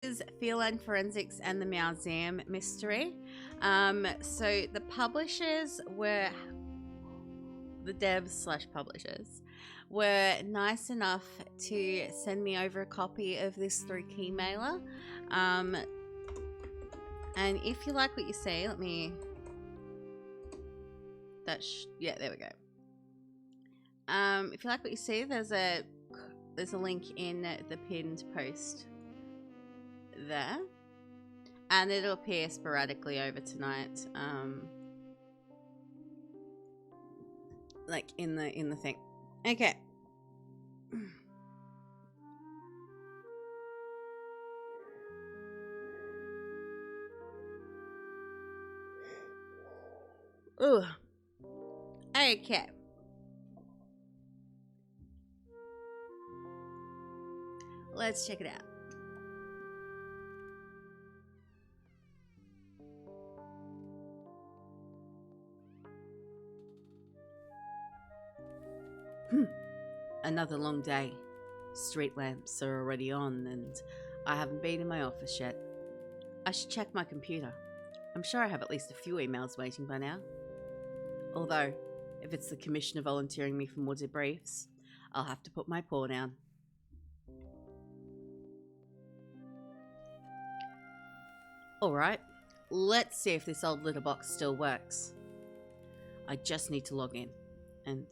is Feline Forensics and the Museum Mystery. So the publishers were, the devs slash publishers were nice enough to send me over a copy of this through Keymailer. And if you like what you see, let me, yeah, there we go. If you like what you see, there's a link in the pinned post there, and it'll appear sporadically over tonight, like in the thing. Okay. Ooh. Okay. Let's check it out. Another long day. Street lamps are already on and I haven't been in my office yet. I should check my computer. I'm sure I have at least a few emails waiting by now. Although, if it's the commissioner volunteering me for more debriefs, I'll have to put my paw down. Alright, let's see if this old litter box still works. I just need to log in. And,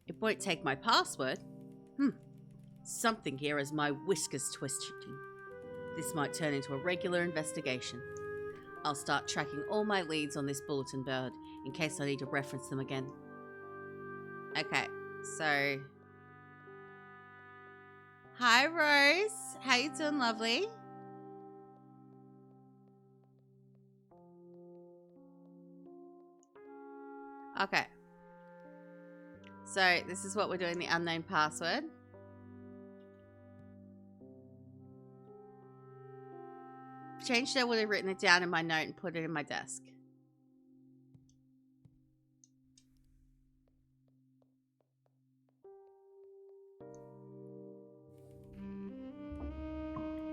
it won't take my password. Something here has my whiskers twisting. This might turn into a regular investigation. I'll start tracking all my leads on this bulletin board in case I need to reference them again. Okay, so... Hi, Rose. How you doing, lovely? Okay. So, this is what we're doing, the unknown password. Changed it, I would have written it down in my note and put it in my desk.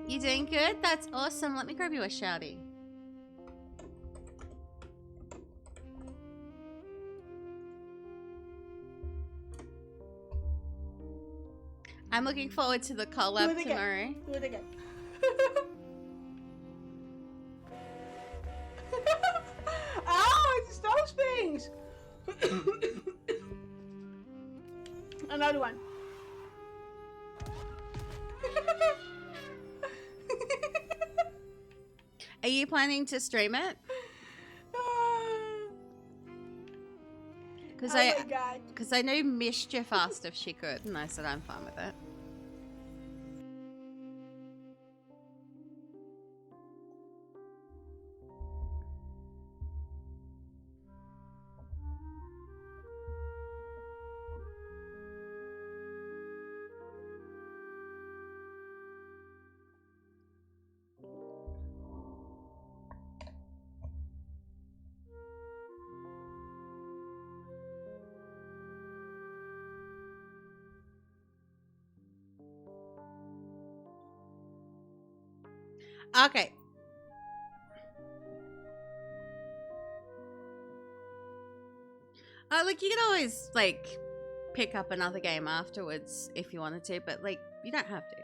You doing good? That's awesome. Let me grab you a shouty. I'm looking forward to the collab tomorrow. Do it again. Oh, it's those things. Another one. Are you planning to stream it? Because I know Mischief asked if she could, and I said I'm fine with it. Okay. Like, you can always, like, pick up another game afterwards if you wanted to, but, like, you don't have to.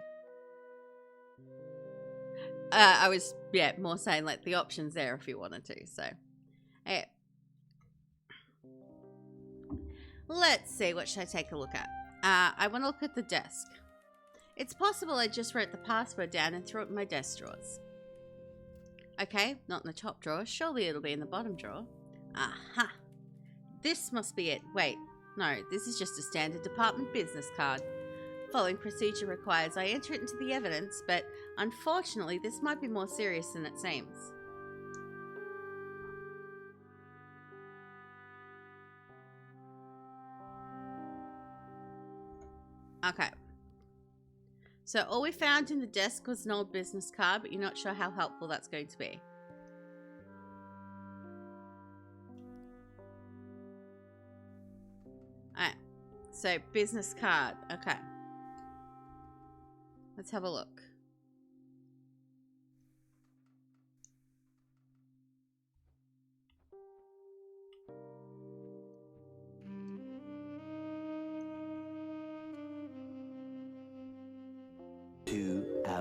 I was, yeah, more saying, like, the option's there if you wanted to, so. Hey. Let's see, what should I take a look at? I want to look at the desk. It's possible I just wrote the password down and threw it in my desk drawers. Okay, not in the top drawer. Surely it'll be in the bottom drawer. Aha! This must be it. Wait, no, this is just a standard department business card. Following procedure requires I enter it into the evidence, but unfortunately this might be more serious than it seems. Okay. So all we found in the desk was an old business card, but you're not sure how helpful that's going to be. Alright. So business card. Okay. Let's have a look.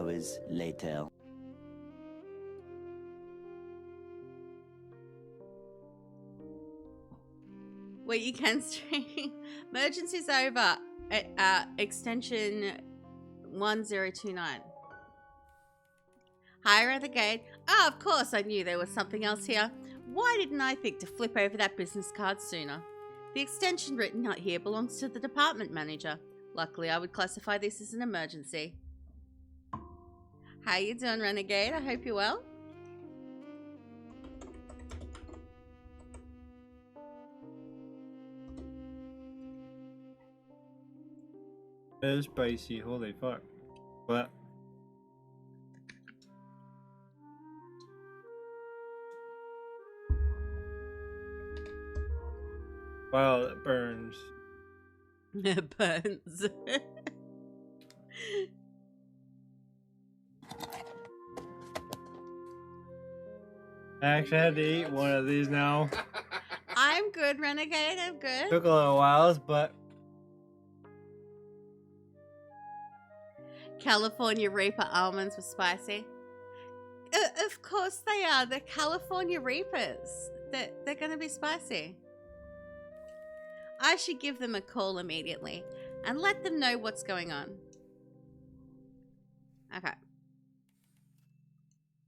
hours later. Wait, you can stream. Emergency's over at extension 1029. Hi, Renegade. Oh, of course I knew there was something else here. Why didn't I think to flip over that business card sooner? The extension written out here belongs to the department manager. Luckily, I would classify this as an emergency. How you doing, Renegade? I hope you're well. That is spicy, holy fuck. What? Wow, it burns. It burns. I actually had to eat one of these now. I'm good, Renegade. I'm good. Took a little while, but California Reaper almonds were spicy. Of course they are. They're California Reapers. They're going to be spicy. I should give them a call immediately and let them know what's going on. Okay.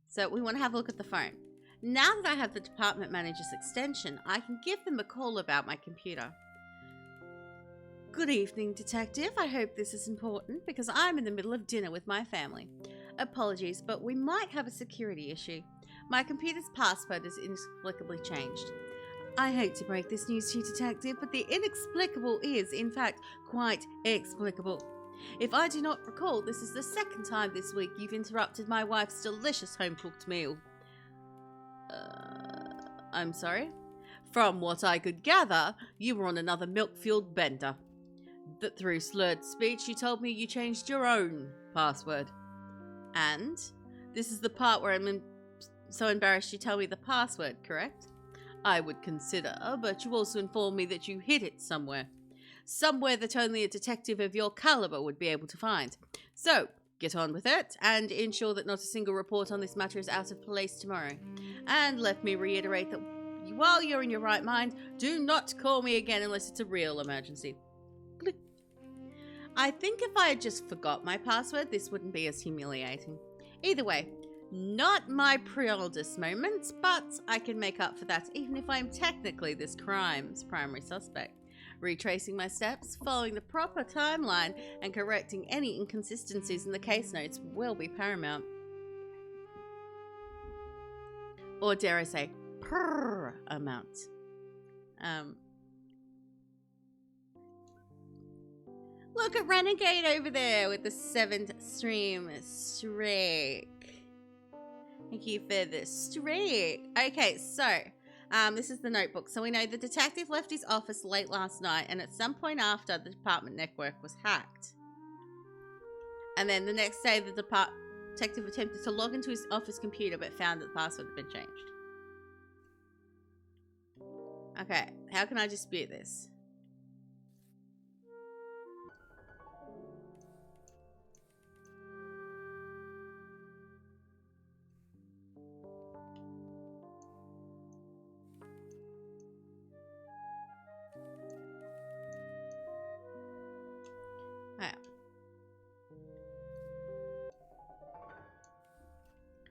So we want to have a look at the phone. Now that I have the department manager's extension, I can give them a call about my computer. Good evening, Detective. I hope this is important because I'm in the middle of dinner with my family. Apologies, but we might have a security issue. My computer's password is inexplicably changed. I hate to break this news to you, Detective, but the inexplicable is, in fact, quite explicable. If I do not recall, this is the second time this week you've interrupted my wife's delicious home-cooked meal. I'm sorry? From what I could gather, you were on another milk-fueled bender. That through slurred speech, you told me you changed your own password. And this is the part where I'm so embarrassed you tell me the password, correct? I would consider, but you also informed me that you hid it somewhere. Somewhere that only a detective of your caliber would be able to find. So, get on with it, and ensure that not a single report on this matter is out of place tomorrow. And let me reiterate that while you're in your right mind, do not call me again unless it's a real emergency. Click. I think if I had just forgot my password, this wouldn't be as humiliating. Either way, not my proudest moment, but I can make up for that even if I'm technically this crime's primary suspect. Retracing my steps, following the proper timeline, and correcting any inconsistencies in the case notes will be paramount. Or dare I say, paramount. Look at Renegade over there with the 7th stream streak. Thank you for the streak. Okay, so this is the notebook. So we know the detective left his office late last night, and at some point after, the department network was hacked. And then the next day, the detective attempted to log into his office computer, but found that the password had been changed. Okay, how can I dispute this?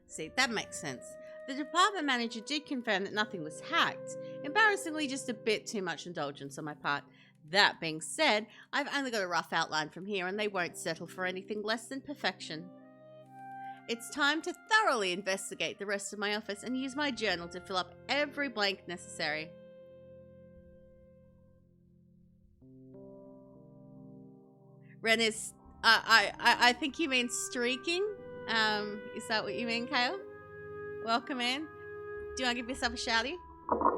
See, that makes sense. The department manager did confirm that nothing was hacked. Embarrassingly, just a bit too much indulgence on my part. That being said, I've only got a rough outline from here, and they won't settle for anything less than perfection. It's time to thoroughly investigate the rest of my office and use my journal to fill up every blank necessary. Ren is... I think you mean streaking? Is that what you mean, Kale? Welcome in. Do you want to give yourself a shouty?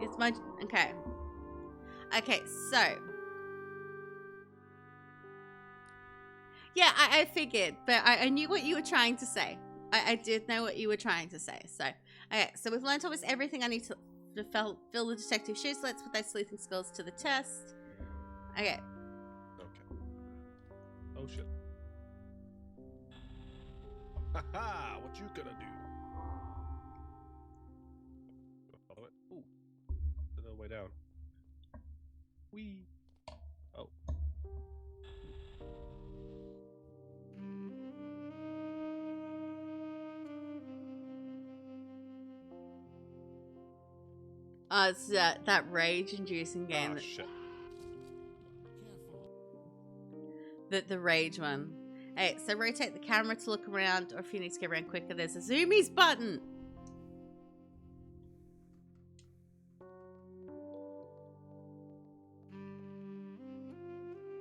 It's my... Okay. Okay, so... Yeah, I figured, but I knew what you were trying to say. I did know what you were trying to say. So, okay, so we've learned almost everything I need to fill the detective shoes. Let's put those sleuthing skills to the test. Okay. Okay. Oh, shit. Ha! What you gonna do? Follow it. Ooh. Another way down. Whee. Oh. Oh, it's that rage-inducing game. Oh, shit. The rage one. Hey, so rotate the camera to look around, or if you need to get around quicker, there's a zoomies button.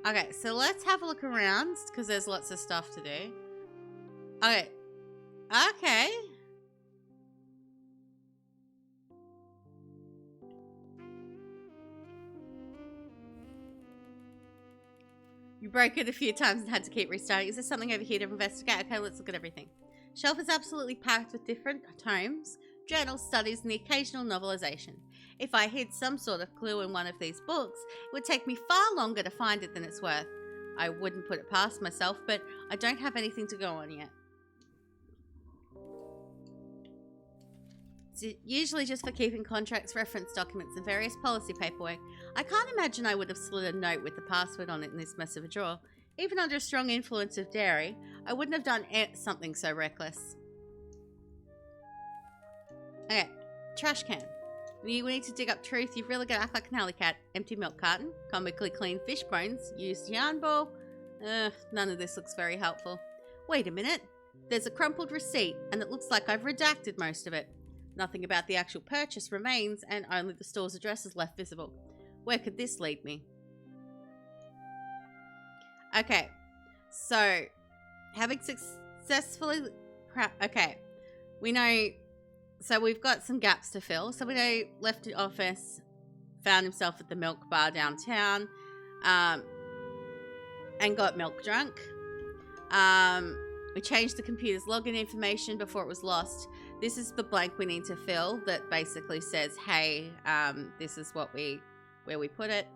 Okay, so let's have a look around, because there's lots of stuff to do. Okay. Okay. You broke it a few times and had to keep restarting. Is there something over here to investigate? Okay, let's look at everything. Shelf is absolutely packed with different tomes, journals, studies, and the occasional novelization. If I hid some sort of clue in one of these books, it would take me far longer to find it than it's worth. I wouldn't put it past myself, but I don't have anything to go on yet. It's usually just for keeping contracts, reference documents, and various policy paperwork. I can't imagine I would have slid a note with the password on it in this mess of a drawer. Even under a strong influence of dairy, I wouldn't have done something so reckless. Okay, trash can. We need to dig up truth. You've really got to act like an alley cat. Empty milk carton, comically clean fish bones, used yarn ball. None of this looks very helpful. Wait a minute. There's a crumpled receipt, and it looks like I've redacted most of it. Nothing about the actual purchase remains, and only the store's address is left visible. Where could this lead me? Okay, so having successfully... Okay, we know... So we've got some gaps to fill. So we know left the office, found himself at the milk bar downtown, and got milk drunk. We changed the computer's login information before it was lost. This is the blank we need to fill that basically says, hey, this is where we put it.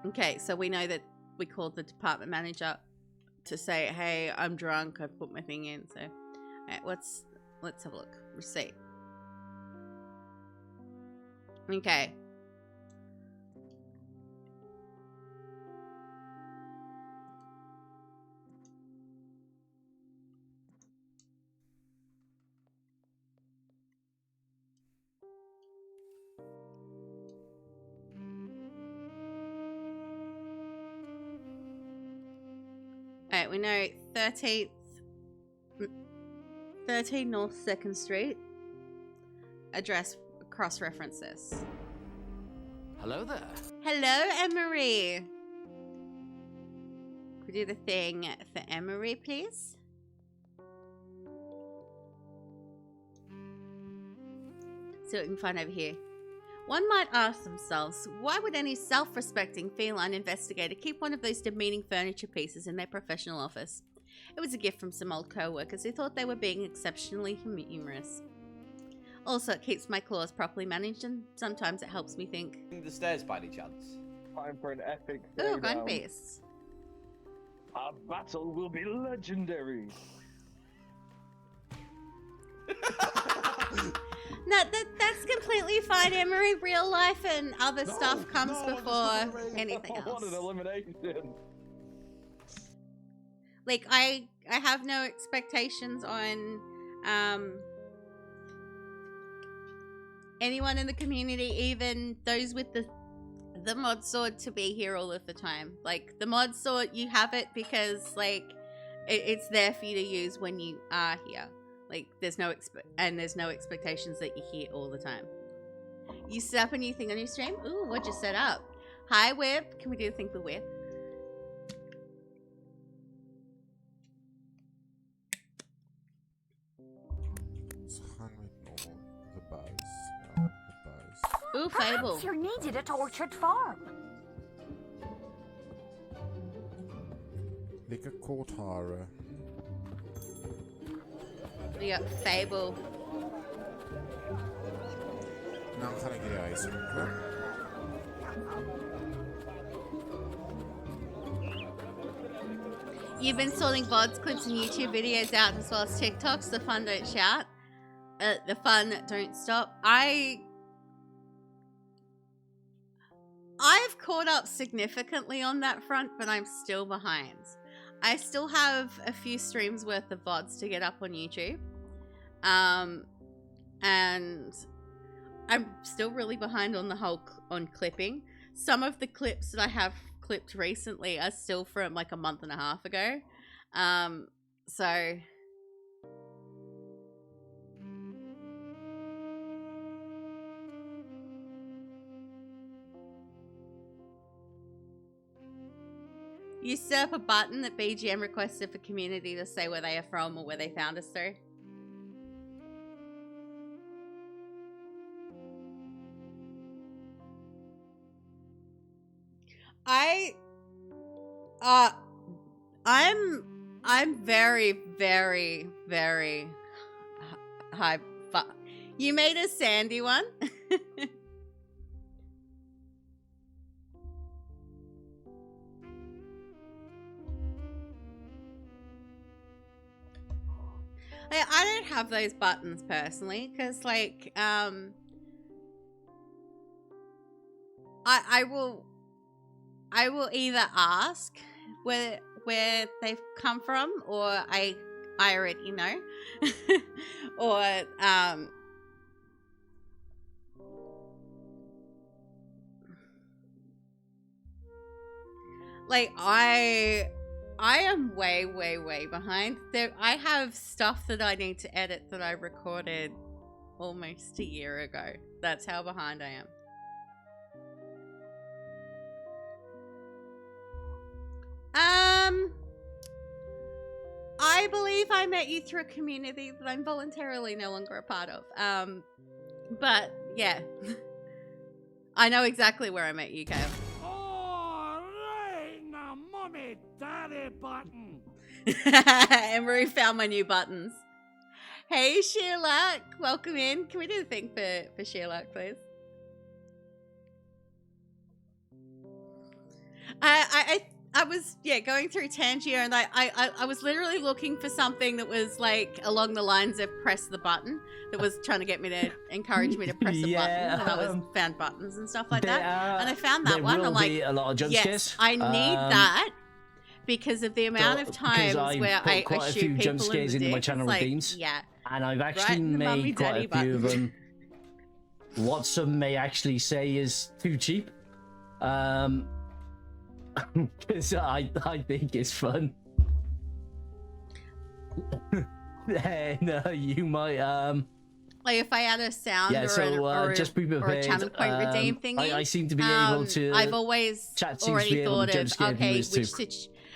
Okay, so we know that we called the department manager to say, hey, I'm drunk, I've put my thing in. So right, let's have a look. Receipt. Okay. Alright, we know 13 North 2nd Street. Address cross-reference this. Hello there. Hello, Emery. Could we do the thing for Emery, please? See what we can find over here. One might ask themselves, why would any self-respecting feline investigator keep one of those demeaning furniture pieces in their professional office? It was a gift from some old co-workers who thought they were being exceptionally humorous. Also, it keeps my claws properly managed, and sometimes it helps me think. The stairs by any chance? Time for an epic Ooh, showdown. gun beast. Our battle will be legendary. No, that's completely fine, Emery. Real life and other stuff comes before anything I want an else. elimination. Like, I have no expectations on anyone in the community, even those with the mod sword, to be here all of the time. Like, the mod sword, you have it because, like, it's there for you to use when you are here. Like, there's no expectations that you're here all the time. You set up a new thing on your stream? Ooh, what'd you set up? Hi, Whip. Can we do the thing for Whip? It's hungry normal. The buzz. No, the buzz. Ooh, Fable. Perhaps you're needed at Orchard Farm. Lika Kortara. We got Fable. Nou ga ik die ijs roepen. You've been sorting VODs, clips, and YouTube videos out as well as TikToks. The fun don't shout. The fun don't stop. I've caught up significantly on that front, but I'm still behind. I still have a few streams worth of VODs to get up on YouTube. And I'm still really behind on the whole on clipping. Some of the clips that I have clipped recently are still from like a month and a half ago. So you set up a button that BGM requested for community to say where they are from or where they found us through. I'm very, very, very high. You made a sandy one. I don't have those buttons personally, because like I will either ask where they've come from, or I already know, or like I am way, way, way behind. I have stuff that I need to edit that I recorded almost a year ago. That's how behind I am. I believe I met you through a community that I'm voluntarily no longer a part of. But yeah, I know exactly where I met you, Kev. Alright, now mommy, daddy button. And Marie found my new buttons. Hey, Sheila, welcome in. Can we do the thing for Sheila, please? I was going through Thankyou, and I was literally looking for something that was like along the lines of press the button, that was trying to get me to encourage me to press a button. And I found buttons and stuff like that, and I found that one. I'm like, a lot of jump yes, scares. I need that because of the amount of times where I quite a shoot few people jump scares in the into my dick. channel It's redeems. like, yeah, And I've actually right in the mummy made quite daddy a few of button. them. What some may actually say is too cheap. Because I think it's fun. No, you might like if I add a sound or just be prepared. or a channel point redeem thingy. I seem to be able to. I've always already thought of, okay,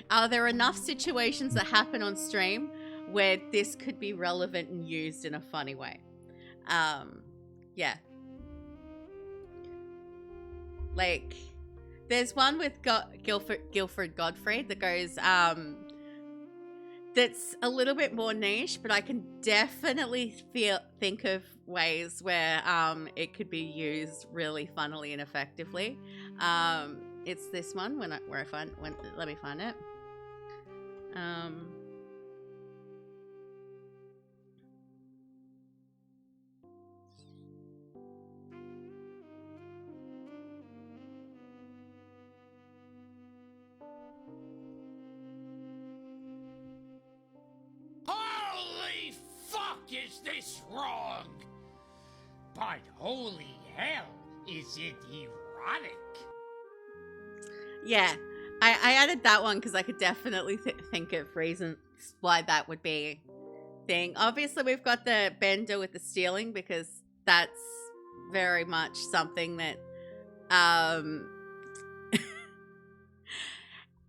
are there enough situations that happen on stream where this could be relevant and used in a funny way? Yeah. Like, there's one with Guilford Godfrey that goes, that's a little bit more niche, but I can definitely think of ways where it could be used really funnily and effectively. It's this one let me find it. Holy fuck, is this wrong? But holy hell, is it erotic? Yeah, I added that one because I could definitely think of reasons why that would be a thing. Obviously, we've got the bender with the stealing because that's very much something that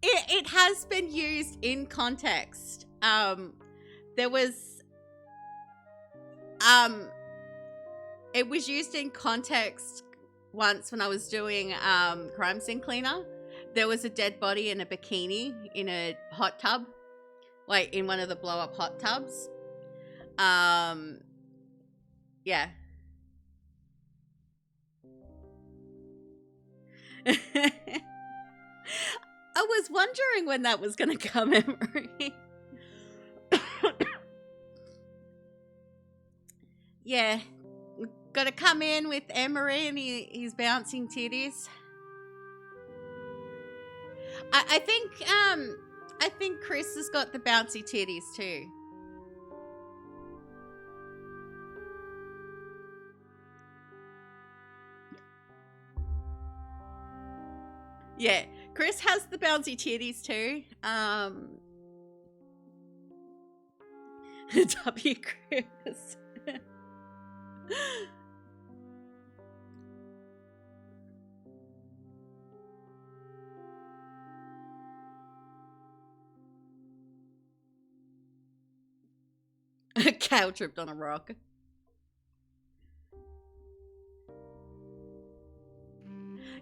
it has been used in context. There was it was used in context once when I was doing crime scene cleaner. There was a dead body in a bikini in a hot tub, like in one of the blow up hot tubs. Yeah. I was wondering when that was going to come, Emery. Yeah. Got to come in with Emery and he's bouncing titties. I think Chris has got the bouncy titties too. Yeah, Chris has the bouncy titties too. W Chris. Kale tripped on a rock.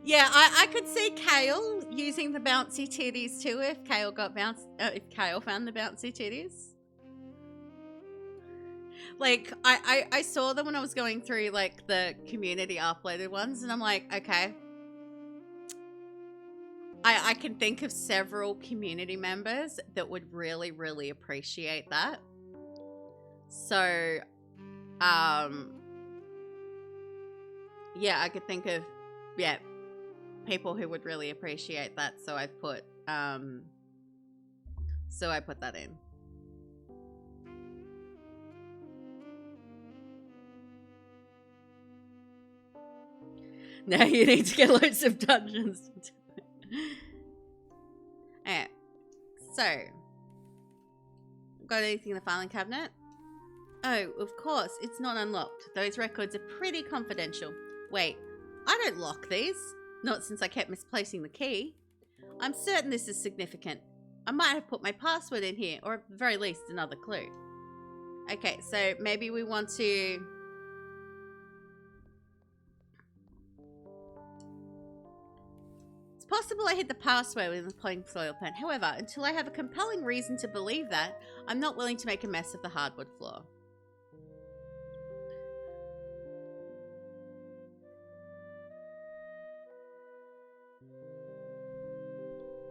Yeah, I could see Kale using the bouncy titties too if Kale got if Kale found the bouncy titties. Like I saw them when I was going through like the community uploaded ones, and I'm like, okay. I can think of several community members that would really, really appreciate that. So, yeah, I could think of, yeah, people who would really appreciate that. So I put that in. Now you need to get loads of dungeons. Alright, so got anything in the filing cabinet? Oh, of course, it's not unlocked. Those records are pretty confidential. Wait, I don't lock these. Not since I kept misplacing the key. I'm certain this is significant. I might have put my password in here, or at the very least another clue. Okay, so maybe we want to... It's possible I hid the password with the plain foil pen. However, until I have a compelling reason to believe that, I'm not willing to make a mess of the hardwood floor.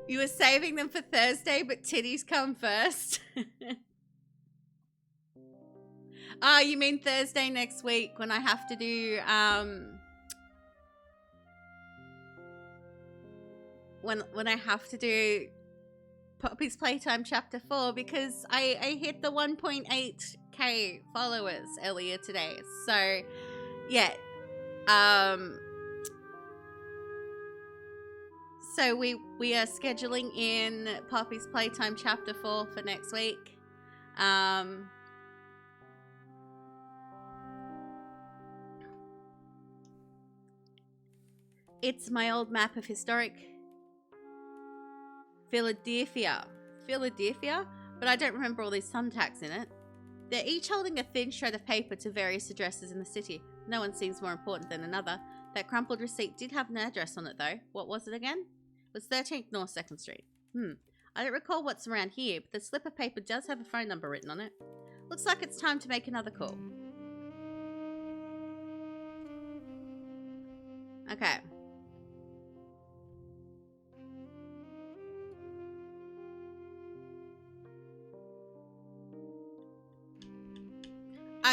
You were saving them for Thursday, but titties come first. Ah, you mean Thursday next week when I have to do, when I have to do Poppy's Playtime Chapter 4 because I hit the 1.8k followers earlier today. So, yeah. So we are scheduling in Poppy's Playtime Chapter 4 for next week. It's my old map of historic Philadelphia, but I don't remember all these thumbtacks in it. They're each holding a thin shred of paper to various addresses in the city. No one seems more important than another. That crumpled receipt did have an address on it though. What was it again? It was 13th North 2nd Street. I don't recall what's around here, but the slip of paper does have a phone number written on it. Looks like it's time to make another call. Okay.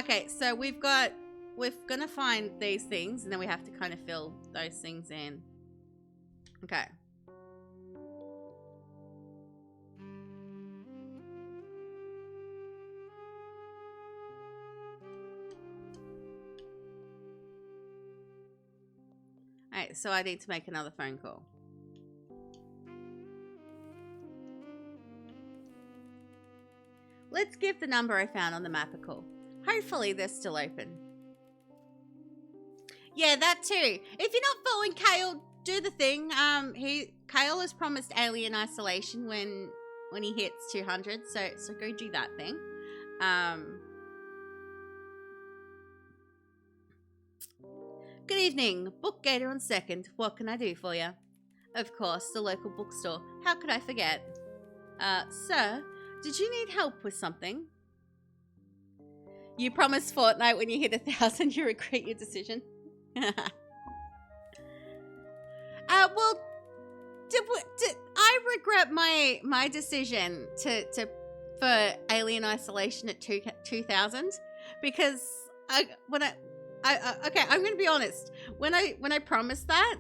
Okay, so we're gonna find these things and then we have to kind of fill those things in. Okay. Alright, so I need to make another phone call. Let's give the number I found on the map a call. Hopefully they're still open. Yeah, that too. If you're not following Kale, do the thing. Kale has promised alien isolation when he hits 200, so go do that thing. Good evening, Bookgator on 2nd. What can I do for you? Of course, the local bookstore. How could I forget? Sir, did you need help with something? You promised Fortnite when you hit 1,000 you regret your decision. Well, I regret regret my decision to for Alien Isolation at 2000 because okay, I'm going to be honest. When I promised that,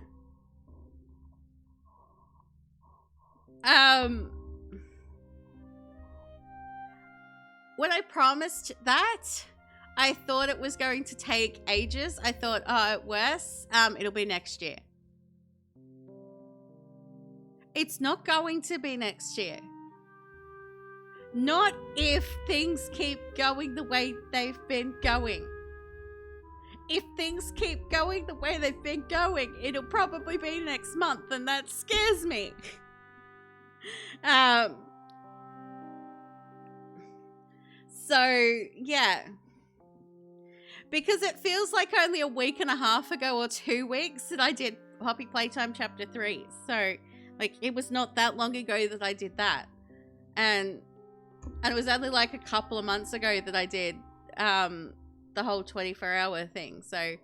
when I promised that, I thought it was going to take ages. I thought, oh, at worst, it'll be next year. It's not going to be next year. Not if things keep going the way they've been going. If things keep going the way they've been going, it'll probably be next month, and that scares me. So, yeah. Because it feels like only a week and a half ago or 2 weeks that I did Poppy Playtime Chapter 3. So, like, it was not that long ago that I did that. And it was only like a couple of months ago that I did the whole 24-hour thing. So,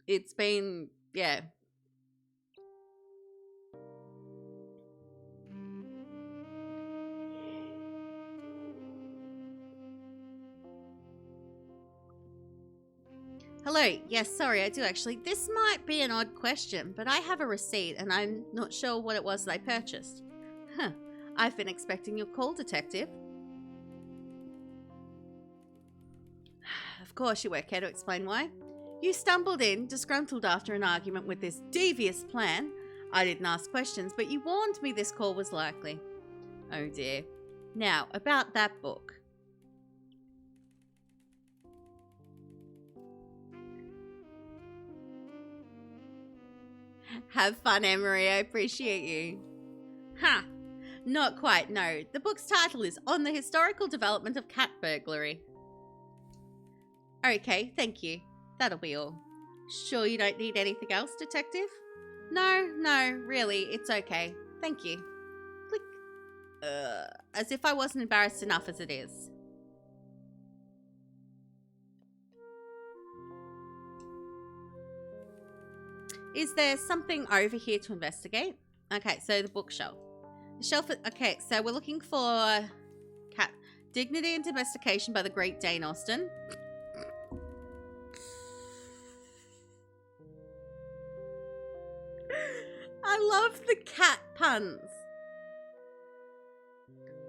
it's been, yeah. Hello. Yes, sorry, I do actually. This might be an odd question, but I have a receipt and I'm not sure what it was that I purchased. Huh. I've been expecting your call, detective. Of course you were. Care to explain why? You stumbled in, disgruntled after an argument with this devious plan. I didn't ask questions, but you warned me this call was likely. Oh dear. Now, about that book. Have fun, Emery. I appreciate you. Huh. Not quite, no. The book's title is On the Historical Development of Cat Burglary. Okay, thank you. That'll be all. Sure you don't need anything else, detective? No, really, it's okay. Thank you. Click. As if I wasn't embarrassed enough as it is. Is there something over here to investigate? Okay, so the bookshelf. The shelf. Okay, so we're looking for cat dignity and domestication by the Great Dane Austen. I love the cat puns.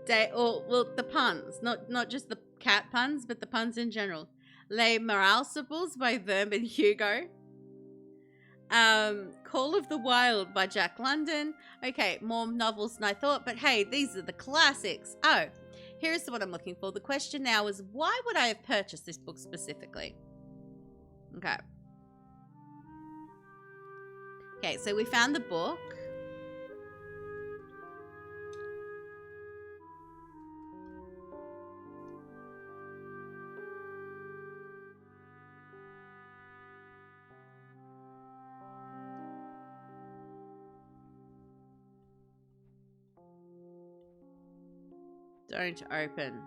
Well, the puns, not just the cat puns, but the puns in general. Les Maralsables by Vermin Hugo. Call of the Wild by Jack London. Okay, more novels than I thought, but hey, these are the classics. Oh, here's what I'm looking for. The question now is, why would I have purchased this book specifically? Okay. Okay, so we found the book. Don't open.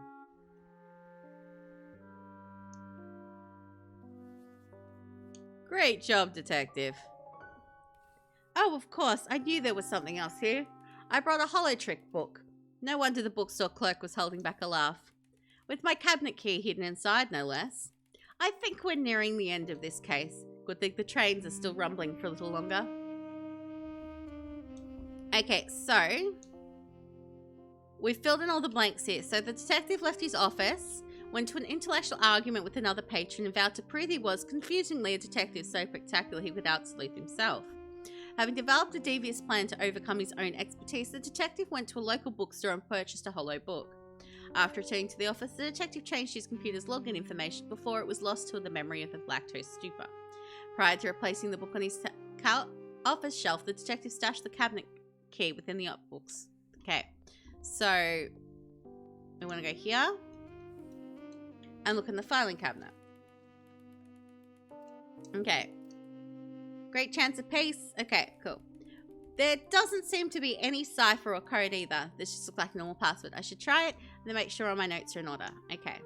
Great job, detective. Oh, of course. I knew there was something else here. I brought a holotrick book. No wonder the bookstore clerk was holding back a laugh. With my cabinet key hidden inside, no less. I think we're nearing the end of this case. Good thing the trains are still rumbling for a little longer. Okay, so we've filled in all the blanks here. So the detective left his office, went to an intellectual argument with another patron, and vowed to prove he was, confusingly, a detective so spectacular he would outsleuth himself. Having developed a devious plan to overcome his own expertise, the detective went to a local bookstore and purchased a hollow book. After returning to the office, the detective changed his computer's login information before it was lost to the memory of a lactose stupor. Prior to replacing the book on his office shelf, the detective stashed the cabinet key within the books. Okay, so we want to go here and look in the filing cabinet. Okay. Great chance of peace. Okay, cool. There doesn't seem to be any cipher or code either. This just looks like a normal password. I should try it and then make sure all my notes are in order. Okay.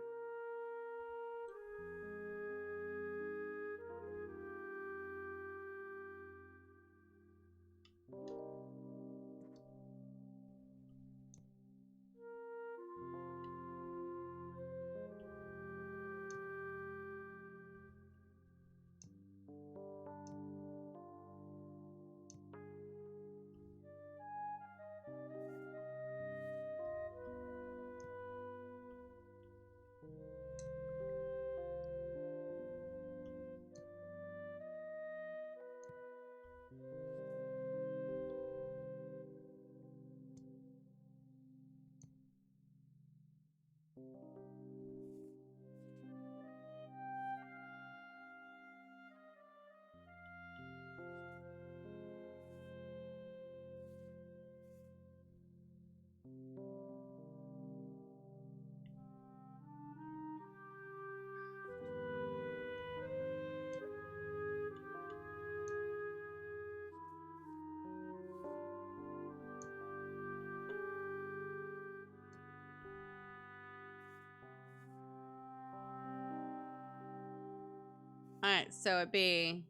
Alright, so it'd be...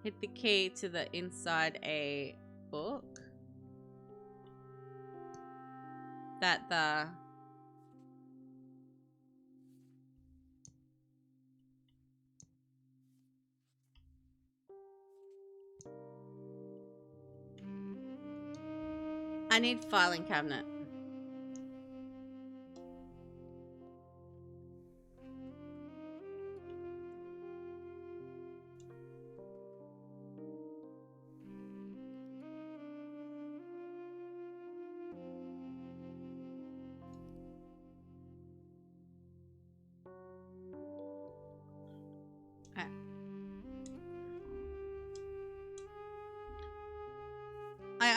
hit the key to the inside a book. That the... I need filing cabinet.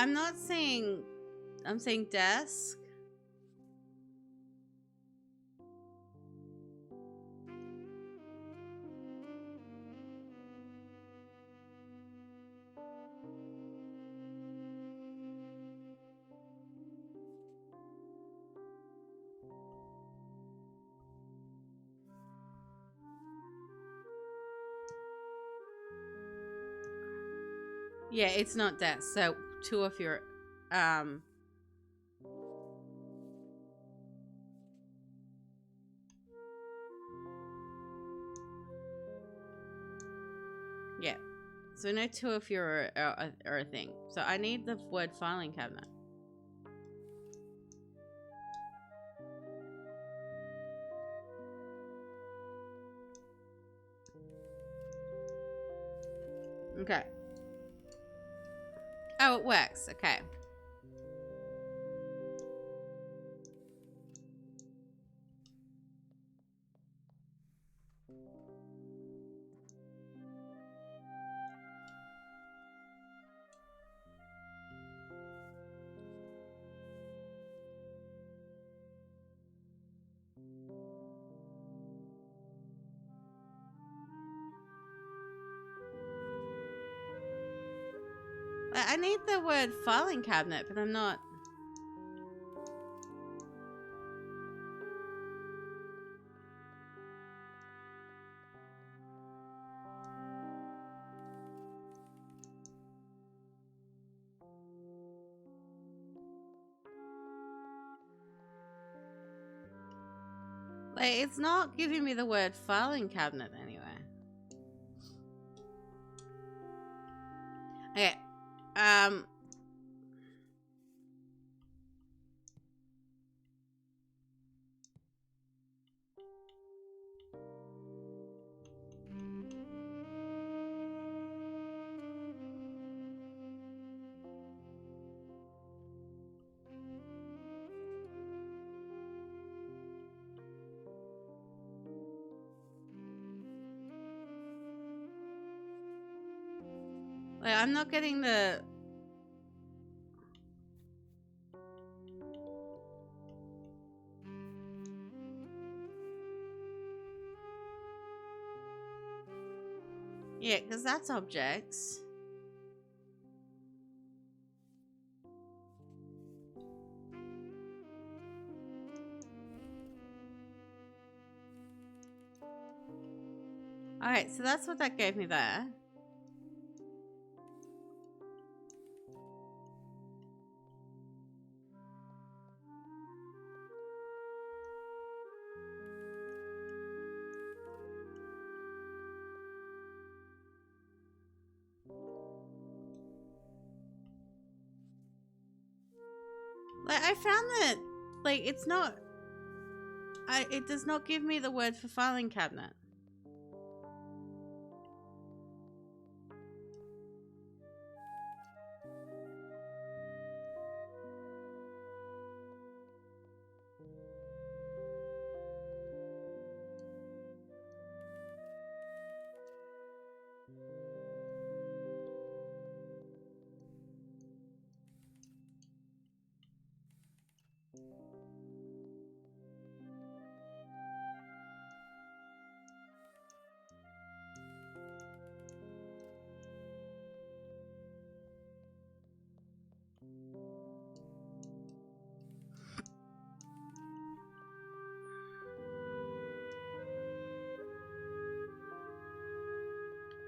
I'm not seeing... I'm seeing desk. Yeah, it's not desk. So two of your yeah. So no two of your are a thing. So I need the word filing cabinet. Okay. Oh, it works. Okay. I need the word filing cabinet, but I'm not... Like, it's not giving me the word filing cabinet anyway. Okay. Like, I'm not getting the... Yeah, because that's objects. Alright, so that's what that gave me there. Like, I found that, like, it's not... it does not give me the word for filing cabinet.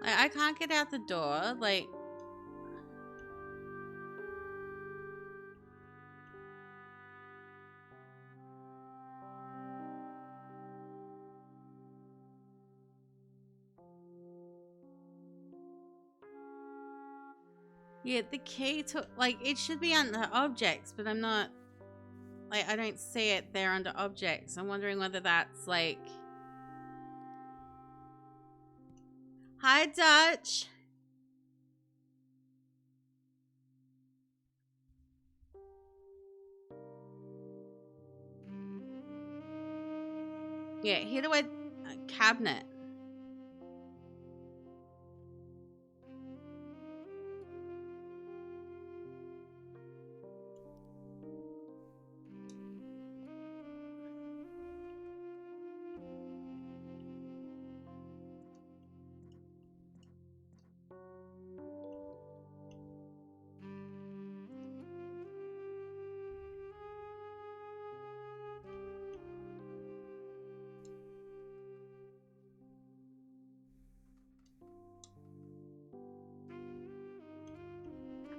I can't get out the door. Like... Yeah, the key to, like, it should be under objects, but I'm not, like, I don't see it there under objects. I'm wondering whether that's, like... Hi, Dutch! Yeah, hit away cabinet.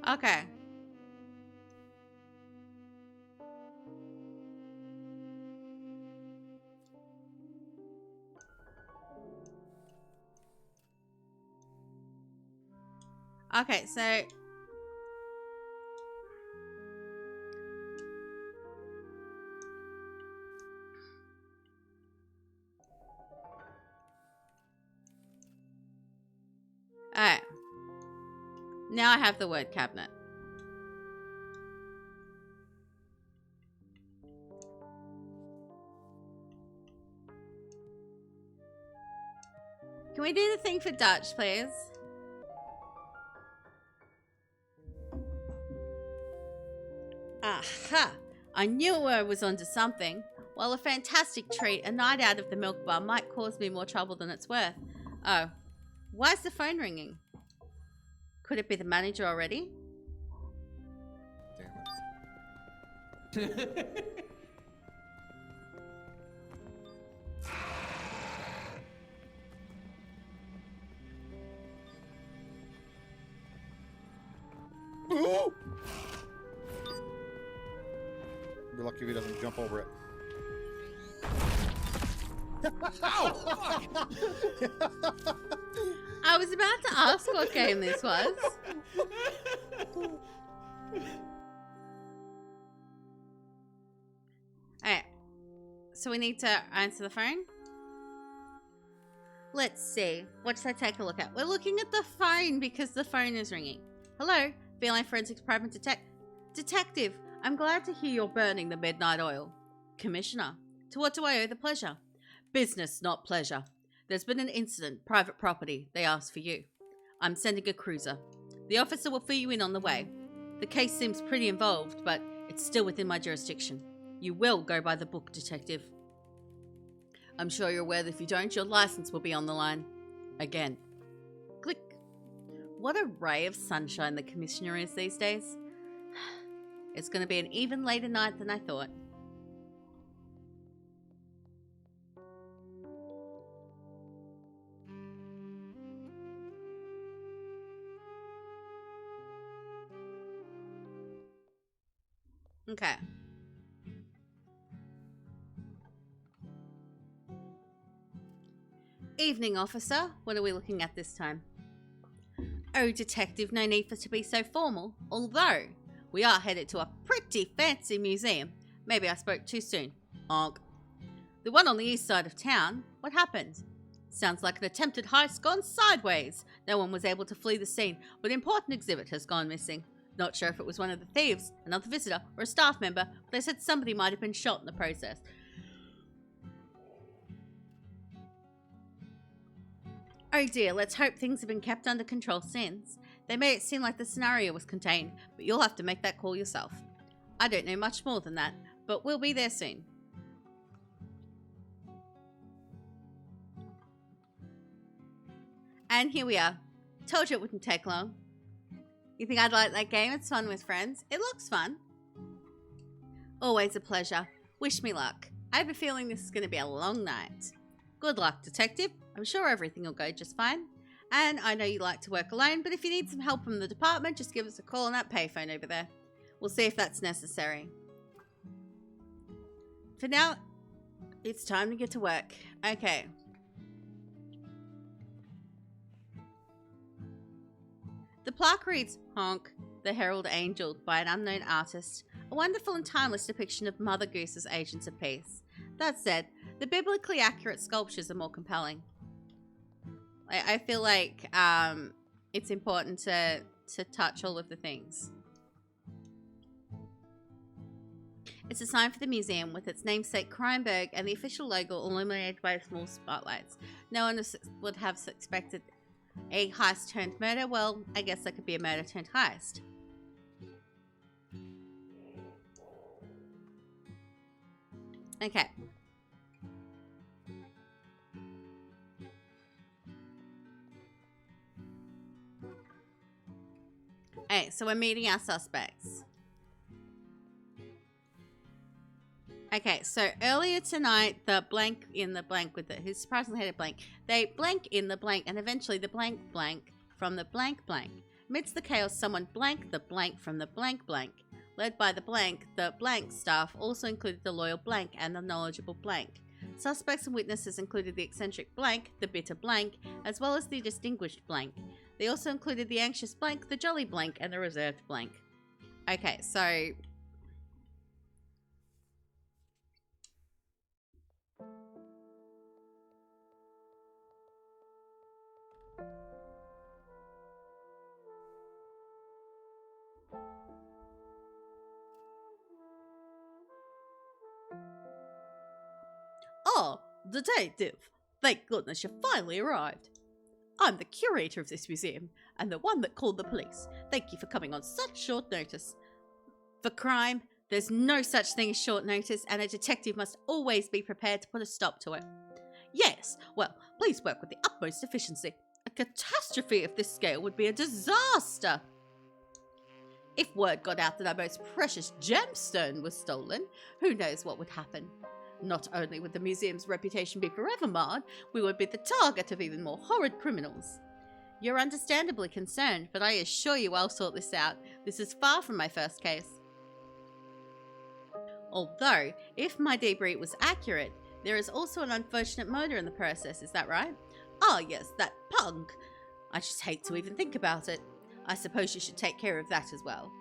Okay. Okay, so... Alright. Now I have the word cabinet. Can we do the thing for Dutch, please? Aha! I knew I was onto something. While a fantastic treat, a night out of the milk bar might cause me more trouble than it's worth. Oh. Why is the phone ringing? Could it be the manager already? Damn it. Ooh! Be lucky if he doesn't jump over it. I was about to ask what game this was. Alright. So we need to answer the phone. Let's see. What should I take a look at? We're looking at the phone because the phone is ringing. Hello, Feline Forensics Private Detective. I'm glad to hear you're burning the midnight oil. Commissioner, to what do I owe the pleasure? Business, not pleasure. There's been an incident, private property. They asked for you. I'm sending a cruiser. The officer will fill you in on the way. The case seems pretty involved, but it's still within my jurisdiction. You will go by the book, Detective. I'm sure you're aware that if you don't, your license will be on the line. Again. Click. What a ray of sunshine the Commissioner is these days. It's going to be an even later night than I thought. Okay. Evening, officer. What are we looking at this time? Oh, detective, no need for it to be so formal. Although, we are headed to a pretty fancy museum. Maybe I spoke too soon. Onk. The one on the east side of town. What happened? Sounds like an attempted heist gone sideways. No one was able to flee the scene, but an important exhibit has gone missing. Not sure if it was one of the thieves, another visitor, or a staff member, but they said somebody might have been shot in the process. Oh dear, let's hope things have been kept under control since. They made it seem like the scenario was contained, but you'll have to make that call yourself. I don't know much more than that, but we'll be there soon. And here we are. Told you it wouldn't take long. You think I'd like that game? It's fun with friends. It looks fun. Always a pleasure. Wish me luck. I have a feeling this is going to be a long night. Good luck, Detective. I'm sure everything will go just fine. And I know you like to work alone, but if you need some help from the department, just give us a call on that payphone over there. We'll see if that's necessary. For now, it's time to get to work. Okay. The plaque reads, Honk, the Herald Angel, by an unknown artist. A wonderful and timeless depiction of Mother Goose as agents of peace. That said, the biblically accurate sculptures are more compelling. I feel like it's important to touch all of the things. It's a sign for the museum with its namesake Kreinberg and the official logo illuminated by small spotlights. No one would have expected a heist turned murder. Well, I guess that could be a murder turned heist. Okay. Okay, so we're meeting our suspects. Okay, so earlier tonight, the blank in the blank with it, who surprisingly had a blank, they blank in the blank, and eventually the blank blank from the blank blank. Amidst the chaos, someone blanked the blank from the blank blank. Led by the blank staff also included the loyal blank and the knowledgeable blank. Suspects and witnesses included the eccentric blank, the bitter blank, as well as the distinguished blank. They also included the anxious blank, the jolly blank, and the reserved blank. Okay, so... Oh, detective! Thank goodness you finally arrived. I'm the curator of this museum, and the one that called the police. Thank you for coming on such short notice. For crime, there's no such thing as short notice, and a detective must always be prepared to put a stop to it. Yes, well, please work with the utmost efficiency. A catastrophe of this scale would be a disaster. If word got out that our most precious gemstone was stolen, who knows what would happen. Not only would the museum's reputation be forever marred, we would be the target of even more horrid criminals. You're understandably concerned, but I assure you I'll sort this out. This is far from my first case. Although, if my debrief was accurate, there is also an unfortunate murder in the process, is that right? Ah yes, that punk. I just hate to even think about it. I suppose you should take care of that as well.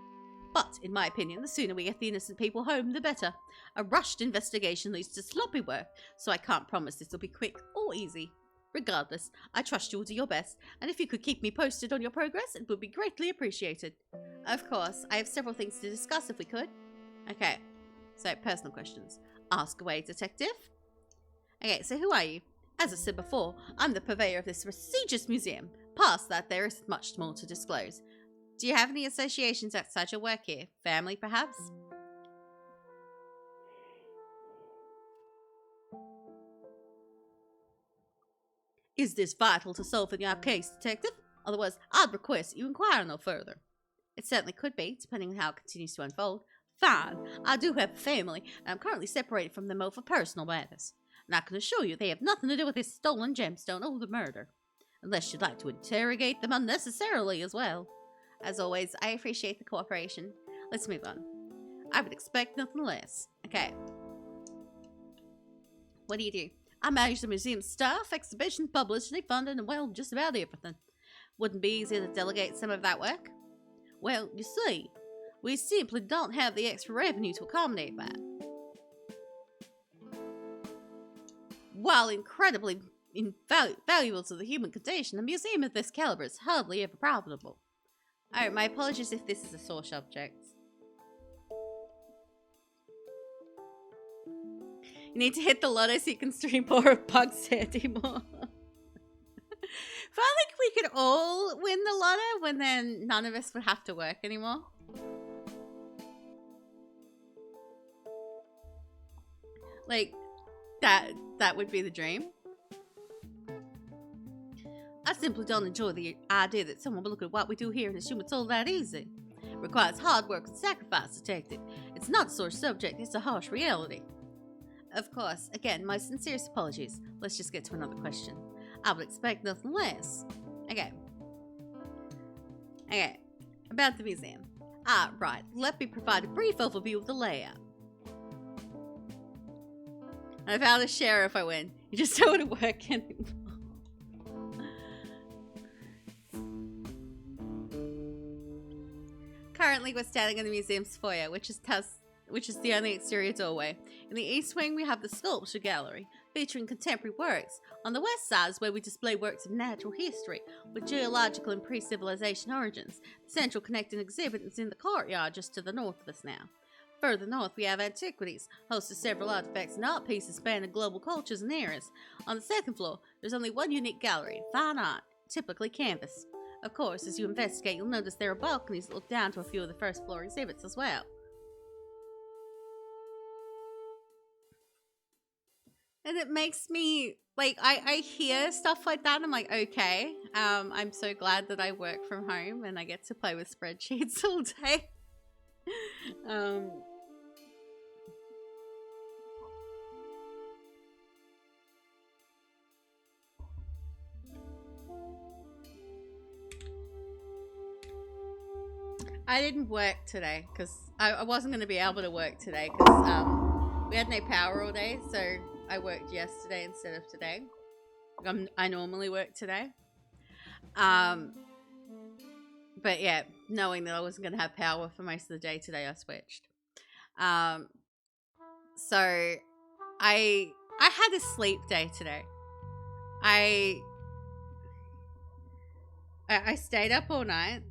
But, in my opinion, the sooner we get the innocent people home, the better. A rushed investigation leads to sloppy work, so I can't promise this will be quick or easy. Regardless, I trust you will do your best, and if you could keep me posted on your progress, it would be greatly appreciated. Of course, I have several things to discuss if we could. Okay, so personal questions. Ask away, detective. Okay, so who are you? As I said before, I'm the purveyor of this prestigious museum. Past that, there is much more to disclose. Do you have any associations outside your work here? Family, perhaps? Is this vital to solving our case, detective? Otherwise, I'd request you inquire no further. It certainly could be, depending on how it continues to unfold. Fine, I do have a family, and I'm currently separated from them over personal matters. And I can assure you they have nothing to do with this stolen gemstone or the murder. Unless you'd like to interrogate them unnecessarily as well. As always, I appreciate the cooperation. Let's move on. I would expect nothing less. Okay. What do? I manage the museum staff, exhibitions, publicity, funding, and well, just about everything. Wouldn't be easy to delegate some of that work? Well, you see, we simply don't have the extra revenue to accommodate that. While incredibly valuable to the human condition, a museum of this caliber is hardly ever profitable. Alright, my apologies if this is a sore subject. You need to hit the lotto so you can stream more of Bug's Sandy more. If I think we could all win the lotto, when then none of us would have to work anymore. Like, that would be the dream. I simply don't enjoy the idea that someone will look at what we do here and assume it's all that easy. It requires hard work and sacrifice, detective. It's not a sore subject, it's a harsh reality. Of course, again, my sincerest apologies. Let's just get to another question. I would expect nothing less. Okay. Okay. About the museum. Ah, right. Let me provide a brief overview of the layout. I found a sheriff I win. You just don't want to work anymore. Currently, we're standing in the museum's foyer, which is the only exterior doorway. In the east wing, we have the sculpture gallery, featuring contemporary works. On the west side is where we display works of natural history, with geological and pre-civilization origins. The central connecting exhibit is in the courtyard just to the north of us now. Further north, we have antiquities, host to several artifacts and art pieces spanning global cultures and eras. On the second floor, there's only one unique gallery, fine art, typically canvas. Of course, as you investigate, you'll notice there are balconies that look down to a few of the first floor exhibits as well. And it makes me, like, I hear stuff like that, I'm like, okay, I'm so glad that I work from home and I get to play with spreadsheets all day. I didn't work today because I wasn't going to be able to work today because we had no power all day, so I worked yesterday instead of today. I normally work today. But yeah, knowing that I wasn't going to have power for most of the day today, I switched. So I had a sleep day today. I stayed up all night.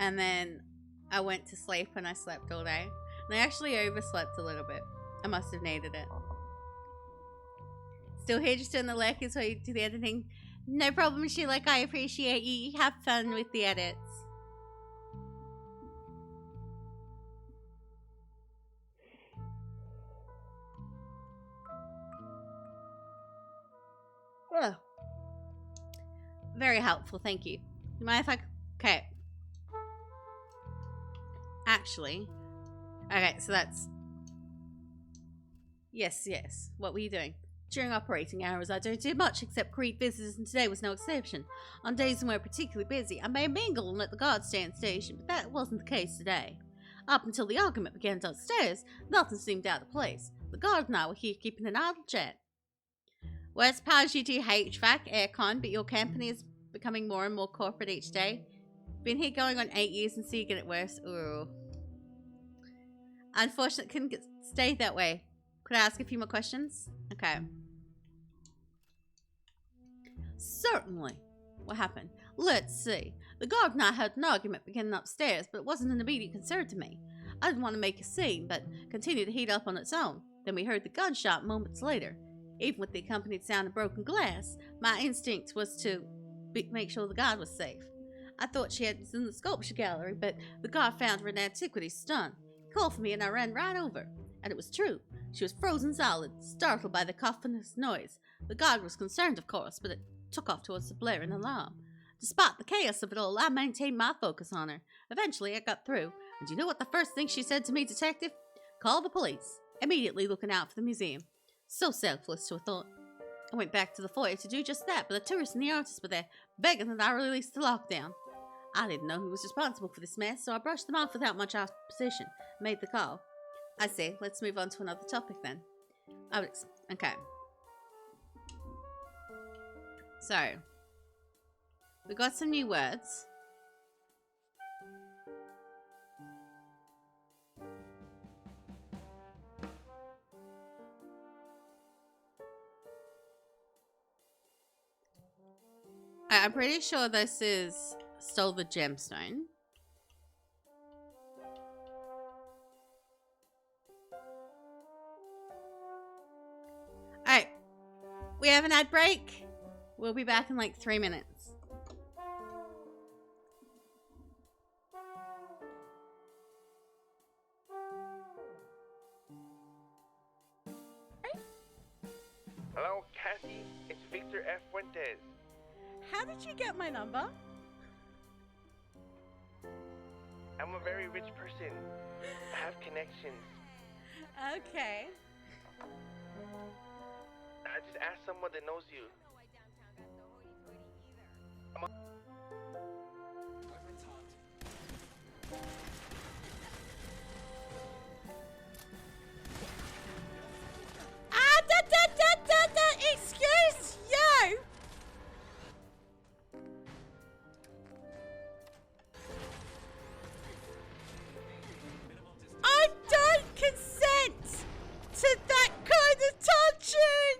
And then I went to sleep and I slept all day. And I actually overslept a little bit. I must have needed it. Still here just doing the lurkers while you do the editing. No problem, Sheila. I appreciate you. You have fun with the edits. Ugh. Very helpful, thank you. You mind if I... Okay. Actually... Okay, so that's... Yes. What were you doing? During operating hours, I don't do much except greet visitors, and today was no exception. On days when we're particularly busy, I may mingle and let the guards stay on station, but that wasn't the case today. Up until the argument began downstairs, nothing seemed out of place. The guard and I were here keeping an idle chat. Well, I suppose you do HVAC, aircon, but your company is becoming more and more corporate each day. Been here going on 8 years and see you get it worse. Ooh. Unfortunately, couldn't stay that way. Could I ask a few more questions? Okay. Certainly. What happened? Let's see. The guard and I had an argument beginning upstairs, but it wasn't an immediate concern to me. I didn't want to make a scene, but continued to heat up on its own. Then we heard the gunshot moments later. Even with the accompanied sound of broken glass, my instinct was to make sure the guard was safe. I thought she was in the sculpture gallery, but the guard found her in antiquities stunned. He called for me and I ran right over. And it was true. She was frozen solid, startled by the cacophonous noise. The guard was concerned, of course, but it took off towards the blaring alarm. Despite the chaos of it all, I maintained my focus on her. Eventually, I got through. And do you know what the first thing she said to me, detective? Call the police. Immediately looking out for the museum. So selfless, to a thought. I went back to the foyer to do just that, but the tourists and the artists were there, begging that I release the lockdown. I didn't know who was responsible for this mess, so I brushed them off without much opposition. Made the call. I see. Let's move on to another topic then. Okay. So, we got some new words. I'm pretty sure this is Stole the Gemstone. Alright. We have an ad break. We'll be back in like 3 minutes. Hello, Cassie. It's Victor F. Fuentes. How did you get my number? I'm a very rich person. I have connections. Okay. I just asked someone that knows you. Excuse you! I don't consent to that kind of touching!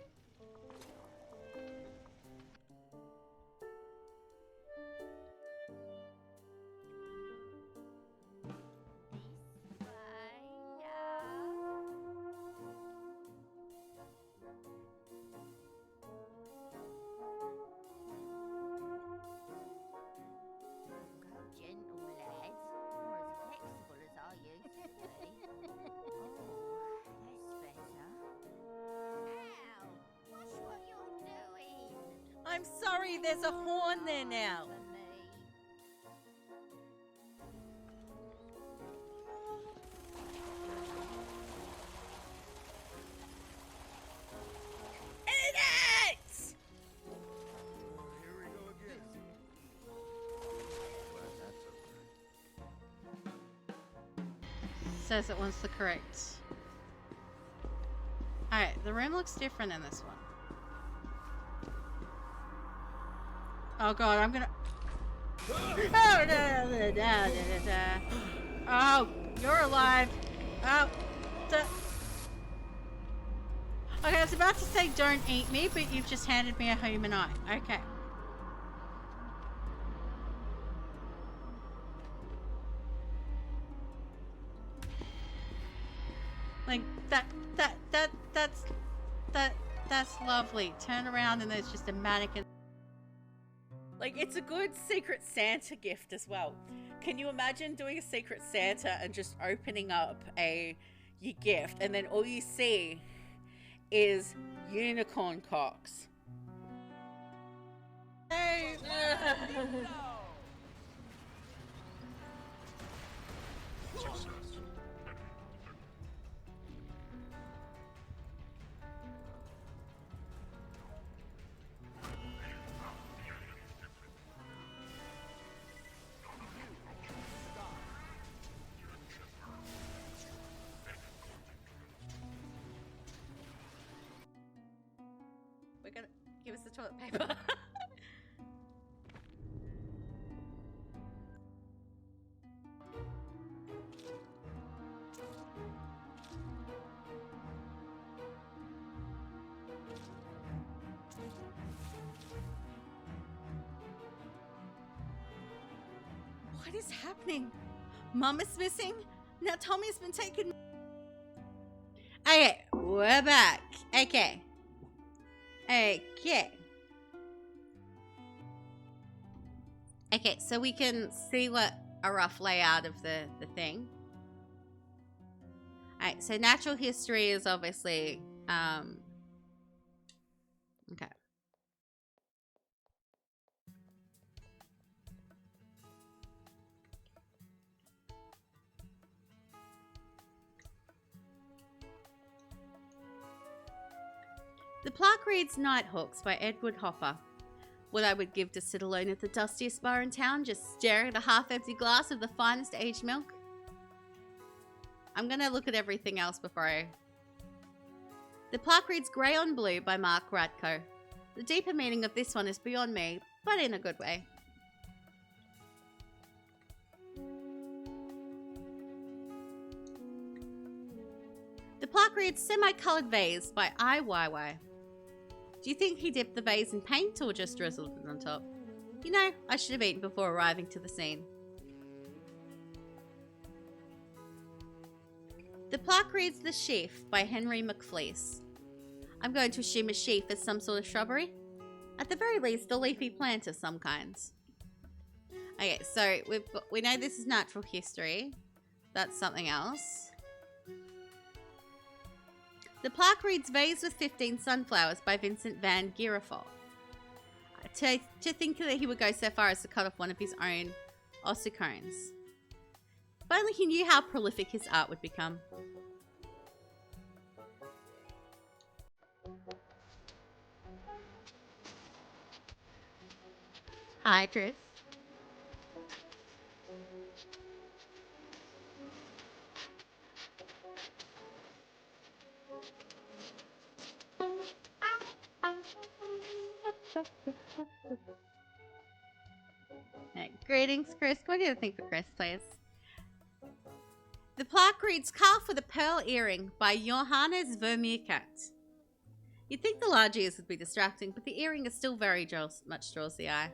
Gentle lads, you're as flexible as I used to be. Oh, that's better. Ow! Watch what you're doing. I'm sorry, there's a horn there now. For me. Idiots! Here we go again. Says it wants the correct. Alright, the room looks different in this one. Oh god, I'm gonna... Oh, you're alive. Oh. Okay, I was about to say don't eat me, but you've just handed me a human eye. Okay. Like that's lovely. Turn around and there's just a mannequin. Like, it's a good Secret Santa gift as well. Can you imagine doing a Secret Santa and just opening up your gift and then all you see is unicorn cocks? Hey. We're gonna give us the toilet paper. What is happening? Mum is missing? Now Tommy's been taken. Okay, we're back. Okay. Okay, so we can see what a rough layout of the thing. Alright, so natural history is obviously okay. The plaque reads Nighthawks by Edward Hopper. What I would give to sit alone at the dustiest bar in town, just staring at a half-empty glass of the finest aged milk. I'm gonna look at everything else before I... The plaque reads Grey on Blue by Mark Radko. The deeper meaning of this one is beyond me, but in a good way. The plaque reads Semi-Coloured Vase by IYY. Do you think he dipped the vase in paint or just drizzled it on top? You know, I should have eaten before arriving to the scene. The plaque reads The Sheaf by Henry McFleece. I'm going to assume a sheaf is some sort of shrubbery. At the very least, a leafy plant of some kinds. Okay, so we know this is natural history. That's something else. The plaque reads Vase with 15 Sunflowers by Vincent van Gierifol. To think that he would go so far as to cut off one of his own ossicones. If only he knew how prolific his art would become. Idris. Greetings, Chris. What do you think for Chris, please? The plaque reads, Calf with a Pearl Earring by Johannes Vermeerkat. You'd think the large ears would be distracting, but the earring is still very much draws the eye.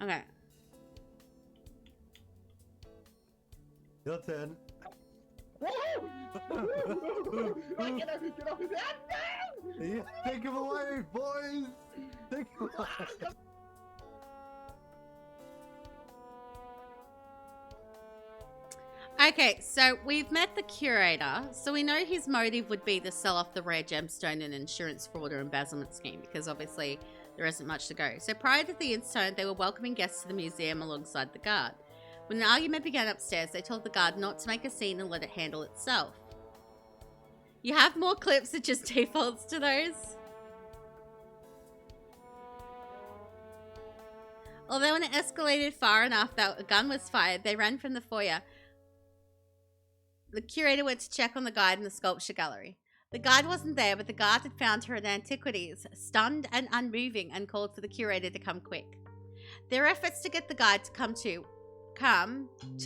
Okay. Your turn. Take him away, boys! Take him away! Okay, so we've met the curator, so we know his motive would be to sell off the rare gemstone and insurance fraud or embezzlement scheme, because obviously there isn't much to go. So prior to the incident, they were welcoming guests to the museum alongside the guard. When an argument began upstairs, they told the guard not to make a scene and let it handle itself. You have more clips that just defaults to those? Although when it escalated far enough that a gun was fired, they ran from the foyer. The curator went to check on the guide in the sculpture gallery. The guide wasn't there, but the guard had found her at Antiquities, stunned and unmoving, and called for the curator to come quick. Their efforts to get the guide to come to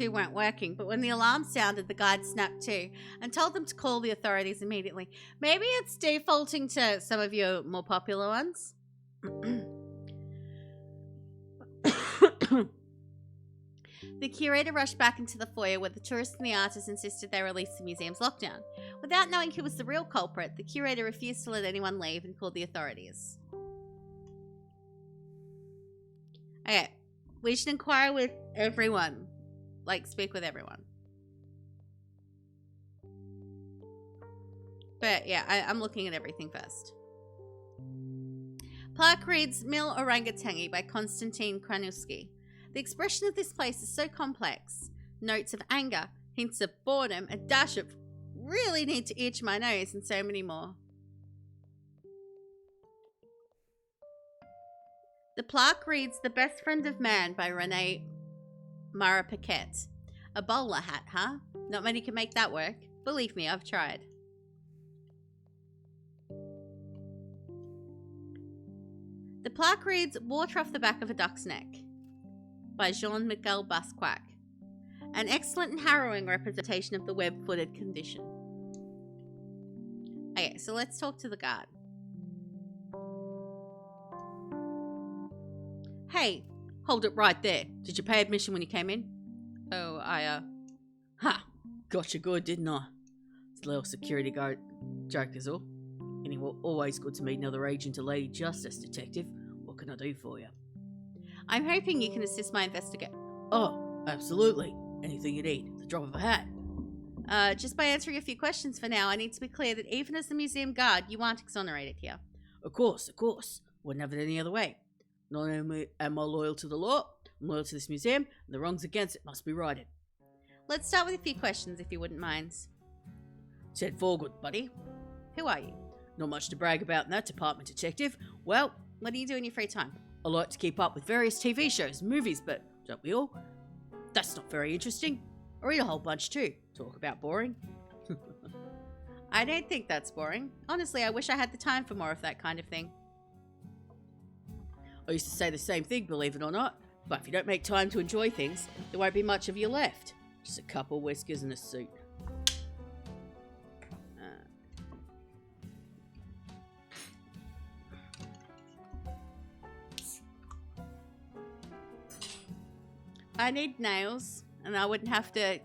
weren't working, but when the alarm sounded, the guide snapped to and told them to call the authorities immediately. Maybe it's defaulting to some of your more popular ones. The curator rushed back into the foyer where the tourists and the artists insisted they release the museum's lockdown. Without knowing who was the real culprit, the curator refused to let anyone leave and called the authorities. Okay, we should inquire with everyone. Like, speak with everyone. But yeah, I'm looking at everything first. Plaque reads Mil Orangutangi by Konstantin Kranuski. The expression of this place is so complex. Notes of anger, hints of boredom, a dash of really need to itch my nose, and so many more. The plaque reads The Best Friend of Man by Rene Marapaquet. A bowler hat, huh? Not many can make that work. Believe me, I've tried. The plaque reads Water Off the Back of a Duck's Neck by Jean-Michel Basquiat. An excellent and harrowing representation of the web-footed condition. Okay, so let's talk to the guard. Hey, hold it right there. Did you pay admission when you came in? Oh, gotcha good, didn't I? It's a little security guard joke is all. Anyway, always good to meet another agent or lady justice detective. What can I do for you? I'm hoping you can assist my investigation. Oh, absolutely. Anything you need, the drop of a hat. Just by answering a few questions for now, I need to be clear that even as the museum guard, you aren't exonerated here. Of course. Wouldn't have it any other way. Not only am I loyal to the law, I'm loyal to this museum, and the wrongs against it must be righted. Let's start with a few questions, if you wouldn't mind. Ted Forgood, buddy. Who are you? Not much to brag about in that department, detective. Well, what do you do in your free time? I like to keep up with various TV shows and movies, but don't we all? That's not very interesting. I read a whole bunch too. Talk about boring. I don't think that's boring. Honestly, I wish I had the time for more of that kind of thing. I used to say the same thing, believe it or not. But if you don't make time to enjoy things, there won't be much of you left. Just a couple of whiskers and a suit. I need nails, and I wouldn't have to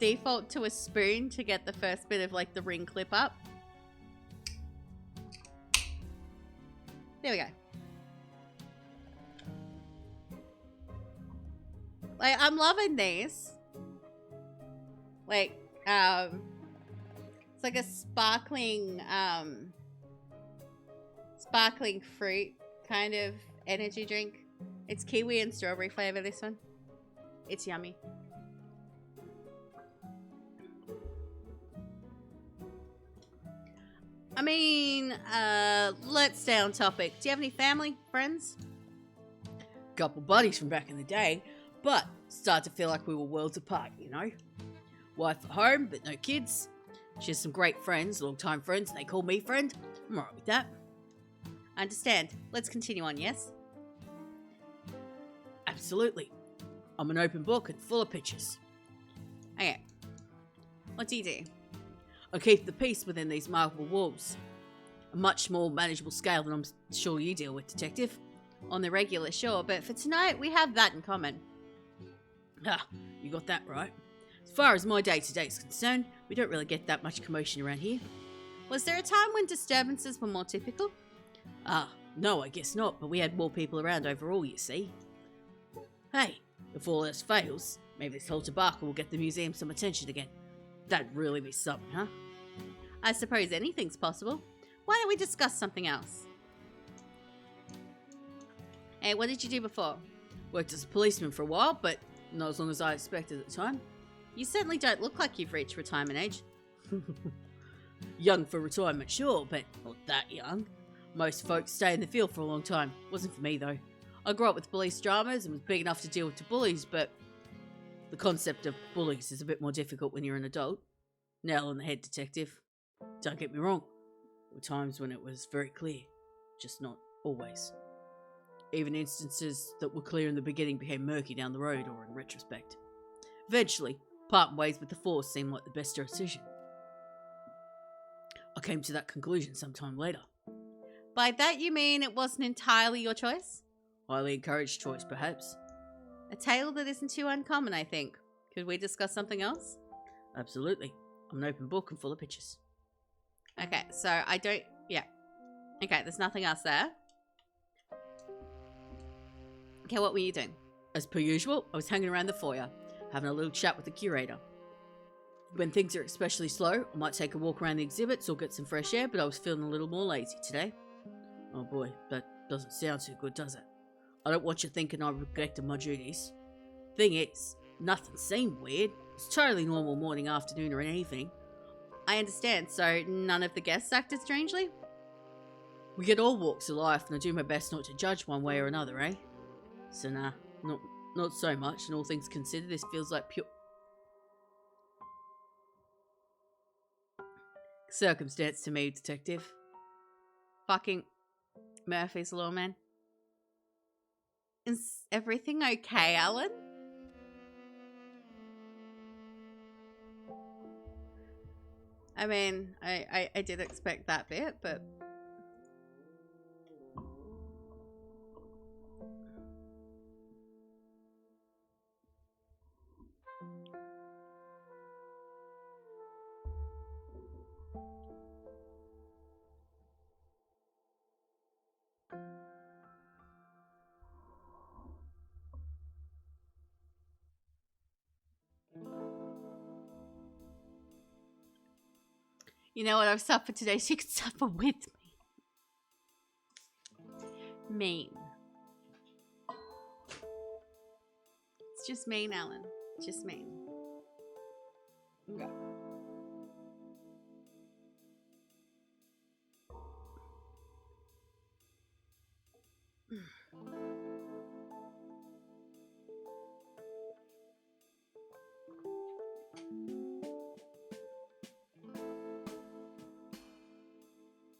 default to a spoon to get the first bit of like the ring clip up. There we go. Like, I'm loving these. Like, it's like a sparkling fruit kind of energy drink. It's kiwi and strawberry flavor, this one. It's yummy. I mean, let's stay on topic. Do you have any family, friends? Couple buddies from back in the day, but start to feel like we were worlds apart, you know? Wife at home, but no kids. She has some great friends, long-time friends, and they call me friend. I'm alright with that. I understand. Let's continue on, yes? Absolutely. I'm an open book and full of pictures. Okay. What do you do? I keep the peace within these markable walls. A much more manageable scale than I'm sure you deal with, Detective. On the regular, sure, but for tonight, we have that in common. Ah, you got that right. As far as my day-to-day is concerned, we don't really get that much commotion around here. Was there a time when disturbances were more typical? Ah, no, I guess not, but we had more people around overall, you see. Hey, if all else fails, maybe this whole debacle will get the museum some attention again. That'd really be something, huh? I suppose anything's possible. Why don't we discuss something else? Hey, what did you do before? Worked as a policeman for a while, but not as long as I expected at the time. You certainly don't look like you've reached retirement age. Young for retirement, sure, but not that young. Most folks stay in the field for a long time. Wasn't for me, though. I grew up with police dramas and was big enough to deal with the bullies, but the concept of bullies is a bit more difficult when you're an adult. Nail on the head, Detective. Don't get me wrong. There were times when it was very clear, just not always. Even instances that were clear in the beginning became murky down the road or in retrospect. Eventually, parting ways with the force seemed like the best decision. I came to that conclusion sometime later. By that you mean it wasn't entirely your choice? Highly encouraged choice, perhaps. A tale that isn't too uncommon, I think. Could we discuss something else? Absolutely. I'm an open book and full of pictures. Okay, so I don't... Yeah. Okay, there's nothing else there. Okay, what were you doing? As per usual, I was hanging around the foyer, having a little chat with the curator. When things are especially slow, I might take a walk around the exhibits or get some fresh air, but I was feeling a little more lazy today. Oh boy, that doesn't sound too good, does it? I don't want you thinking I neglected my duties. Thing is, nothing seemed weird. It's totally normal morning, afternoon, or evening. I understand, so none of the guests acted strangely? We get all walks of life, and I do my best not to judge one way or another, eh? So nah, not so much, and all things considered, this feels like pure circumstance to me, Detective. Fucking Murphy's Law, man. Is everything okay, Alan? I mean, I did expect that bit, but... You know what? I've suffered today, so you can suffer with me. Mean. It's just mean, Alan. It's just mean. Okay.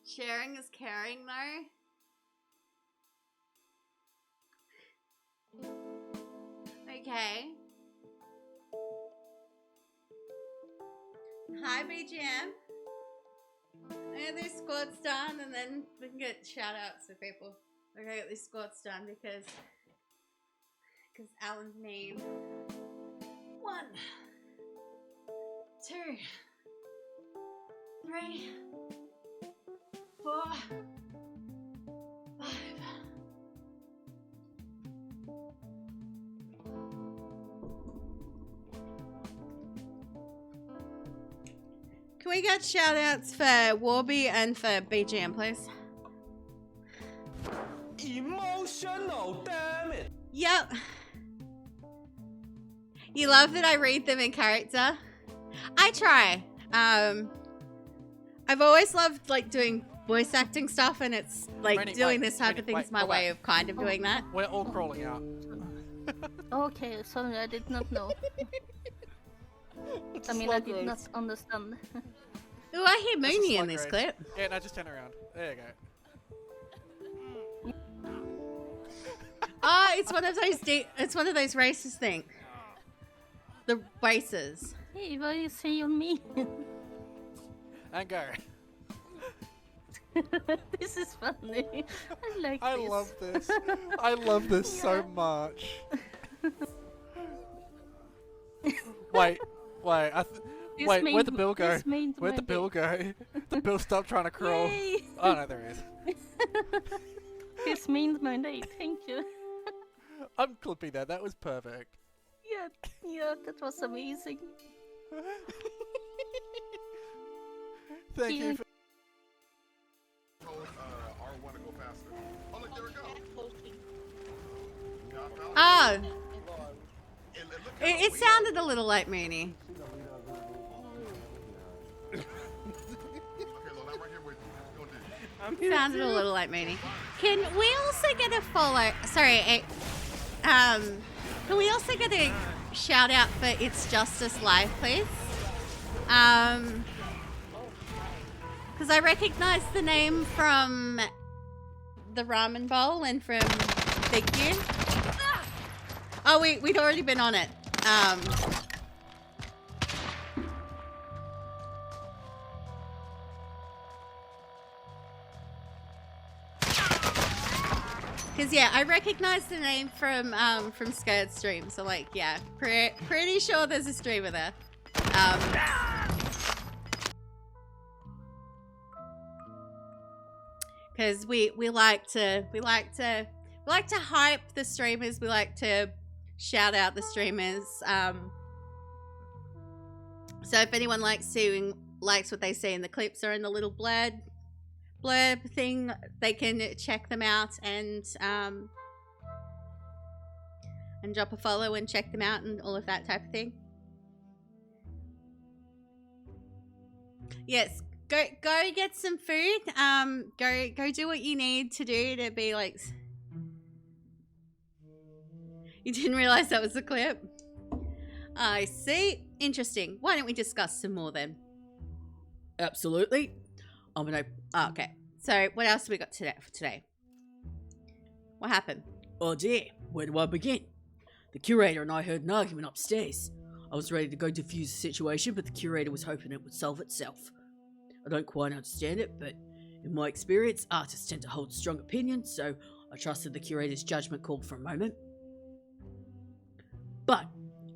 Sharing is caring, though. Okay. Hi, BGM. I get these squads done, and then we can get shout-outs for people. Okay, I get these squads done because Alan's mean. 1, 2, 3, 4, 5. Can we get shout outs for Warby and for BGM, please? Emotional, damn it! Yep. You love that I read them in character? I try. I've always loved like doing voice acting stuff, and it's like Rainy, doing wait, this type Rainy, of thing is wait, my go way back. of kind of doing that. We're all crawling out. Okay, sorry, I did not know. I mean, I did not understand. Ooh, I hear That's a Mooney in slug this race. clip. Yeah, no, just turn around. There you go. Oh, it's one of those it's one of those racist things. The races. Hey, what do you say on me? And go. This is funny. I like I this. love this. I love this so much. Wait. This Wait, made- where'd the bill go? this made Where'd my the bill day. go? The bill stopped trying to crawl. Yay. Oh no, there he is. This means my day. Thank you. I'm clipping that. That was perfect. Yeah, that was amazing. Thank you. Yeah. For R1 to go faster. Oh, look, there we go. Oh. It sounded a little like Mooney. Sounded a little like Mooney. Can we also get a follow? Sorry, can we also get a shout out for It's Justice Live, please? Because I recognize the name from the ramen bowl and from Thankyou. Oh, we'd already been on it. Because yeah, I recognize the name from Scared Stream. So like, yeah, pretty sure there's a streamer there. Because we like to hype the streamers. We like to shout out the streamers. So if anyone likes what they see in the clips or in the little blurb thing, they can check them out and drop a follow and check them out and all of that type of thing. Yes, go get some food. Go do what you need to do to be like. You didn't realize that was the clip? I see. Interesting. Why don't we discuss some more then? Absolutely. I'm gonna. Okay. So what else have we got today? What happened? Oh dear, where do I begin? The curator and I heard an argument upstairs. I was ready to go defuse the situation, but the curator was hoping it would solve itself. I don't quite understand it, but in my experience, artists tend to hold strong opinions, so I trusted the curator's judgment call for a moment. But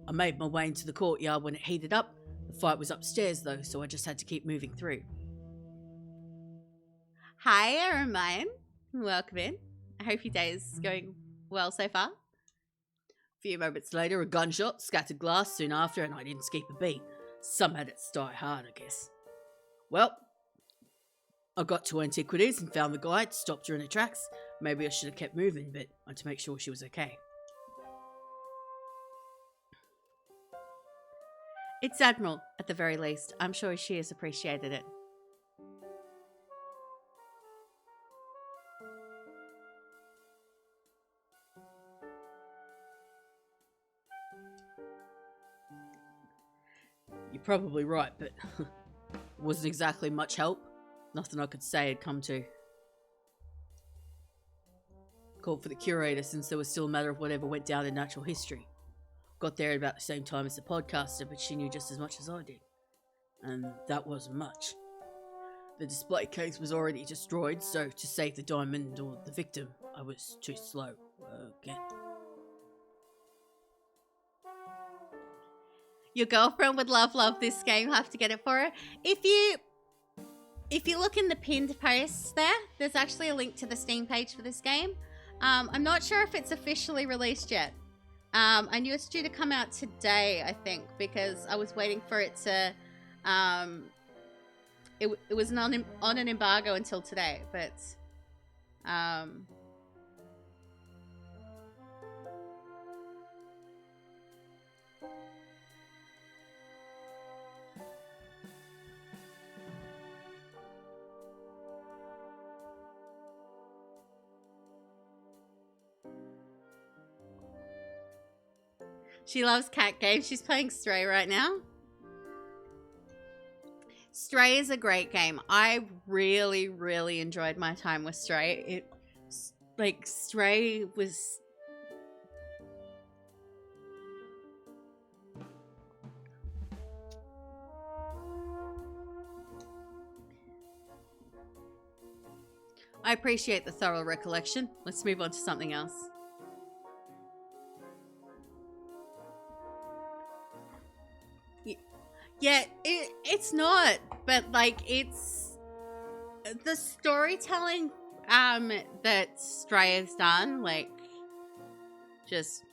I made my way into the courtyard when it heated up. The fight was upstairs though, so I just had to keep moving through. Hi, Ermine. Welcome in. I hope your day is going well so far. A few moments later, a gunshot, scattered glass soon after, and I didn't skip a beat. Some had it die hard, I guess. Well, I got to Antiquities and found the guide, stopped her in her tracks. Maybe I should have kept moving, but I had to make sure she was okay. It's Admiral, at the very least. I'm sure she has appreciated it. You're probably right, but it wasn't exactly much help. Nothing I could say had come to. Called for the curator since there was still a matter of whatever went down in natural history. Got there at about the same time as the podcaster, but she knew just as much as I did. And that wasn't much. The display case was already destroyed, so to save the diamond or the victim, I was too slow again. Your girlfriend would love this game. You'll have to get it for her. If you look in the pinned post there's actually a link to the Steam page for this game. I'm not sure if it's officially released yet. I knew it's due to come out today, I think, because I was waiting for it to... It was on an embargo until today, but... She loves cat games. She's playing Stray right now. Stray is a great game. I really, really enjoyed my time with Stray. Stray was... I appreciate the thorough recollection. Let's move on to something else. Yeah, it's not, but like it's the storytelling that Stray has done, like just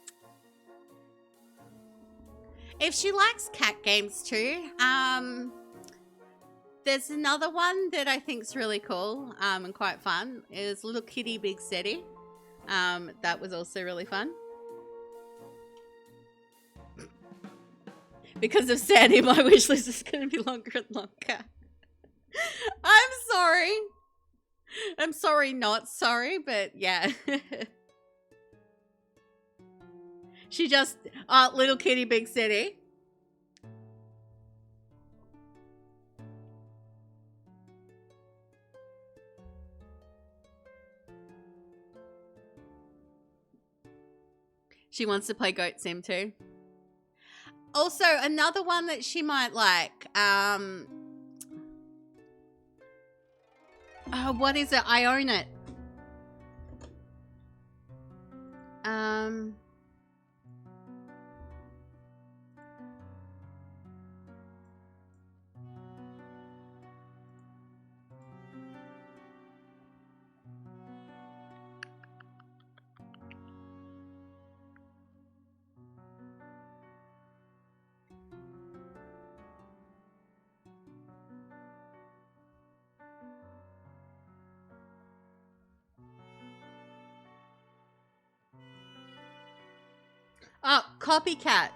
if she likes cat games too, there's another one that I think is really cool and quite fun. Is Little Kitty Big City. That was also really fun. Because of Sandy, my wish list is going to be longer and longer. I'm sorry. I'm sorry, not sorry, but yeah. She just... Little Kitty Big City. She wants to play Goat Sim too. Also, another one that she might like. Oh, what is it? I Own It. Oh, Copycat.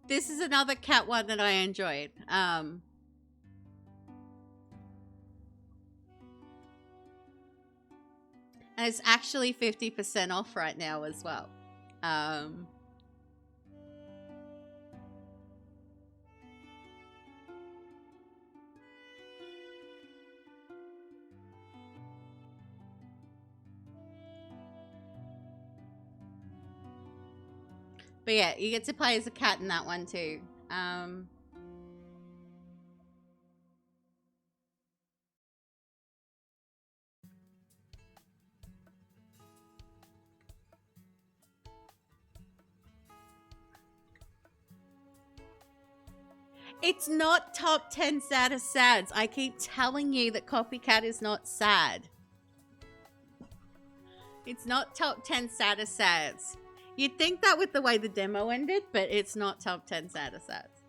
This is another cat one that I enjoyed. And it's actually 50% off right now as well. But yeah, you get to play as a cat in that one too. It's not top 10 saddest sads. I keep telling you that Copycat is not sad. It's not top 10 saddest sads. You'd think that with the way the demo ended, but it's not top 10 saddest sads.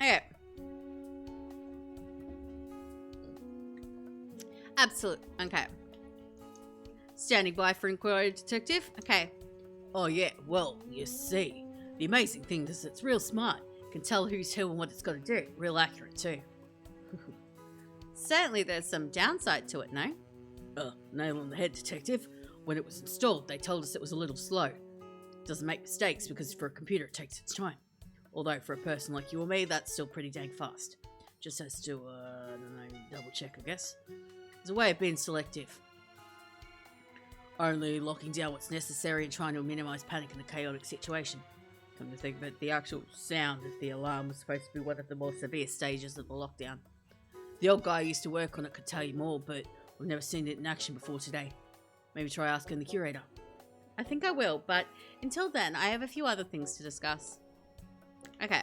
Okay. Absolute. Okay. Standing by for inquiry, detective. Okay. Oh yeah, well, you see. The amazing thing is it's real smart. Can tell who's who and what it's got to do. Real accurate too. Certainly there's some downside to it, no? Nail on the head, detective. When it was installed, they told us it was a little slow. Doesn't make mistakes because for a computer it takes its time. Although for a person like you or me, that's still pretty dang fast. Just has to, I don't know, double check, I guess. There's a way of being selective. Only locking down what's necessary and trying to minimize panic in a chaotic situation. Come to think of it, the actual sound of the alarm was supposed to be one of the more severe stages of the lockdown. The old guy who used to work on it could tell you more, but we've never seen it in action before today. Maybe try asking the curator. I think I will, but until then, I have a few other things to discuss. Okay.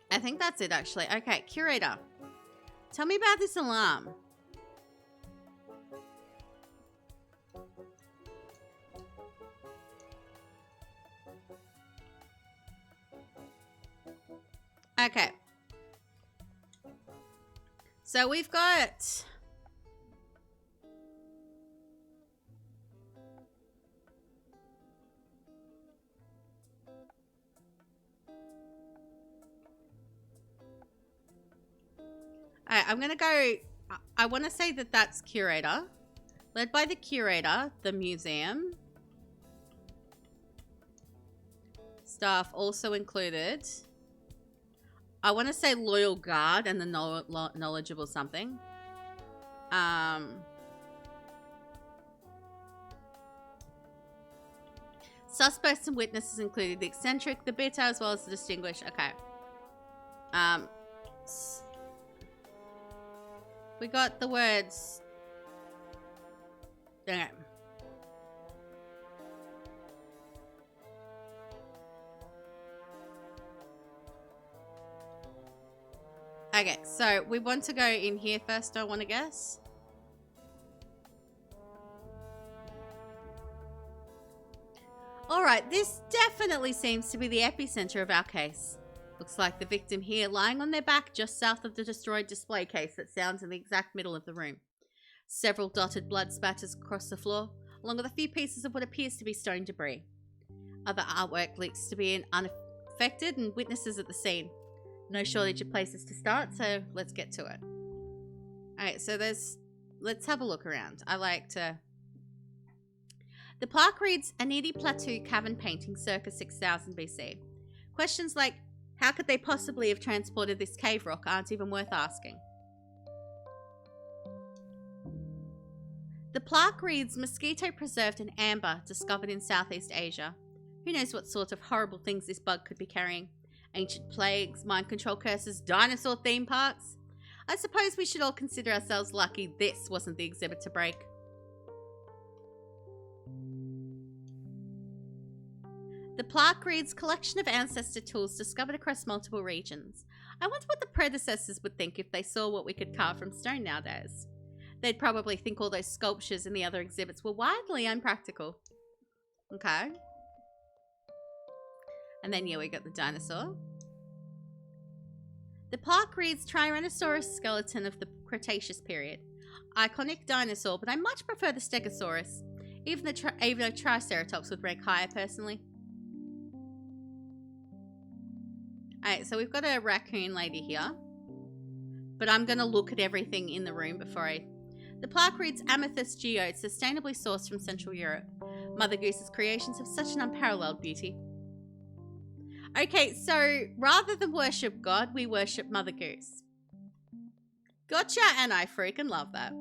I think that's it, actually. Okay, curator. Tell me about this alarm. Okay. So we've got... Alright, I'm gonna go... I want to say that that's curator. Led by the curator, the museum. Staff also included. I want to say loyal guard and the knowledgeable something. Suspects and witnesses included the eccentric, the bitter, as well as the distinguished. Okay. We got the words. Okay. Okay, so we want to go in here first, I want to guess. Alright, this definitely seems to be the epicenter of our case. Looks like the victim here lying on their back just south of the destroyed display case that sounds in the exact middle of the room. Several dotted blood spatters across the floor, along with a few pieces of what appears to be stone debris. Other artwork looks to be unaffected and witnesses at the scene. No shortage of places to start, so let's get to it. Alright, so let's have a look around. I like to... The plaque reads, Anidi Plateau Cavern Painting circa 6000 BC. Questions like, how could they possibly have transported this cave rock aren't even worth asking. The plaque reads, mosquito preserved in amber, discovered in Southeast Asia. Who knows what sort of horrible things this bug could be carrying? Ancient plagues, mind control curses, dinosaur theme parks? I suppose we should all consider ourselves lucky this wasn't the exhibit to break. The plaque reads, collection of ancestor tools discovered across multiple regions. I wonder what the predecessors would think if they saw what we could carve from stone nowadays. They'd probably think all those sculptures in the other exhibits were wildly unpractical. Okay. And then, yeah, we got the dinosaur. The plaque reads, Tyrannosaurus skeleton of the Cretaceous period. Iconic dinosaur, but I much prefer the Stegosaurus. Even though Triceratops would rank higher, personally. Alright, so we've got a raccoon lady here. But I'm going to look at everything in the room before I... The plaque reads, Amethyst geode, sustainably sourced from Central Europe. Mother Goose's creations have such an unparalleled beauty. Okay, so rather than worship God, we worship Mother Goose. Gotcha, and I freaking love that.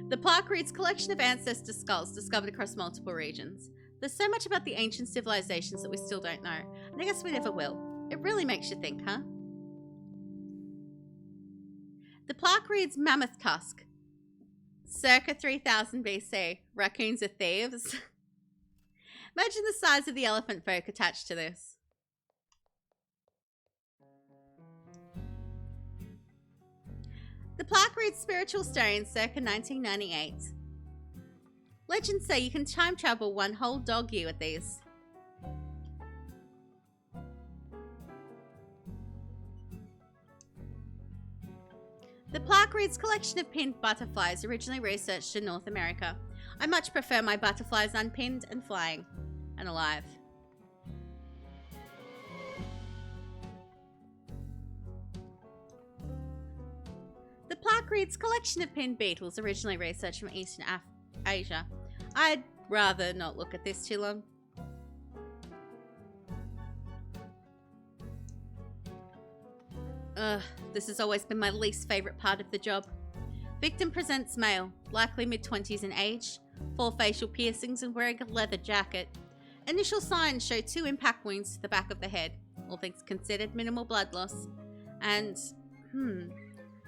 The plaque reads, collection of ancestor skulls discovered across multiple regions. There's so much about the ancient civilizations that we still don't know, and I guess we never will. It really makes you think, huh? The plaque reads, mammoth tusk. Circa 3000 BC. Raccoons are thieves. Imagine the size of the elephant folk attached to this. The plaque reads, spiritual stones, circa 1998. Legends say you can time travel one whole dog year with these. The plaque reads, collection of pinned butterflies originally researched in North America. I much prefer my butterflies unpinned and flying. And alive. The plaque reads, collection of pinned beetles originally researched from Eastern Asia. I'd rather not look at this too long. This has always been my least favourite part of the job. Victim presents male, likely mid-20s in age, 4 facial piercings and wearing a leather jacket. Initial signs show 2 impact wounds to the back of the head. All things considered, minimal blood loss. And,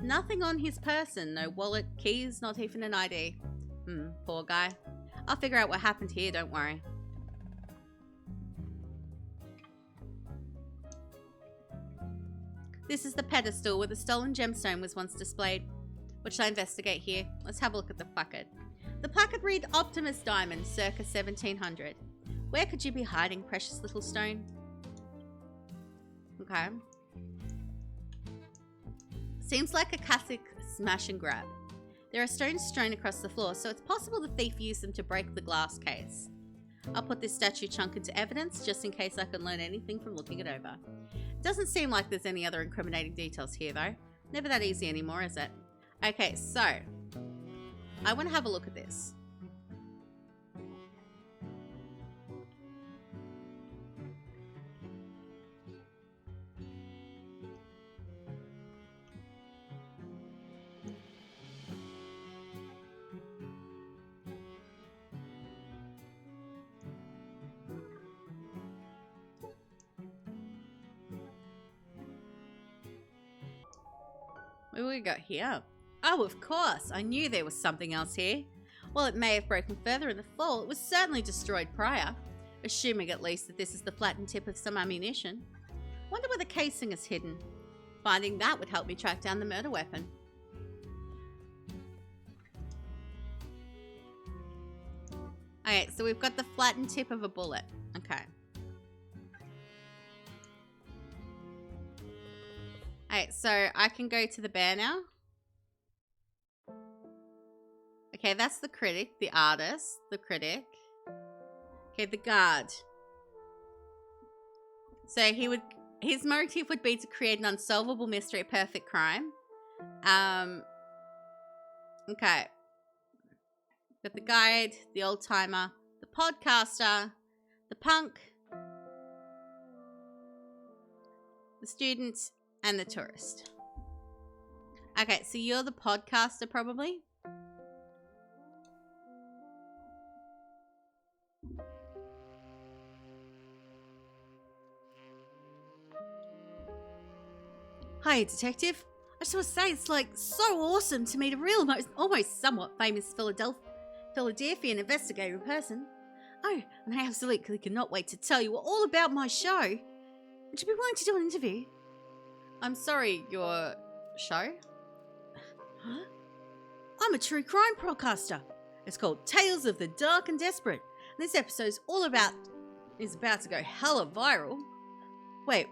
nothing on his person. No wallet, keys, not even an ID. Poor guy. I'll figure out what happened here, don't worry. This is the pedestal where the stolen gemstone was once displayed. What should I investigate here? Let's have a look at the placard. The placard reads, Optimus Diamond, circa 1700. Where could you be hiding, precious little stone? Okay. Seems like a classic smash and grab. There are stones strewn across the floor, so it's possible the thief used them to break the glass case. I'll put this statue chunk into evidence just in case I can learn anything from looking it over. Doesn't seem like there's any other incriminating details here though. Never that easy anymore, is it? Okay, so I want to have a look at this. What do we got here? Oh, of course. I knew there was something else here. While it may have broken further in the fall, it was certainly destroyed prior. Assuming at least that this is the flattened tip of some ammunition. Wonder where the casing is hidden. Finding that would help me track down the murder weapon. Okay, so we've got the flattened tip of a bullet. Okay. Alright, so I can go to the bear now. Okay, that's the critic, the artist, the critic. Okay, the guard. So his motive would be to create an unsolvable mystery, a perfect crime. Okay. Got the guide, the old timer, the podcaster, the punk, the student, and the tourist. Okay, so you're the podcaster probably? Hi, detective. I just want to say it's like so awesome to meet a real, almost somewhat famous Philadelphian investigator in person. Oh, and I absolutely cannot wait to tell you all about my show. Would you be willing to do an interview? I'm sorry, your show? Huh? I'm a true crime podcaster. It's called Tales of the Dark and Desperate. And this episode's is about to go hella viral. Wait.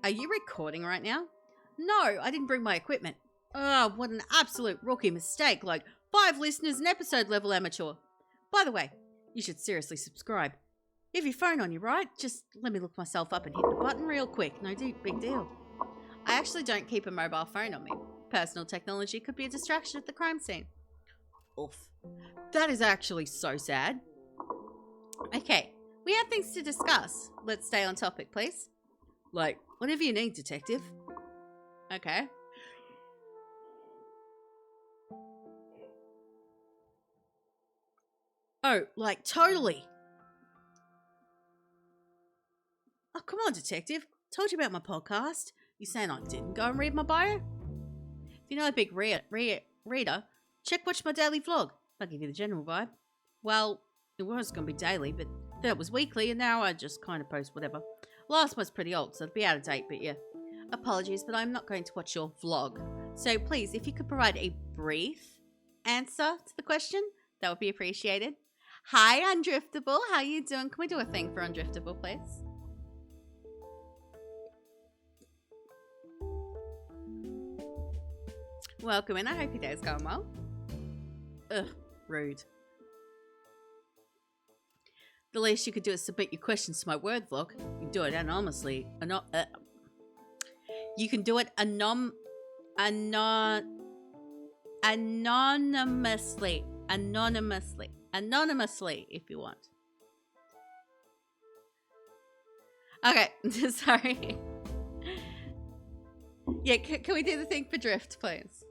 Are you recording right now? No, I didn't bring my equipment. Oh, what an absolute rookie mistake. Like 5 listeners and episode level amateur. By the way, you should seriously subscribe. You have your phone on you, right? Just let me look myself up and hit the button real quick. No big deal. I actually don't keep a mobile phone on me. Personal technology could be a distraction at the crime scene. Oof. That is actually so sad. Okay, we have things to discuss. Let's stay on topic, please. Like, whatever you need, detective. Okay. Oh, like totally. Oh, come on, detective. Told you about my podcast. You saying I didn't go and read my bio? If you're not a big reader, check watch my daily vlog. I'll give you the general vibe. Well, it was going to be daily, but that was weekly, and now I just kind of post whatever. Last one's pretty old, so it'll be out of date, but yeah. Apologies, but I'm not going to watch your vlog. So please, if you could provide a brief answer to the question, that would be appreciated. Hi, Undriftable. How you doing? Can we do a thing for Undriftable, please? Welcome in. I hope your day's going well. Ugh, rude. The least you could do is submit your questions to my word vlog. You can do it anonymously. You can do it anonymously if you want. Okay, sorry. Yeah, can we do the thing for drift, please?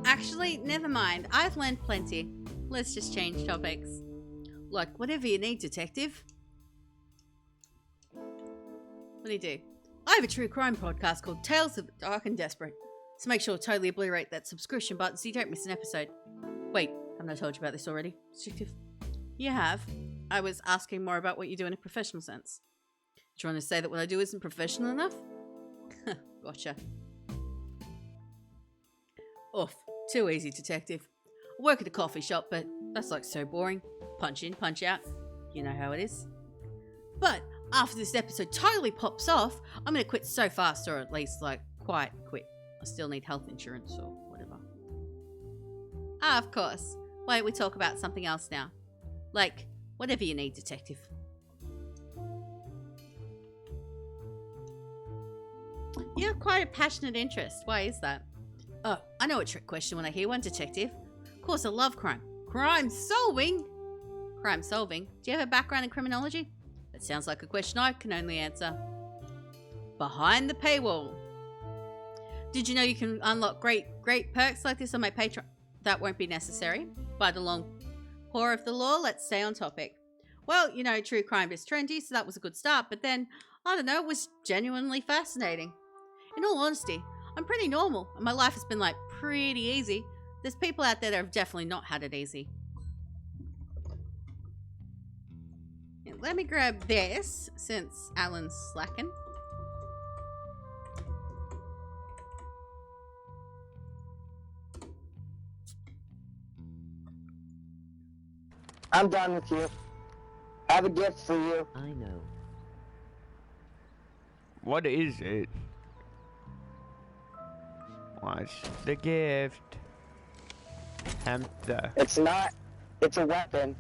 Actually, never mind. I've learned plenty. Let's just change topics. Like, whatever you need, detective. What do you do? I have a true crime podcast called Tales of the Dark and Desperate. So make sure to totally obliterate that subscription button so you don't miss an episode. Wait, haven't I told you about this already? Subjective. You have. I was asking more about what you do in a professional sense. Trying to say that what I do isn't professional enough? Gotcha. Oof. Too easy, detective. I work at a coffee shop, but that's like so boring. Punch in, punch out. You know how it is. But after this episode totally pops off, I'm going to quit so fast, or at least like quite quit. I still need health insurance or whatever. Ah, of course. Why don't we talk about something else now? Like, whatever you need, detective. You have quite a passionate interest. Why is that? Oh, I know a trick question when I hear one, detective. Of course, I love crime. Crime solving? Crime solving? Do you have a background in criminology? That sounds like a question I can only answer. Behind the paywall. Did you know you can unlock great perks like this on my Patreon? That won't be necessary. By the long pour of the law, let's stay on topic. Well, you know, true crime is trendy, so that was a good start, but then, I don't know, it was genuinely fascinating. In all honesty, I'm pretty normal, and my life has been, like, pretty easy. There's people out there that have definitely not had it easy. Yeah, let me grab this, since Alan's slacking. I'm done with you. I have a gift for you. I know. What is it? What's the gift? Hamster. It's not. It's a weapon.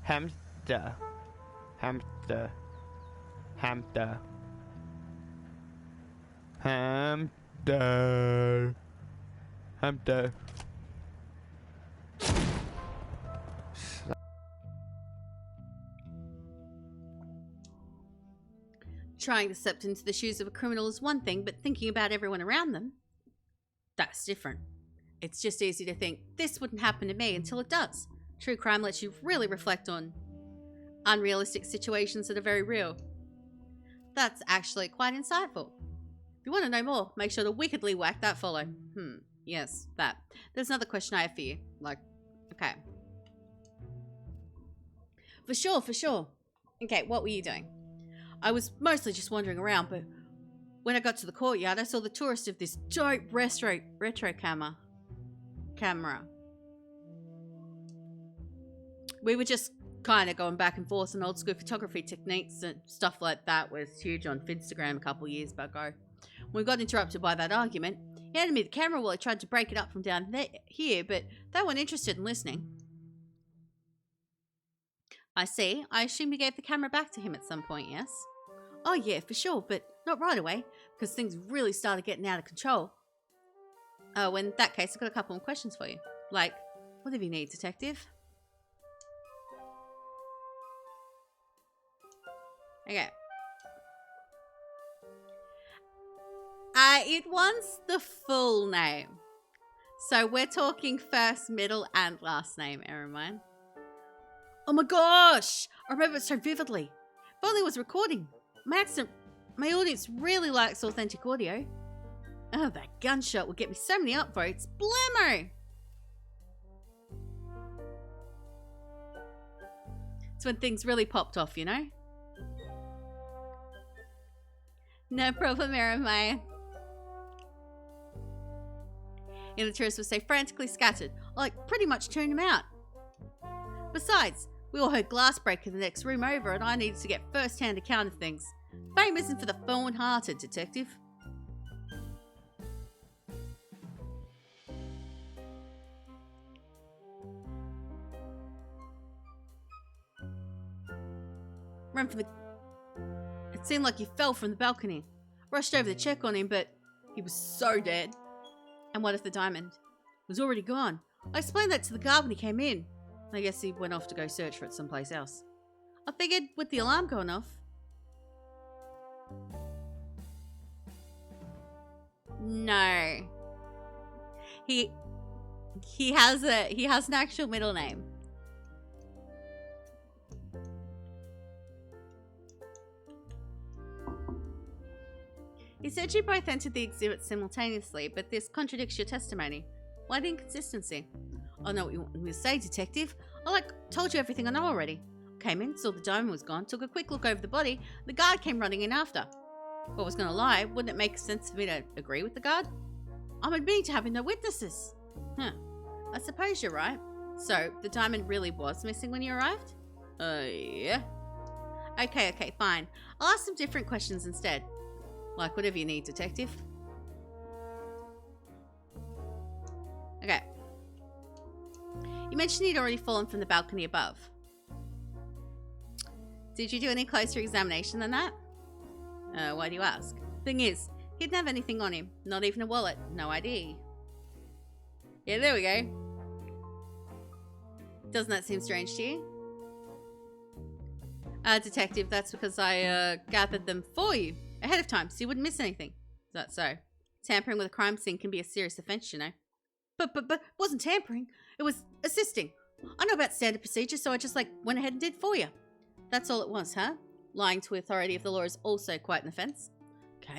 Hamster. Hamster. Hamster. Hamster. Hamster. Trying to step into the shoes of a criminal is one thing, but thinking about everyone around them, that's different. It's just easy to think, this wouldn't happen to me until it does. True crime lets you really reflect on unrealistic situations that are very real. That's actually quite insightful. If you want to know more, make sure to wickedly whack that follow. Yes, that. There's another question I have for you. Like, okay. For sure. Okay, what were you doing? I was mostly just wandering around, but when I got to the courtyard, I saw the tourist of this dope retro camera. We were just kind of going back and forth on old school photography techniques and stuff like that was huge on Finstagram a couple years ago. When we got interrupted by that argument, he handed me the camera while I tried to break it up from down here, but they weren't interested in listening. I see. I assume you gave the camera back to him at some point, yes? Oh yeah, for sure, but not right away, because things really started getting out of control. Oh, in that case, I've got a couple more questions for you. Like, whatever you need, detective. Okay. It wants the full name. So we're talking first, middle, and last name, Eremine. Oh my gosh! I remember it so vividly. If only it was recording. My audience really likes authentic audio. Oh, that gunshot will get me so many upvotes. Blammo! It's when things really popped off, you know? No problem, Eremine. And the tourists would say frantically scattered, like pretty much tuned him out. Besides, we all heard glass break in the next room over and I needed to get first-hand account of things. Fame isn't for the faint-hearted, detective. Ran from the... It seemed like he fell from the balcony. Rushed over to check on him, but he was so dead. And what if the diamond was already gone? I explained that to the guard when he came in. I guess he went off to go search for it someplace else. I figured with the alarm going off. No. He has an actual middle name. He said you both entered the exhibit simultaneously, but this contradicts your testimony. Why the inconsistency? I know what you want me to say, Detective. I told you everything I know already. Came in, saw the diamond was gone, took a quick look over the body. The guard came running in after. If I was going to lie, wouldn't it make sense for me to agree with the guard? I'm admitting to having no witnesses. Huh. I suppose you're right. So, the diamond really was missing when you arrived? Yeah. Okay, fine. I'll ask some different questions instead. Like whatever you need, Detective. Okay. You mentioned you'd already fallen from the balcony above. Did you do any closer examination than that? Why do you ask? Thing is, he didn't have anything on him. Not even a wallet. No ID. Yeah, there we go. Doesn't that seem strange to you? Detective, that's because I gathered them for you ahead of time so you wouldn't miss anything. Is that so? Tampering with a crime scene can be a serious offence, you know. But it wasn't tampering. It was assisting. I know about standard procedure, so I just went ahead and did for you. That's all it was, huh? Lying to authority of the law is also quite an offence.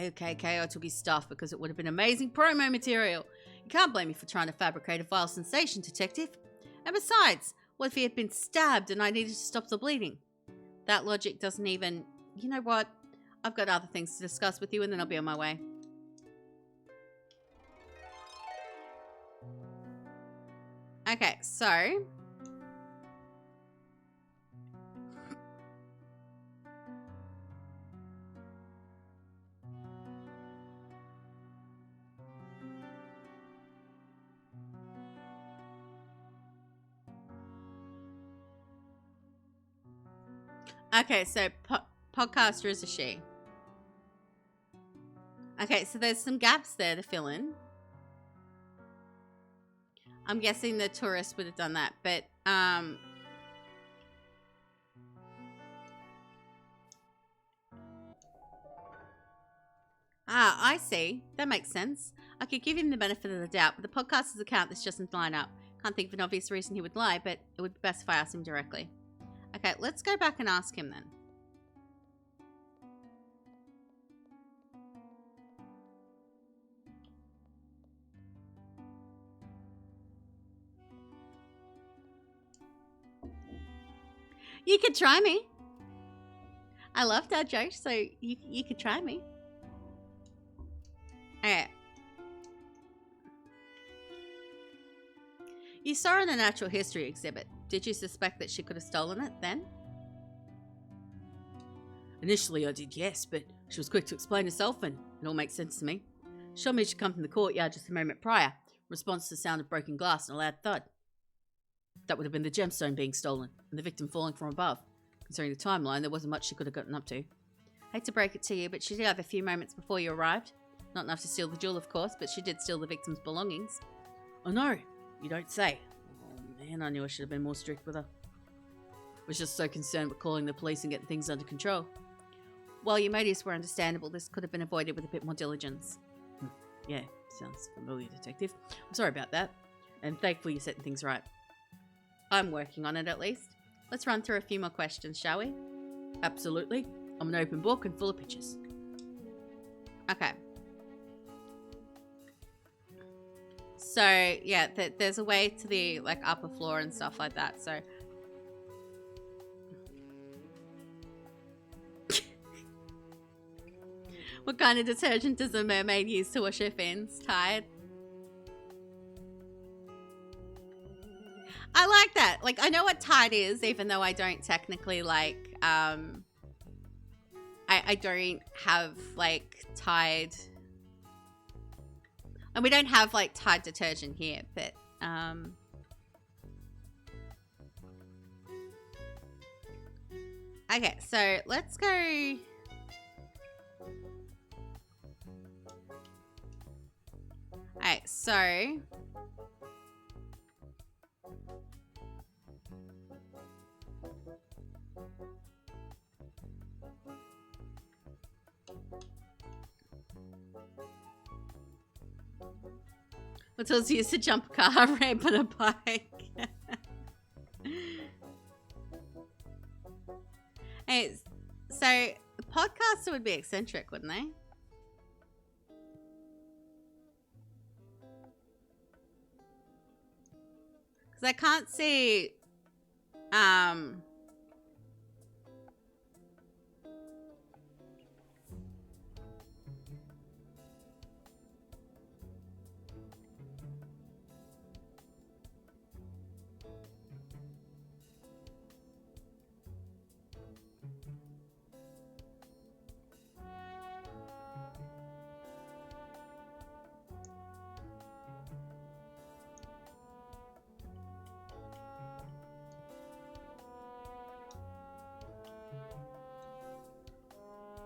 Okay, I took his stuff because it would have been amazing promo material. You can't blame me for trying to fabricate a vile sensation, Detective. And besides, what if he had been stabbed and I needed to stop the bleeding? That logic doesn't even... You know what? I've got other things to discuss with you and then I'll be on my way. Okay, so... Okay, so podcaster is a she. Okay, so there's some gaps there to fill in. I'm guessing the tourist would have done that, but I see. That makes sense. I could give him the benefit of the doubt, but the podcaster's account, this just doesn't line up. Can't think of an obvious reason he would lie, but it would be best if I asked him directly. Okay, let's go back and ask him then. You could try me. I love that joke, so you could try me. Okay. You saw her in the natural history exhibit. Did you suspect that she could have stolen it then? Initially I did, yes, but she was quick to explain herself and it all makes sense to me. She told me she'd come from the courtyard just a moment prior, in response to the sound of broken glass and a loud thud. That would have been the gemstone being stolen and the victim falling from above. Considering the timeline, there wasn't much she could have gotten up to. Hate to break it to you, but she did have a few moments before you arrived. Not enough to steal the jewel, of course, but she did steal the victim's belongings. Oh no, you don't say. Oh man, I knew I should have been more strict with her. I was just so concerned with calling the police and getting things under control. While your motives were understandable, this could have been avoided with a bit more diligence. Yeah, sounds familiar, Detective. I'm sorry about that. And thankfully you're setting things right. I'm working on it at least. Let's run through a few more questions, shall we? Absolutely. I'm an open book and full of pictures. Okay. So, yeah, there's a way to the, upper floor and stuff like that, so... What kind of detergent does a mermaid use to wash her fins? Tide? I like that. I know what Tide is, even though I don't technically, I don't have, Tide... And we don't have, Tide detergent here, but, Okay, so let's go... Alright, so... What else used to jump a car, ramp on a bike? Hey, so the podcaster would be eccentric, wouldn't they? Because I can't see...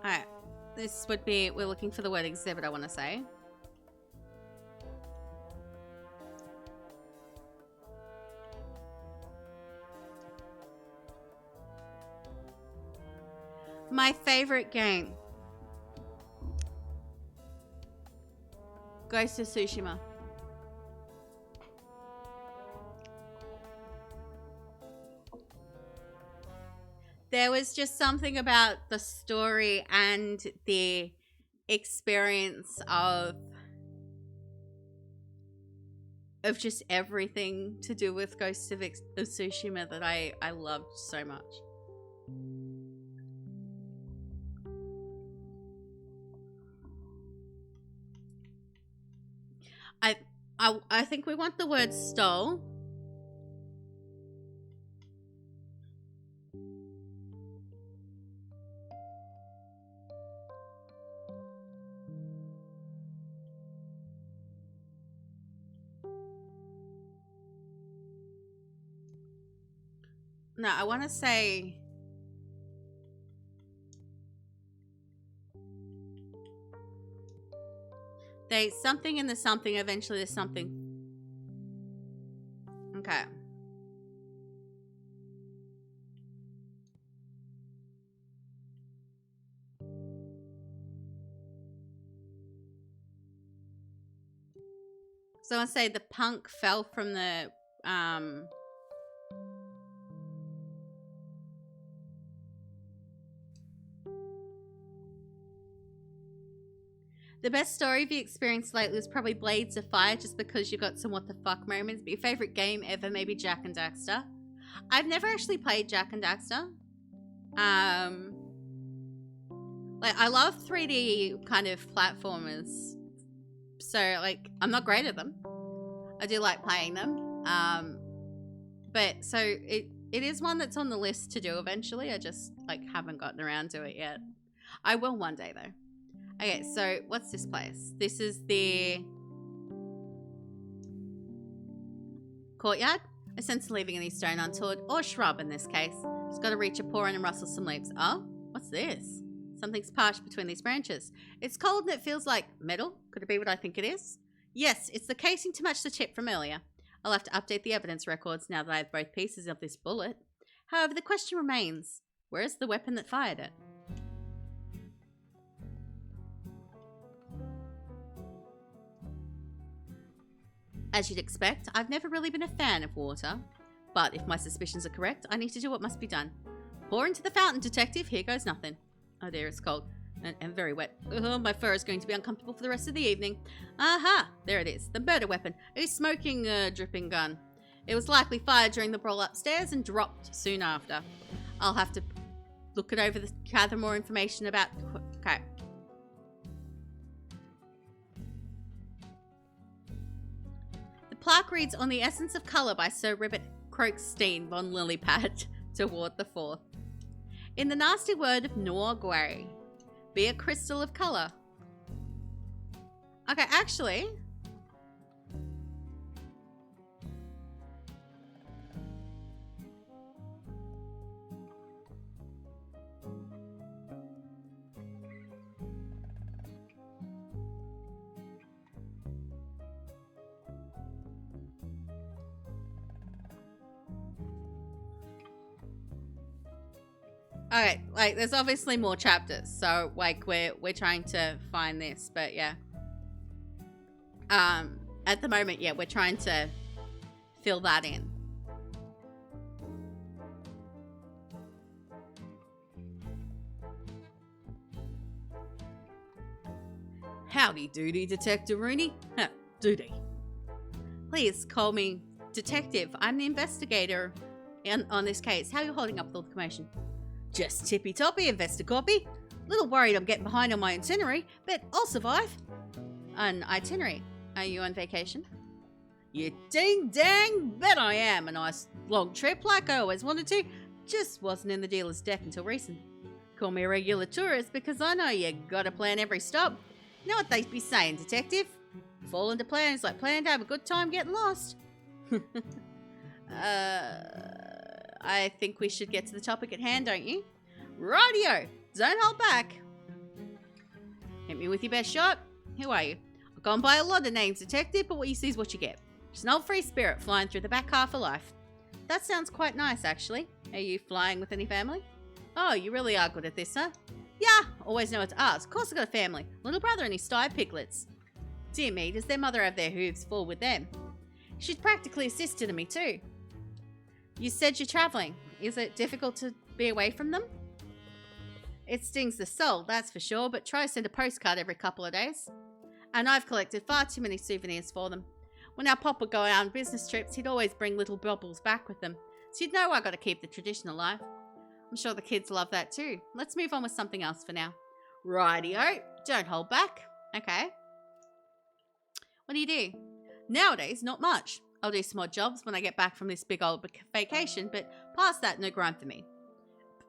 Alright, this would be, we're looking for the word exhibit, I want to say. My favorite game. Ghost of Tsushima. There was just something about the story and the experience of just everything to do with Ghost of Tsushima that I loved so much. I think we want the word stole. No, I want to say... There's something in the something, eventually there's something. Okay. So I want to say the punk fell from the... The best story you've experienced lately was probably Blades of Fire, just because you got some what the fuck moments. But your favorite game ever, maybe Jak and Daxter. I've never actually played Jak and Daxter. Like, I love 3D kind of platformers. So, like, I'm not great at them. I do like playing them. But, so, it is one that's on the list to do eventually. I just, like, haven't gotten around to it yet. I will one day, though. Okay, so what's this place? This is the courtyard. A sense of leaving any stone untouched, or shrub in this case. Just got to reach a paw in and rustle some leaves. Oh, what's this? Something's parched between these branches. It's cold and it feels like metal. Could it be what I think it is? Yes, it's the casing to match the tip from earlier. I'll have to update the evidence records now that I have both pieces of this bullet. However, the question remains, where is the weapon that fired it? As you'd expect, I've never really been a fan of water. But if my suspicions are correct, I need to do what must be done. Pour into the fountain, detective. Here goes nothing. Oh dear, it's cold. And very wet. Oh, my fur is going to be uncomfortable for the rest of the evening. Aha! There it is. The murder weapon. A smoking, dripping gun. It was likely fired during the brawl upstairs and dropped soon after. I'll have to look it over, gather more information about... Okay. Plaque reads, On the Essence of Colour by Sir Ribbert Croakstein von Lilypad toward the 4th. In the nasty word of Norway, be a crystal of colour. Okay, actually... Okay, like, there's obviously more chapters, so, like, we're trying to find this, but, yeah. At the moment, yeah, we're trying to fill that in. Howdy doody, Detective Rooney. Huh, doody. Please call me Detective, I'm the investigator on this case. How are you holding up with all the commotion? Just tippy-toppy, Investor Copy. Little worried I'm getting behind on my itinerary, but I'll survive. An itinerary? Are you on vacation? You ding-dang bet I am. A nice long trip like I always wanted to. Just wasn't in the dealer's deck until recent. Call me a regular tourist because I know you gotta plan every stop. You know what they be saying, Detective? Fall into plans like planning to have a good time getting lost. I think we should get to the topic at hand, don't you? Rightio! Don't hold back. Hit me with your best shot. Who are you? I've gone by a lot of names, Detective, but what you see is what you get. Just an old free spirit flying through the back half of life. That sounds quite nice, actually. Are you flying with any family? Oh, you really are good at this, huh? Yeah, always know what to ask. Of course I've got a family. Little brother and his sty piglets. Dear me, does their mother have their hooves full with them? She's practically a sister to me too. You said you're traveling. Is it difficult to be away from them? It stings the soul, that's for sure, but try to send a postcard every couple of days. And I've collected far too many souvenirs for them. When our pop would go out on business trips, he'd always bring little baubles back with them. So you'd know I gotta keep the tradition alive. I'm sure the kids love that too. Let's move on with something else for now. Rightio. Don't hold back. Okay. What do you do? Nowadays, not much. I'll do some odd jobs when I get back from this big old vacation, but past that, no grind for me.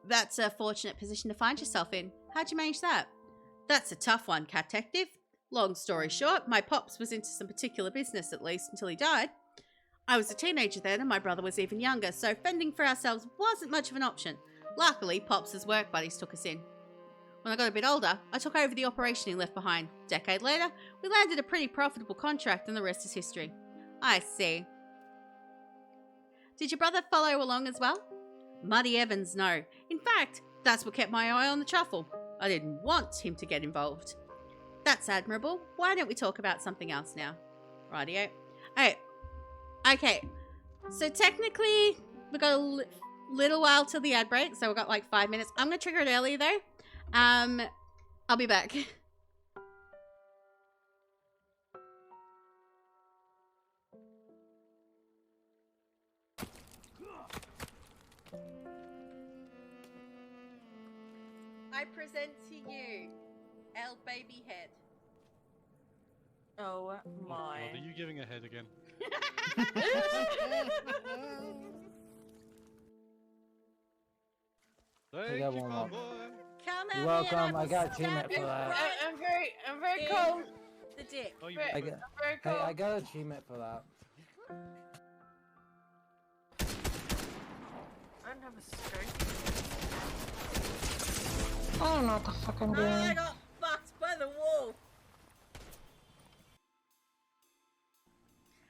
That's a fortunate position to find yourself in. How'd you manage that? That's a tough one, Catective. Long story short, my pops was into some particular business, at least, until he died. I was a teenager then, and my brother was even younger, so fending for ourselves wasn't much of an option. Luckily, Pops' work buddies took us in. When I got a bit older, I took over the operation he left behind. A decade later, we landed a pretty profitable contract, and the rest is history. I see. Did your brother follow along as well? Muddy Evans, no. In fact, that's what kept my eye on the truffle. I didn't want him to get involved. That's admirable. Why don't we talk about something else now? Rightio. Okay. So technically, we've got a little while till the ad break, so we've got like 5 minutes. I'm going to trigger it early though. I'll be back. I present to you, El Baby Head. Oh my. Are you giving a head again? I got one more. Come You're welcome. I got achievement for that. I'm very cold. The dick. Oh, you I got, hey, I got achievement for that. I don't have a scope. I don't know what the fuck I'm doing. I got fucked by the wall.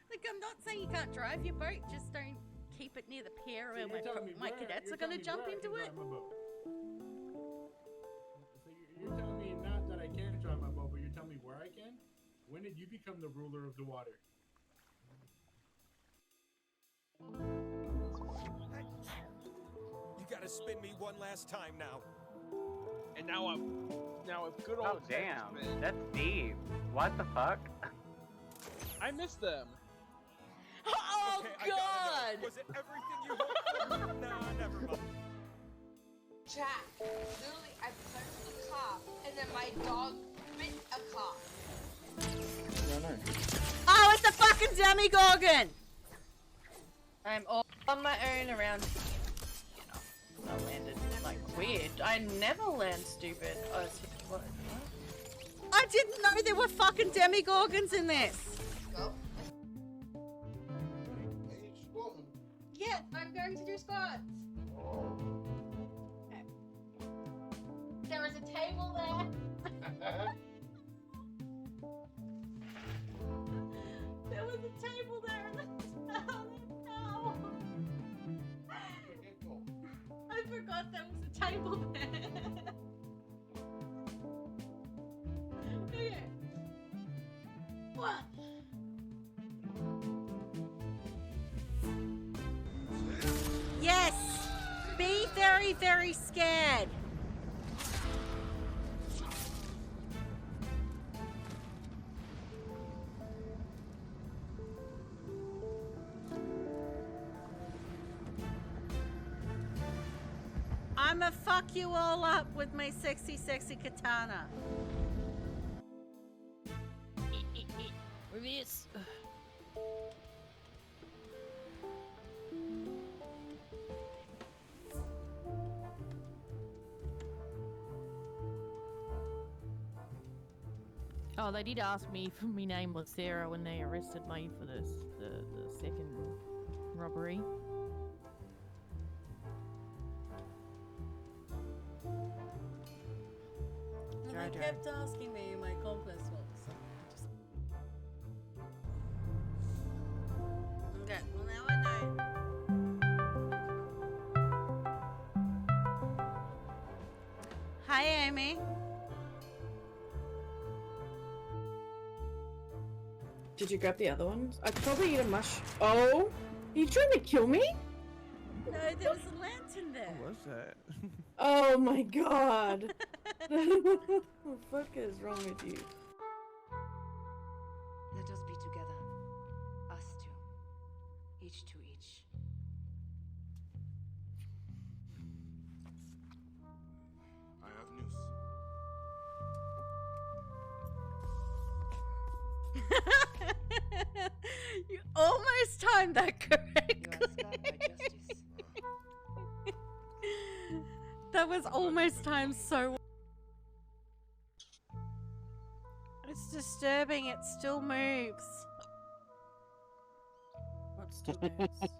Look, I'm not saying you can't drive your boat, just don't keep it near the pier where my cadets are gonna jump into it. You're telling me not that I can't drive my boat, but you're telling me where I can? When did you become the ruler of the water? You gotta spin me one last time now. And now if good old Oh damn, that's deep. What the fuck? I miss them. Oh Okay, God! Was it everything you hoped for? Nah, never mind. Chat. Literally, I punched a cop, and then my dog bit a cop. Oh, it's a fucking Demogorgon! I'm all on my own around. I landed like weird. I never land stupid. What? I didn't know there were fucking Demogorgons in this. Yes, I'm going to do spots. Okay. There is a table there. There was a table there in the town. No. I forgot there was a table there. Okay. What? Yes! Be very, very scared. I'ma fuck you all up with my sexy, sexy katana. Reverse. Oh, they did ask me if my name was Sarah when they arrested me for this, the second robbery. Well, they kept asking me my complex looks. Okay, well now I know. Hi, Amy. Did you grab the other ones? I'd probably eat a mush. Oh, are you trying to kill me? No, there was a lantern there. What was that? Oh my god. What the fuck is wrong with you? Let us be together. Us two. Each to each. I have news. You almost timed that correctly. That was almost timed so well. It's disturbing, it still moves. What still moves?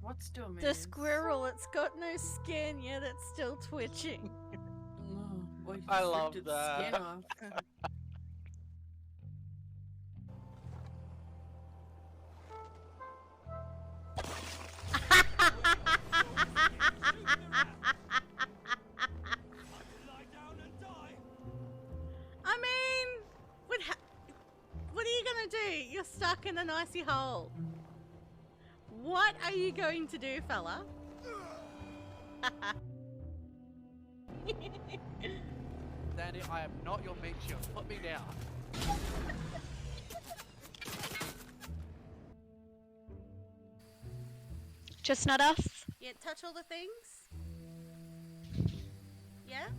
What still moves? The squirrel, it's got no skin yet, it's still twitching. Oh, boy, I you love ripped its that. skin off. I mean, what are you gonna do? You're stuck in an icy hole. What are you going to do, fella? Danny, I am not your meat shield. Put me down. Just not us. Yeah, touch all the things. Yeah?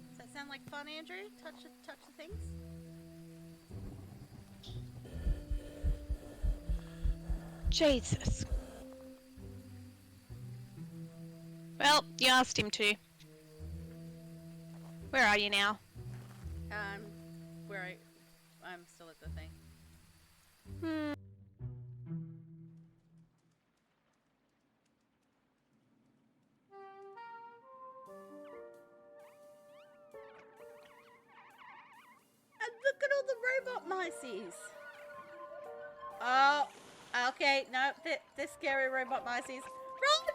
Does that sound like fun, Andrew? Touch the things? Jesus. Well, you asked him to. Where are you now? Where I'm still at the thing. Hmm. And look at all the robot mices. Oh, okay, no, they're scary robot mices. Run!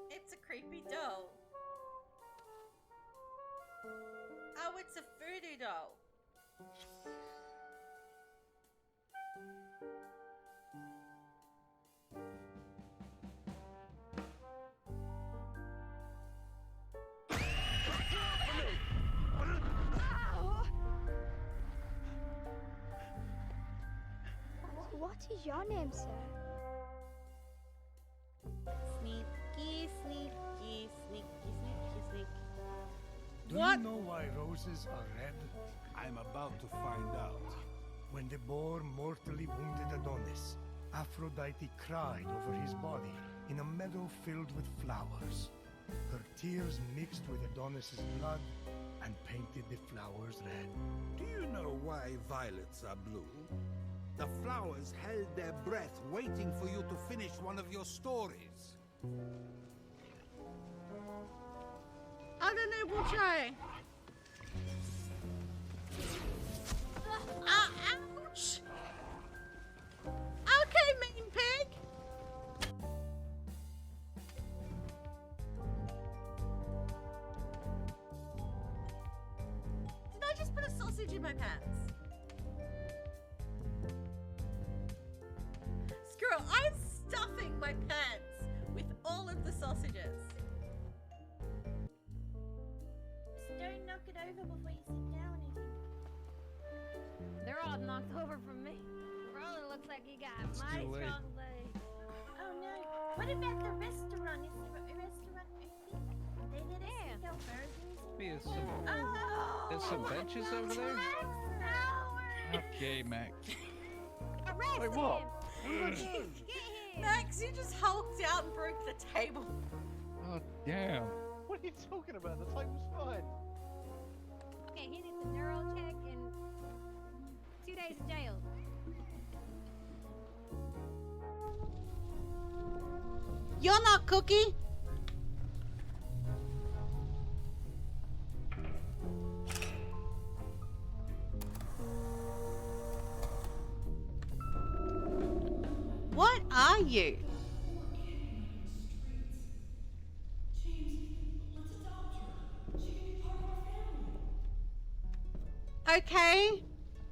It's a creepy doll. Oh, it's a voodoo doll. What is your name, sir? Sneaky, sneaky, sneaky, sneaky, sneaky. Do What? you know why roses are red? I'm about to find out. When the boar mortally wounded Adonis, Aphrodite cried over his body in a meadow filled with flowers. Her tears mixed with Adonis's blood and painted the flowers red. Do you know why violets are blue? The flowers held their breath waiting for you to finish one of your stories. I don't know, we'll try. Ouch! Okay, mean pig! Did I just put a sausage in my pants? Screw it, I'm stuffing my pants with all of the sausages. Just don't knock it over before you sit down, anything. They're all knocked over from me. We're only looking looks like you got a mighty do it. strong leg. Oh no. What about the restaurant? Is the restaurant open? They didn't see no burgers. There's some benches over there. Okay, Mac. Wait, what? Max, you just hulked out and broke the table. Oh, damn. What are you talking about? The time was fine. Okay, he needs a neural check and 2 days in jail. You're not Cookie. What are you? Okay,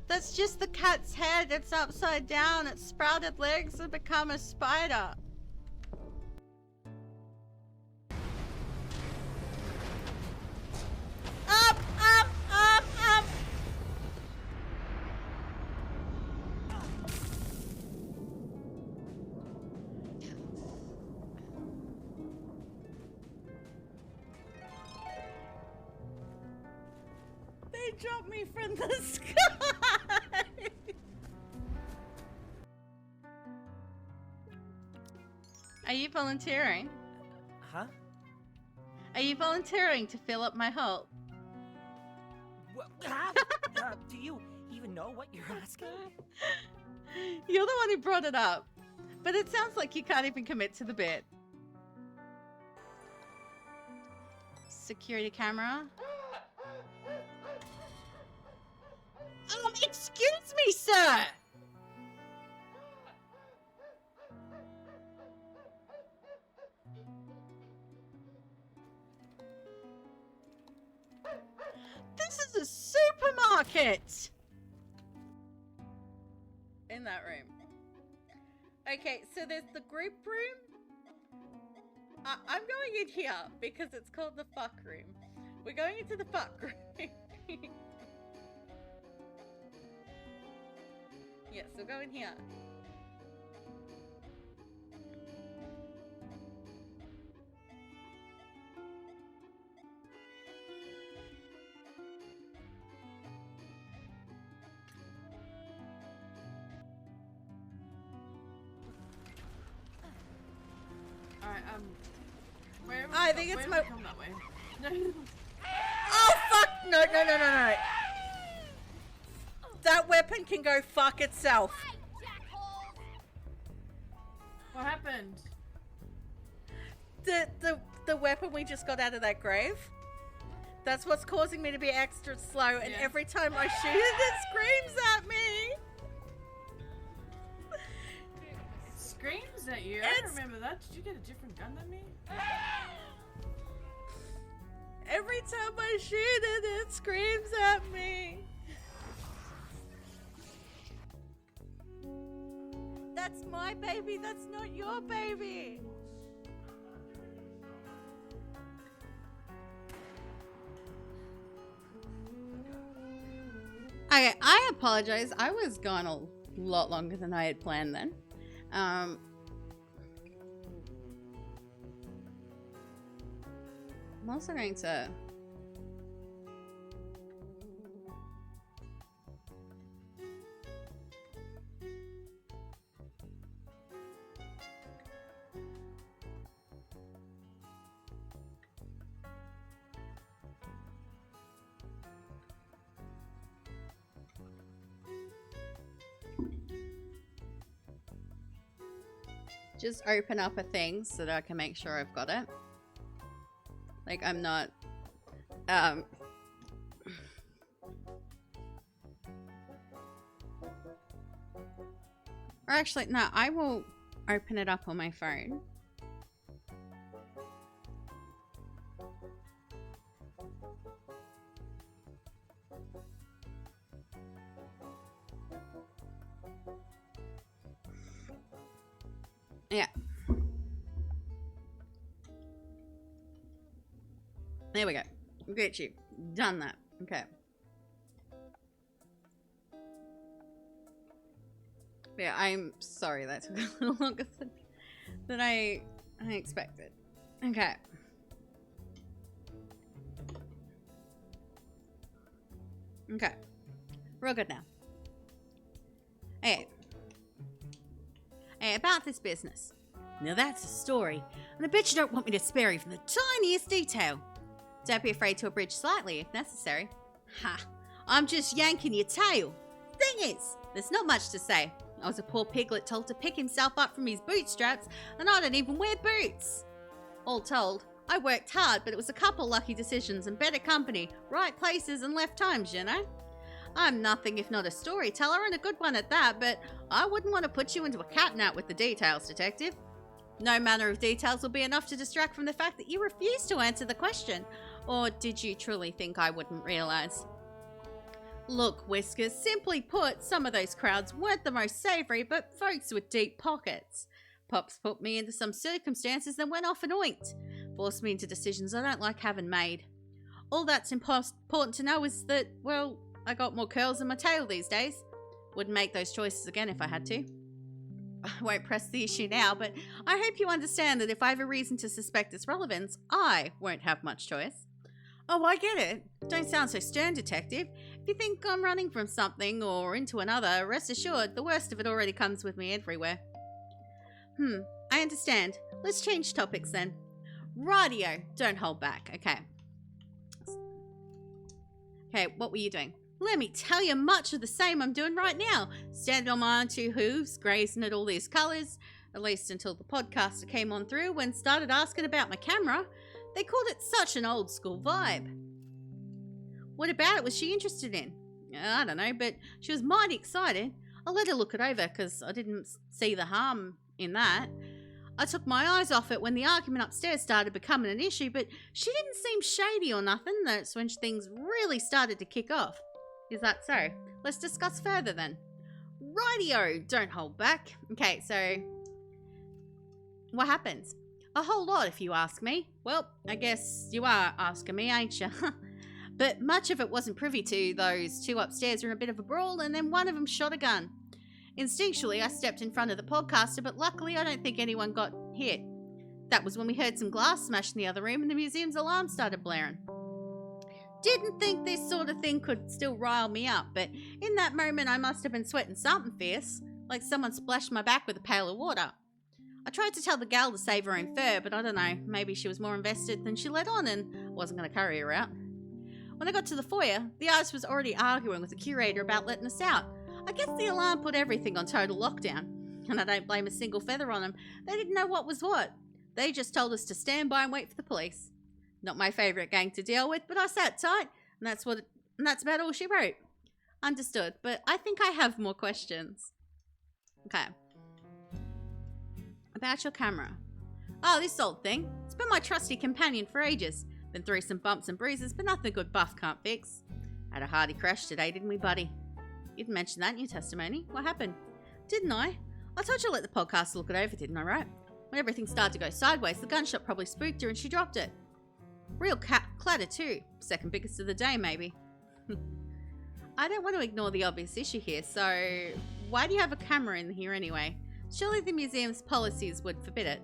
that's just the cat's head. It's upside down. It's sprouted legs and become a spider. Up, up, up, up. They dropped me from the sky. Are you volunteering? Huh? Are you volunteering to fill up my hole? Do you even know what you're asking? You're the one who brought it up. But it sounds like you can't even commit to the bit. Security camera. Excuse me, sir! This is a supermarket! In that room. Okay, so there's the group room. I'm going in here because it's called the fuck room. We're going into the fuck room. Yes, we'll go in here. Alright, where have we I think come- it's where have my- we come that way? No. Oh fuck! No, no, no, no, no. That weapon can go fuck itself. What happened? The weapon we just got out of that grave. That's what's causing me to be extra slow, and every time I shoot it screams at me. It screams at you. I don't remember that. Did you get a different gun than me? Every time I shoot it, it screams at me. That's my baby, that's not your baby. Okay, I apologize. I was gone a lot longer than I had planned then. I'm also going to... just open up a thing so that I can make sure I've got it. Like, I'm not... Or actually, no, I will open it up on my phone. Yeah. There we go. Get you. Done that. Okay. Yeah, I'm sorry that took a little longer than I expected. Okay. Okay. We're all good now. Hey. Hey, about this business. Now that's a story, and I bet you don't want me to spare even the tiniest detail. Don't be afraid to abridge slightly if necessary. Ha! I'm just yanking your tail. Thing is, there's not much to say. I was a poor piglet told to pick himself up from his bootstraps, and I don't even wear boots. All told, I worked hard, but it was a couple lucky decisions and better company, right places and left times, you know? I'm nothing if not a storyteller, and a good one at that, but I wouldn't want to put you into a catnap with the details, detective. No manner of details will be enough to distract from the fact that you refuse to answer the question. Or did you truly think I wouldn't realise? Look, Whiskers, simply put, some of those crowds weren't the most savoury, but folks with deep pockets. Pops put me into some circumstances, then went off and oinked. Forced me into decisions I don't like having made. All that's important to know is that, well, I got more curls in my tail these days. Wouldn't make those choices again if I had to. I won't press the issue now, but I hope you understand that if I have a reason to suspect its relevance, I won't have much choice. Oh, I get it. Don't sound so stern, detective. If you think I'm running from something or into another, rest assured, the worst of it already comes with me everywhere. I understand. Let's change topics then. Rightio, don't hold back. Okay, what were you doing? Let me tell you, much of the same I'm doing right now. Standing on my own two hooves, grazing at all these colours, at least until the podcaster came on through and started asking about my camera. They called it such an old school vibe. What about it was she interested in? I don't know, but she was mighty excited. I let her look it over because I didn't see the harm in that. I took my eyes off it when the argument upstairs started becoming an issue, but she didn't seem shady or nothing. That's when things really started to kick off. Is that so? Let's discuss further then. Rightio, don't hold back. Okay, so what happens? A whole lot if you ask me. Well, I guess you are asking me, ain't you? But much of it wasn't privy to. Those two upstairs were in a bit of a brawl and then one of them shot a gun. Instinctually, I stepped in front of the podcaster, but luckily I don't think anyone got hit. That was when we heard some glass smash in the other room and the museum's alarm started blaring. Didn't think this sort of thing could still rile me up, but in that moment I must have been sweating something fierce, like someone splashed my back with a pail of water. I tried to tell the gal to save her own fur, but I don't know, maybe she was more invested than she let on and wasn't going to carry her out. When I got to the foyer, the artist was already arguing with the curator about letting us out. I guess the alarm put everything on total lockdown, and I don't blame a single feather on them. They didn't know what was what. They just told us to stand by and wait for the police. Not my favourite gang to deal with, but I sat tight, and that's about all she wrote. Understood, but I think I have more questions. Okay. About your camera. Oh, this old thing. It's been my trusty companion for ages. Been through some bumps and bruises, but nothing a good buff can't fix. Had a hardy crash today, didn't we, buddy? You didn't mention that in your testimony. What happened? Didn't I? I told you to let the podcast look it over, didn't I, right? When everything started to go sideways, the gunshot probably spooked her and she dropped it. Real clatter too. Second biggest of the day, maybe. I don't want to ignore the obvious issue here, so why do you have a camera in here anyway? Surely the museum's policies would forbid it.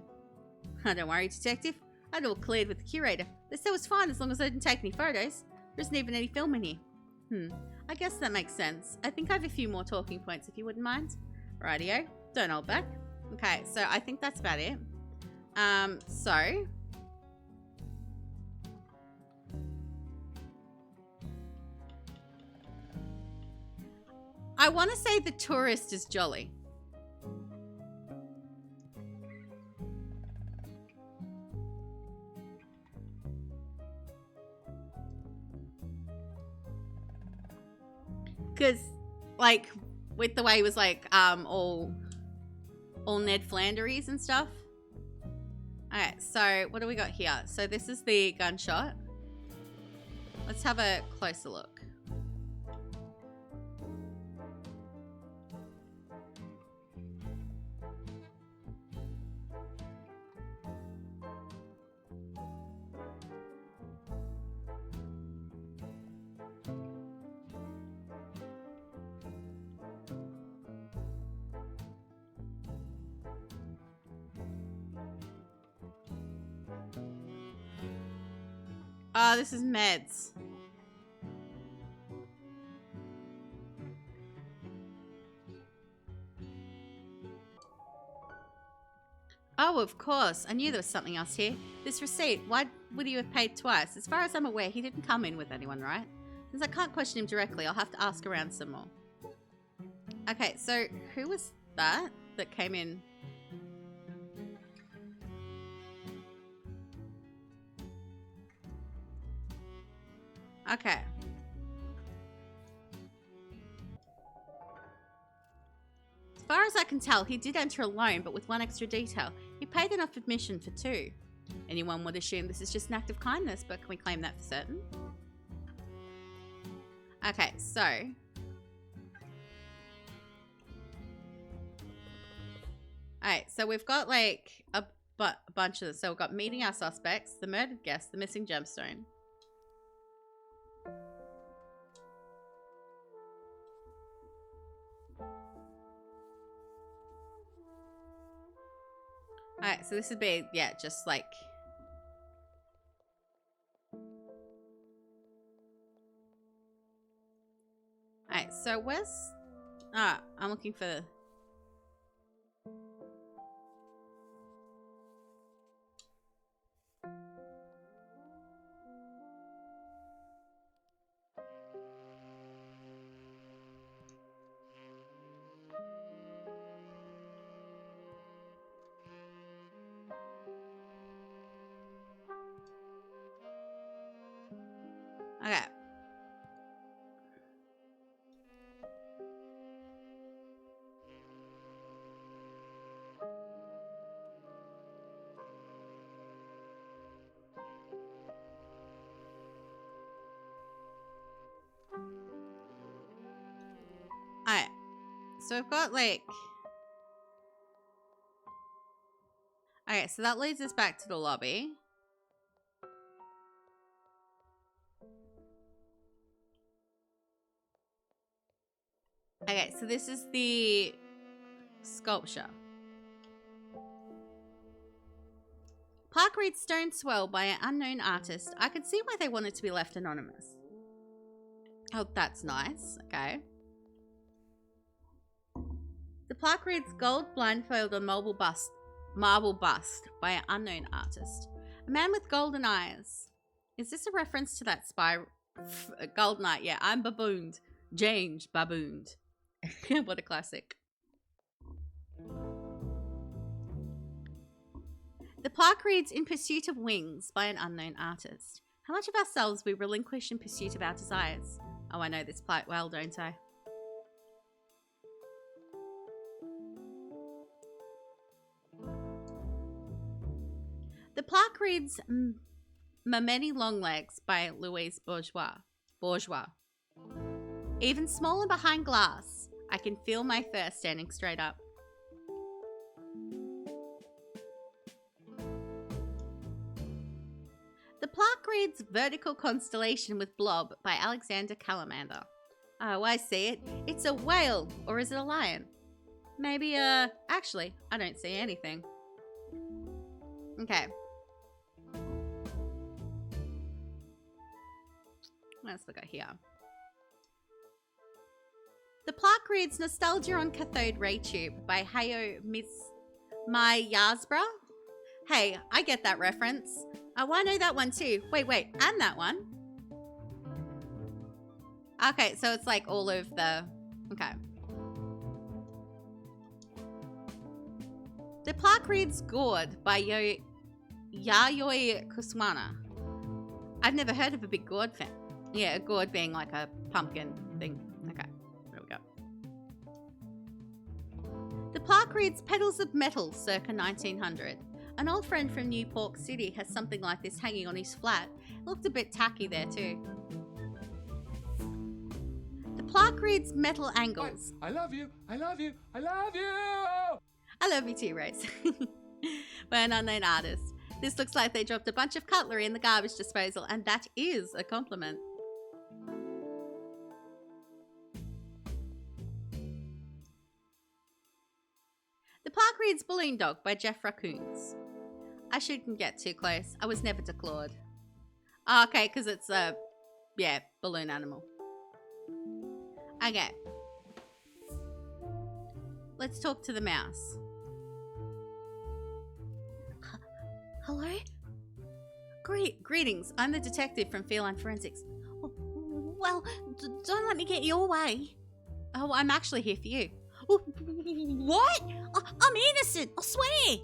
Don't worry, detective. I had it all cleared with the curator. They said it was fine as long as I didn't take any photos. There isn't even any film in here. I guess that makes sense. I think I have a few more talking points if you wouldn't mind. Rightio. Don't hold back. Okay, so I think that's about it. So I want to say the tourist is jolly. Because, like, with the way he was, like, all Ned Flanderies and stuff. Alright, so what do we got here? So this is the gunshot. Let's have a closer look. Oh, this is meds. Oh, of course. I knew there was something else here. This receipt, why would you have paid twice? As far as I'm aware, he didn't come in with anyone, right? Since I can't question him directly, I'll have to ask around some more. Okay, so who was that came in? Okay. As far as I can tell, he did enter alone, but with one extra detail. He paid enough admission for 2. Anyone would assume this is just an act of kindness, but can we claim that for certain? Okay, so... Alright, so we've got like a bunch of this. So we've got meeting our suspects, the murdered guest, the missing gemstone. Alright, so this would be, yeah, just like... Alright, so where's... Ah, I'm looking for... Okay. Alright. So we've got like... Okay, so that leads us back to the lobby. Okay, so this is the sculpture. Park reads Stone Swell by an unknown artist. I could see why they wanted to be left anonymous. Oh, that's nice. Okay. The plaque reads Gold Blindfold on Marble Bust by an unknown artist. A man with golden eyes. Is this a reference to that spy? Golden Eye, yeah, I'm babooned. Jange, babooned. What a classic. The plaque reads In Pursuit of Wings by an unknown artist. How much of ourselves we relinquish in pursuit of our desires? Oh, I know this quite well, don't I? The plaque reads My Many Long Legs by Louise Bourgeois. Even smaller behind glass, I can feel my thirst standing straight up. The plaque reads Vertical Constellation with Blob by Alexander Calamander. Oh, I see it. It's a whale, or is it a lion? Maybe, actually, I don't see anything. Okay. Let's look at here. The plaque reads Nostalgia on Cathode Ray Tube by Hayao Miyazaki. Hey, I get that reference. Oh, I know that one too. Wait, and that one? Okay, so it's like all of the... Okay. The plaque reads Gourd by Yayoi Kuswana. I've never heard of a big gourd fan. Yeah, a gourd being like a pumpkin thing. Okay, there we go. The plaque reads Petals of Metal circa 1900. An old friend from New Pork City has something like this hanging on his flat. It looked a bit tacky there too. The plaque reads Metal Angles. I love you, I love you, I love you! I love you too, Rose. By an unknown artist. This looks like they dropped a bunch of cutlery in the garbage disposal, and that is a compliment. The plaque reads Balloon Dog by Jeff Raccoons. I shouldn't get too close. I was never declawed. Oh, okay, because it's a, yeah, balloon animal. Okay. Let's talk to the mouse. Hello? Greetings. I'm the detective from Feline Forensics. Well, don't let me get your way. Oh, I'm actually here for you. What? I'm innocent, I swear.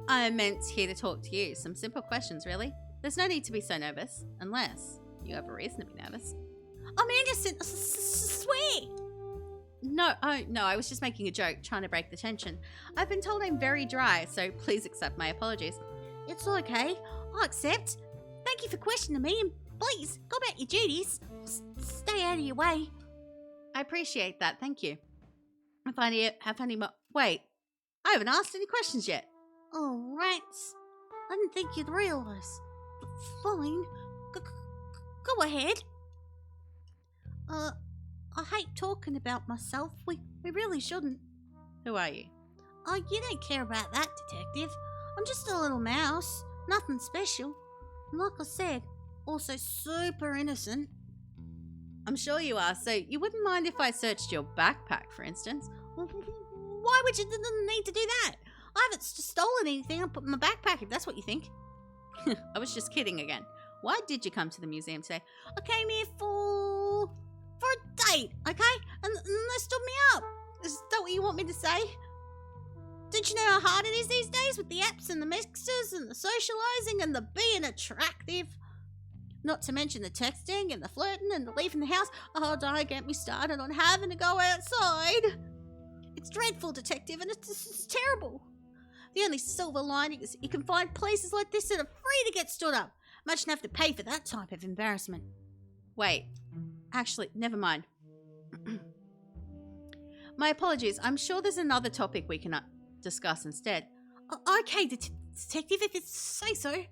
I meant here to talk to you. Some simple questions, really. There's no need to be so nervous, unless you have a reason to be nervous. I'm innocent, I swear. No, I was just making a joke, trying to break the tension. I've been told I'm very dry, so please accept my apologies. It's okay, I accept. Thank you for questioning me, and please, go about your duties. Stay out of your way. I appreciate that, thank you. Wait, I haven't asked any questions yet. Oh, rats. I didn't think you'd realise. Fine. Go ahead. I hate talking about myself. We really shouldn't. Who are you? Oh, you don't care about that, detective. I'm just a little mouse. Nothing special. And like I said, also super innocent. I'm sure you are, so you wouldn't mind if I searched your backpack, for instance? Why would you need to do that? I haven't stolen anything. I put in my backpack, if that's what you think. I was just kidding again. Why did you come to the museum today? I came here for a date, okay? And they stood me up. Is that what you want me to say? Don't you know how hard it is these days with the apps and the mixers and the socializing and the being attractive? Not to mention the texting and the flirting and the leaving the house. Oh, don't get me started on having to go outside. It's dreadful, detective, and it's terrible. The only silver lining is you can find places like this that are free to get stood up. Much enough to pay for that type of embarrassment. Wait. Actually, never mind. My apologies. I'm sure there's another topic we can discuss instead. Okay, detective, if you say so.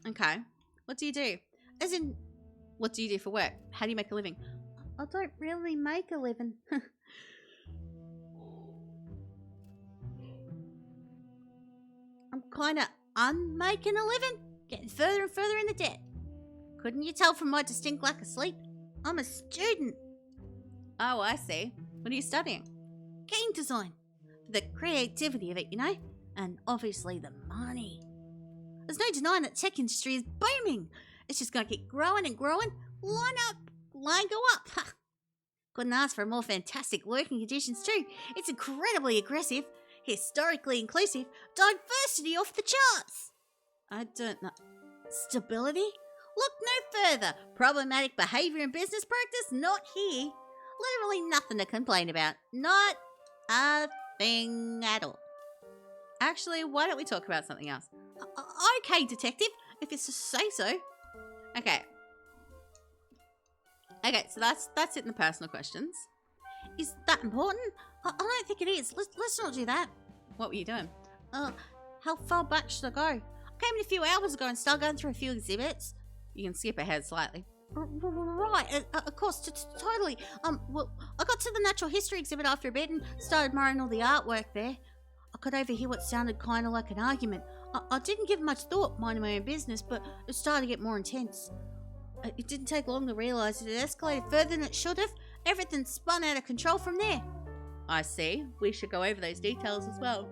Okay. What do you do? As in, what do you do for work? How do you make a living? I don't really make a living. I'm kind of unmaking a living, getting further and further into debt. Couldn't you tell from my distinct lack of sleep? I'm a student. Oh, I see. What are you studying? Game design. The creativity of it, you know? And obviously the money. There's no denying that tech industry is booming. It's just going to keep growing and growing. Line go up. Couldn't ask for more fantastic working conditions too. It's incredibly aggressive, historically inclusive, diversity off the charts. I don't know. Stability? Look no further. Problematic behaviour in business practice? Not here. Literally nothing to complain about. Not a thing at all. Actually, why don't we talk about something else? Okay, detective, if you say so. Okay. Okay, so that's it in the personal questions. Is that important? I don't think it is. Let's not do that. What were you doing? How far back should I go? I came in a few hours ago and started going through a few exhibits. You can skip ahead slightly. Right, of course, totally. Well, I got to the natural history exhibit after a bit and started admiring all the artwork there. I could overhear what sounded kind of like an argument. I didn't give much thought, minding my own business, but it started to get more intense. It didn't take long to realise that it escalated further than it should have. Everything spun out of control from there. I see. We should go over those details as well.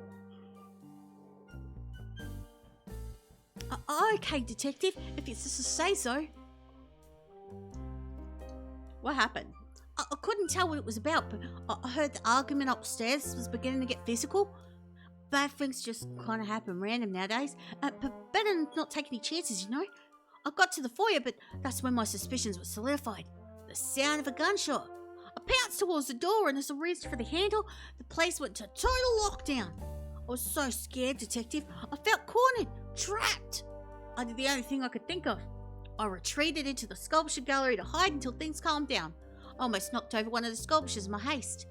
Okay, detective, if you say so. What happened? I couldn't tell what it was about, but I heard the argument upstairs was beginning to get physical. Bad things just kind of happen random nowadays. But better than not take any chances, you know? I got to the foyer, but that's when my suspicions were solidified. The sound of a gunshot. I pounced towards the door, and as I reached for the handle, the place went to total lockdown. I was so scared, detective. I felt cornered, trapped. I did the only thing I could think of. I retreated into the sculpture gallery to hide until things calmed down. I almost knocked over one of the sculptures in my haste.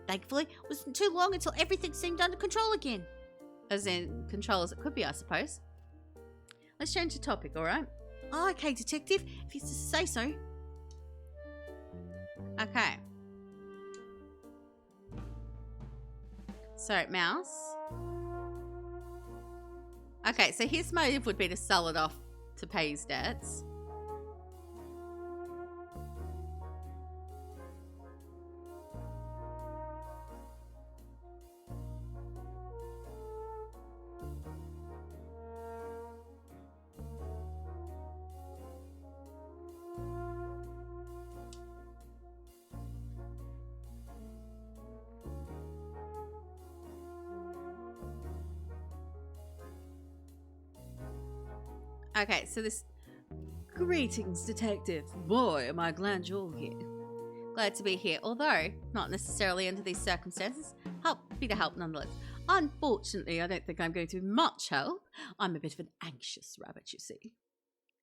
Thankfully, it wasn't too long until everything seemed under control again. As in, control as it could be, I suppose. Let's change the topic, alright? Okay, detective, if you say so. Okay. So, mouse. Okay, so his motive would be to sell it off to pay his debts. Okay, so this... Greetings, detective. Boy, am I glad you're here. Glad to be here, although not necessarily under these circumstances. Happy to help nonetheless. Unfortunately, I don't think I'm going to be much help. I'm a bit of an anxious rabbit, you see.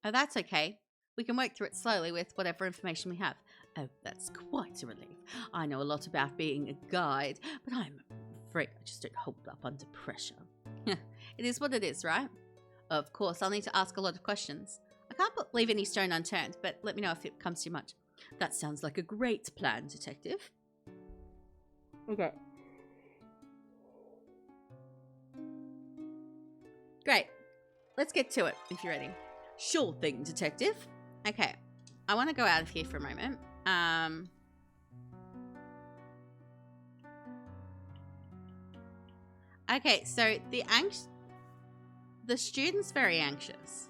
Oh, that's okay. We can work through it slowly with whatever information we have. Oh, that's quite a relief. I know a lot about being a guide, but I'm afraid I just don't hold up under pressure. It is what it is, right? Of course, I'll need to ask a lot of questions. I can't leave any stone unturned, but let me know if it becomes too much. That sounds like a great plan, detective. Okay. Great. Let's get to it, if you're ready. Sure thing, detective. Okay. I want to go out of here for a moment. Okay, so the student's very anxious.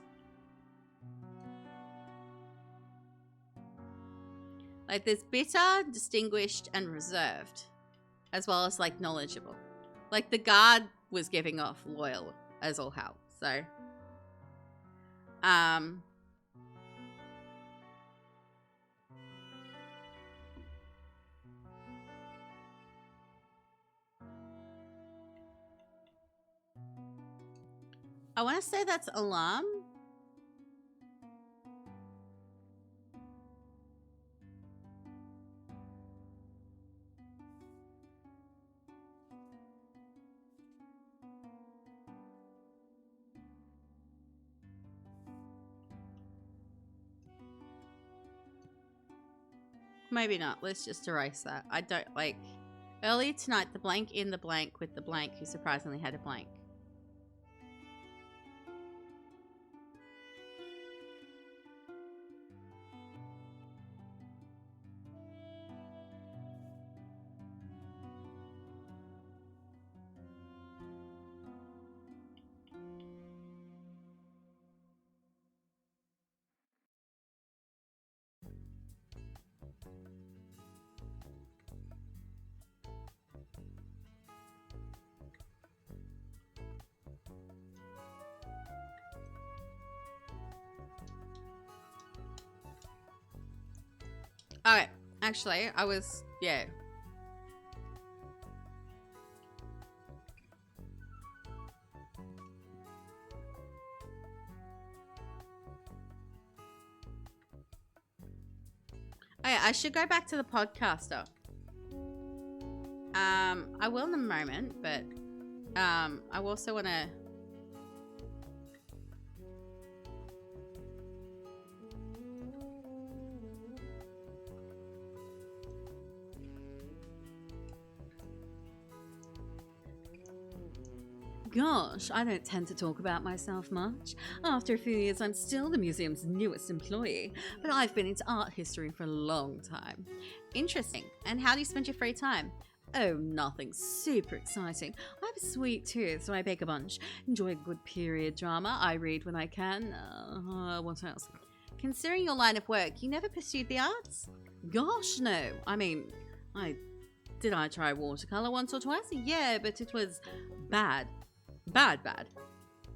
Like, there's bitter, distinguished, and reserved. As well as, like, knowledgeable. Like, the guard was giving off loyal as all hell. So, I want to say that's alarm. Maybe not. Let's just erase that. I don't like... Earlier tonight, the blank in the blank with the blank who surprisingly had a blank. Alright, actually, I was, yeah. Okay, I should go back to the podcaster. I will in a moment, but, I also want to... Gosh, I don't tend to talk about myself much. After a few years, I'm still the museum's newest employee, but I've been into art history for a long time. Interesting. And how do you spend your free time? Oh, nothing super exciting. I have a sweet tooth, so I bake a bunch. Enjoy a good period drama. I read when I can. What else? Considering your line of work, you never pursued the arts? Gosh, no. I mean, did I try watercolor once or twice? Yeah, but it was bad. Bad.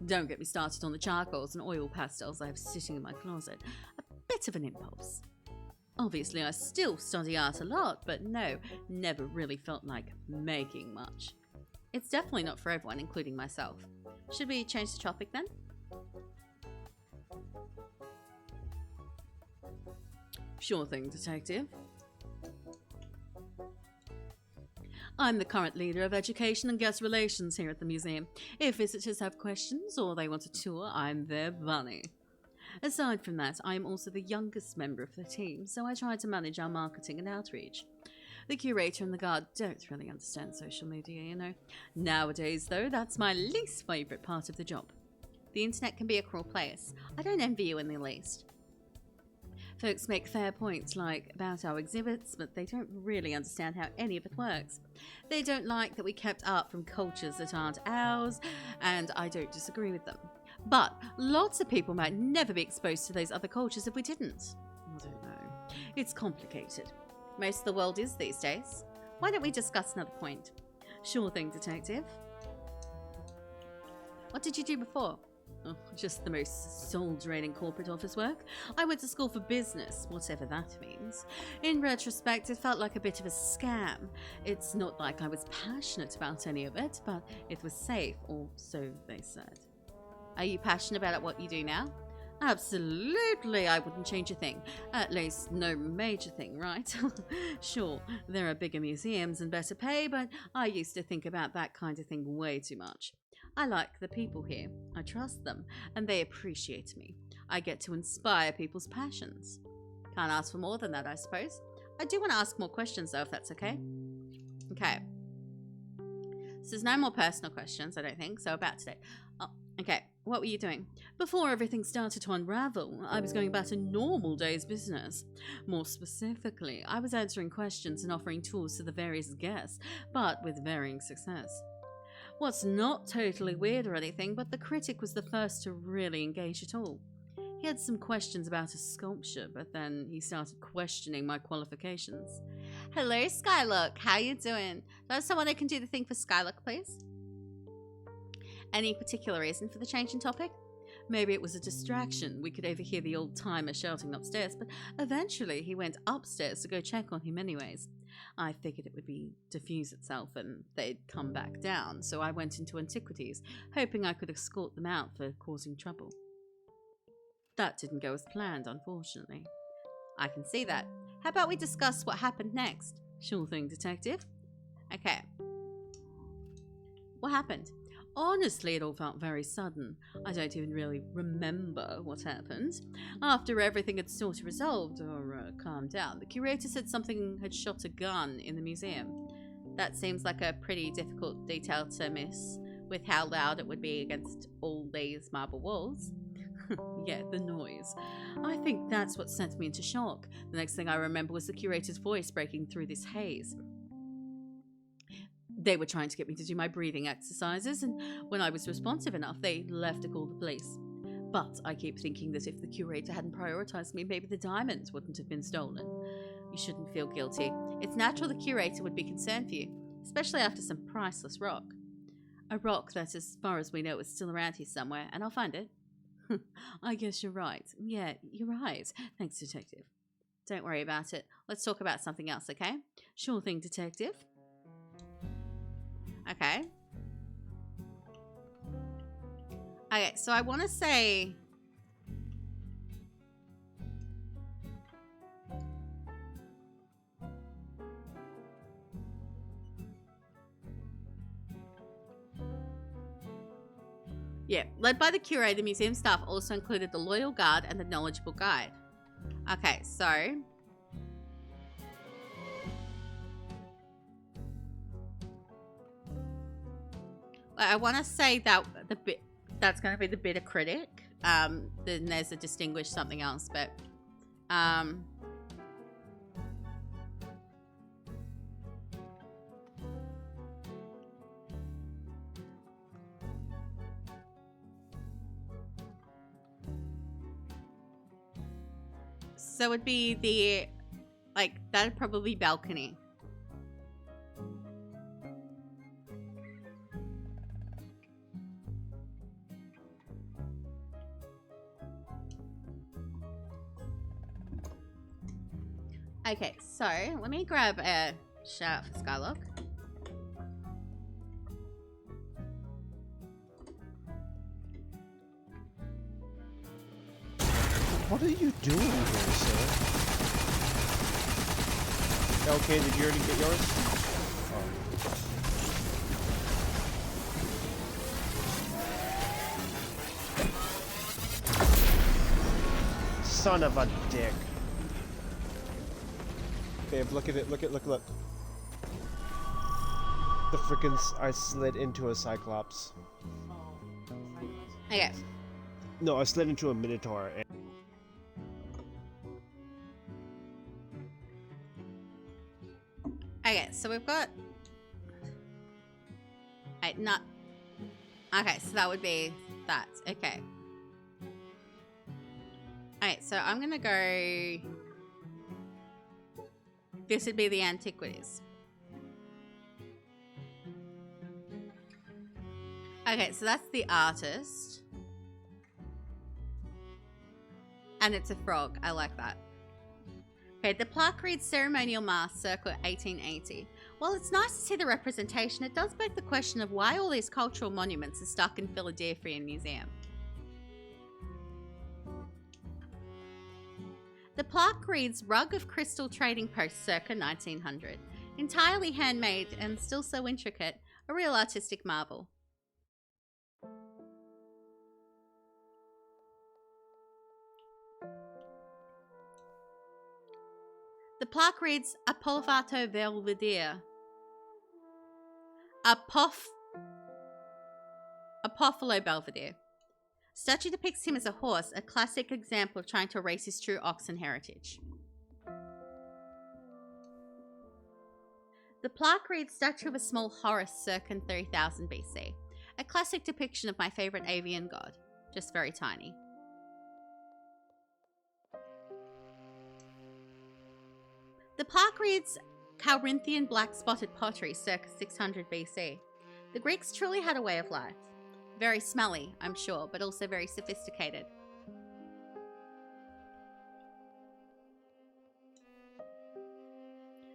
Don't get me started on the charcoals and oil pastels I have sitting in my closet. A bit of an impulse. Obviously, I still study art a lot, but no, never really felt like making much. It's definitely not for everyone, including myself. Should we change the topic then? Sure thing, detective. I'm the current leader of education and guest relations here at the museum. If visitors have questions or they want a tour, I'm their bunny. Aside from that, I am also the youngest member of the team, so I try to manage our marketing and outreach. The curator and the guard don't really understand social media, you know. Nowadays, though, that's my least favourite part of the job. The internet can be a cruel place. I don't envy you in the least. Folks make fair points like about our exhibits, but they don't really understand how any of it works. They don't like that we kept art from cultures that aren't ours, and I don't disagree with them. But lots of people might never be exposed to those other cultures if we didn't. I don't know. It's complicated. Most of the world is these days. Why don't we discuss another point? Sure thing, detective. What did you do before? Oh, just the most soul-draining corporate office work. I went to school for business, whatever that means. In retrospect, it felt like a bit of a scam. It's not like I was passionate about any of it, but it was safe, or so they said. Are you passionate about what you do now? Absolutely, I wouldn't change a thing. At least no major thing, right? Sure, there are bigger museums and better pay, but I used to think about that kind of thing way too much. I like the people here. I trust them, and they appreciate me. I get to inspire people's passions. Can't ask for more than that, I suppose. I do want to ask more questions, though, if that's okay. Okay. So there's no more personal questions, I don't think. So about today. Oh, okay. What were you doing? Before everything started to unravel, I was going about a normal day's business. More specifically, I was answering questions and offering tools to the various guests, but with varying success. What's not totally weird or anything, but the critic was the first to really engage at all. He had some questions about a sculpture, but then he started questioning my qualifications. Hello, Skylook. How you doing? Do I have someone that can do the thing for Skylook, please? Any particular reason for the change in topic? Maybe it was a distraction. We could overhear the old timer shouting upstairs, but eventually he went upstairs to go check on him anyways. I figured it would diffuse itself and they'd come back down, so I went into antiquities, hoping I could escort them out for causing trouble. That didn't go as planned, unfortunately. I can see that. How about we discuss what happened next? Sure thing, detective. Okay. What happened? Honestly, it all felt very sudden. I don't even really remember what happened. After everything had sort of resolved or calmed down, the curator said something had shot a gun in the museum. That seems like a pretty difficult detail to miss, with how loud it would be against all these marble walls. Yeah, the noise. I think that's what sent me into shock. The next thing I remember was the curator's voice breaking through this haze. They were trying to get me to do my breathing exercises, and when I was responsive enough, they left to call the police. But I keep thinking that if the curator hadn't prioritized me, maybe the diamonds wouldn't have been stolen. You shouldn't feel guilty. It's natural the curator would be concerned for you, especially after some priceless rock. A rock that, as far as we know, is still around here somewhere, and I'll find it. I guess you're right. Yeah, you're right. Thanks, detective. Don't worry about it. Let's talk about something else, okay? Sure thing, detective. Okay. Okay, so I want to say... Yeah, led by the curator, museum staff also included the loyal guard and the knowledgeable guide. Okay, so... I want to say that that's going to be the bitter critic. Then there's a distinguished something else, but so it'd be the that'd probably be balcony. Okay, so let me grab a shout for Skylock. What are you doing here, sir? Okay, did you already get yours? Oh. Son of a dick. Babe, look at it. Look. The frickin' I slid into a Cyclops. Okay. No, I slid into a minotaur. And Okay, so we've got... not... Okay, so that would be that. Okay. Alright, so I'm gonna go... This would be the antiquities. Okay, so that's the artist. And it's a frog. I like that. Okay, the plaque reads Ceremonial Mass, circa 1880. While it's nice to see the representation, it does beg the question of why all these cultural monuments are stuck in Philadelphia Museum. The plaque reads Rug of Crystal Trading Post, circa 1900. Entirely handmade and still so intricate, a real artistic marvel. The plaque reads Apollovato Belvedere. Apollo Belvedere. Statue depicts him as a horse, a classic example of trying to erase his true Oxon heritage. The plaque reads Statue of a Small Horus, circa 3000 BC. A classic depiction of my favourite avian god, just very tiny. The plaque reads Corinthian black spotted pottery, circa 600 BC. The Greeks truly had a way of life. Very smelly, I'm sure, but also very sophisticated.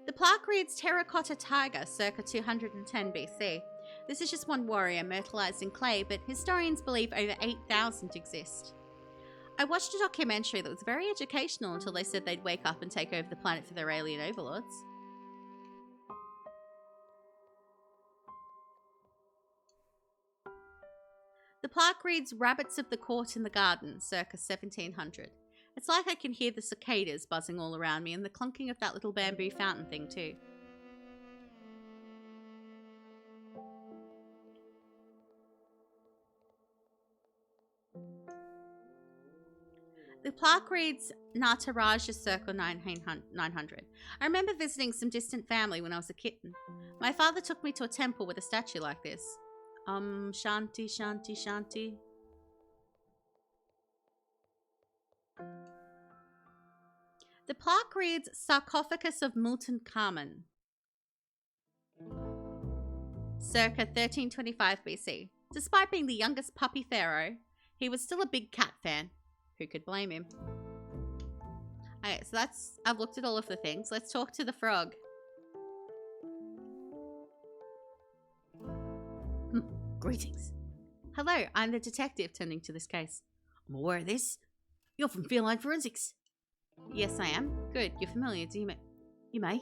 The plaque reads Terracotta Tiger, circa 210 BC. This is just one warrior myrtleized in clay, but historians believe over 8,000 exist. I watched a documentary that was very educational until they said they'd wake up and take over the planet for their alien overlords. The plaque reads Rabbits of the Court in the Garden, circa 1700. It's like I can hear the cicadas buzzing all around me and the clunking of that little bamboo fountain thing too. The plaque reads Nataraja, circa 900. I remember visiting some distant family when I was a kitten. My father took me to a temple with a statue like this. Shanti, Shanti, Shanti. The plaque reads Sarcophagus of Tutankhamun, circa 1325 BC. Despite being the youngest puppy pharaoh, he was still a big cat fan. Who could blame him? Okay, so I've looked at all of the things. Let's talk to the frog. Greetings. Hello, I'm the detective tending to this case. I'm aware of this. You're from Feline Forensics. Yes, I am. Good, you're familiar, do you? You may.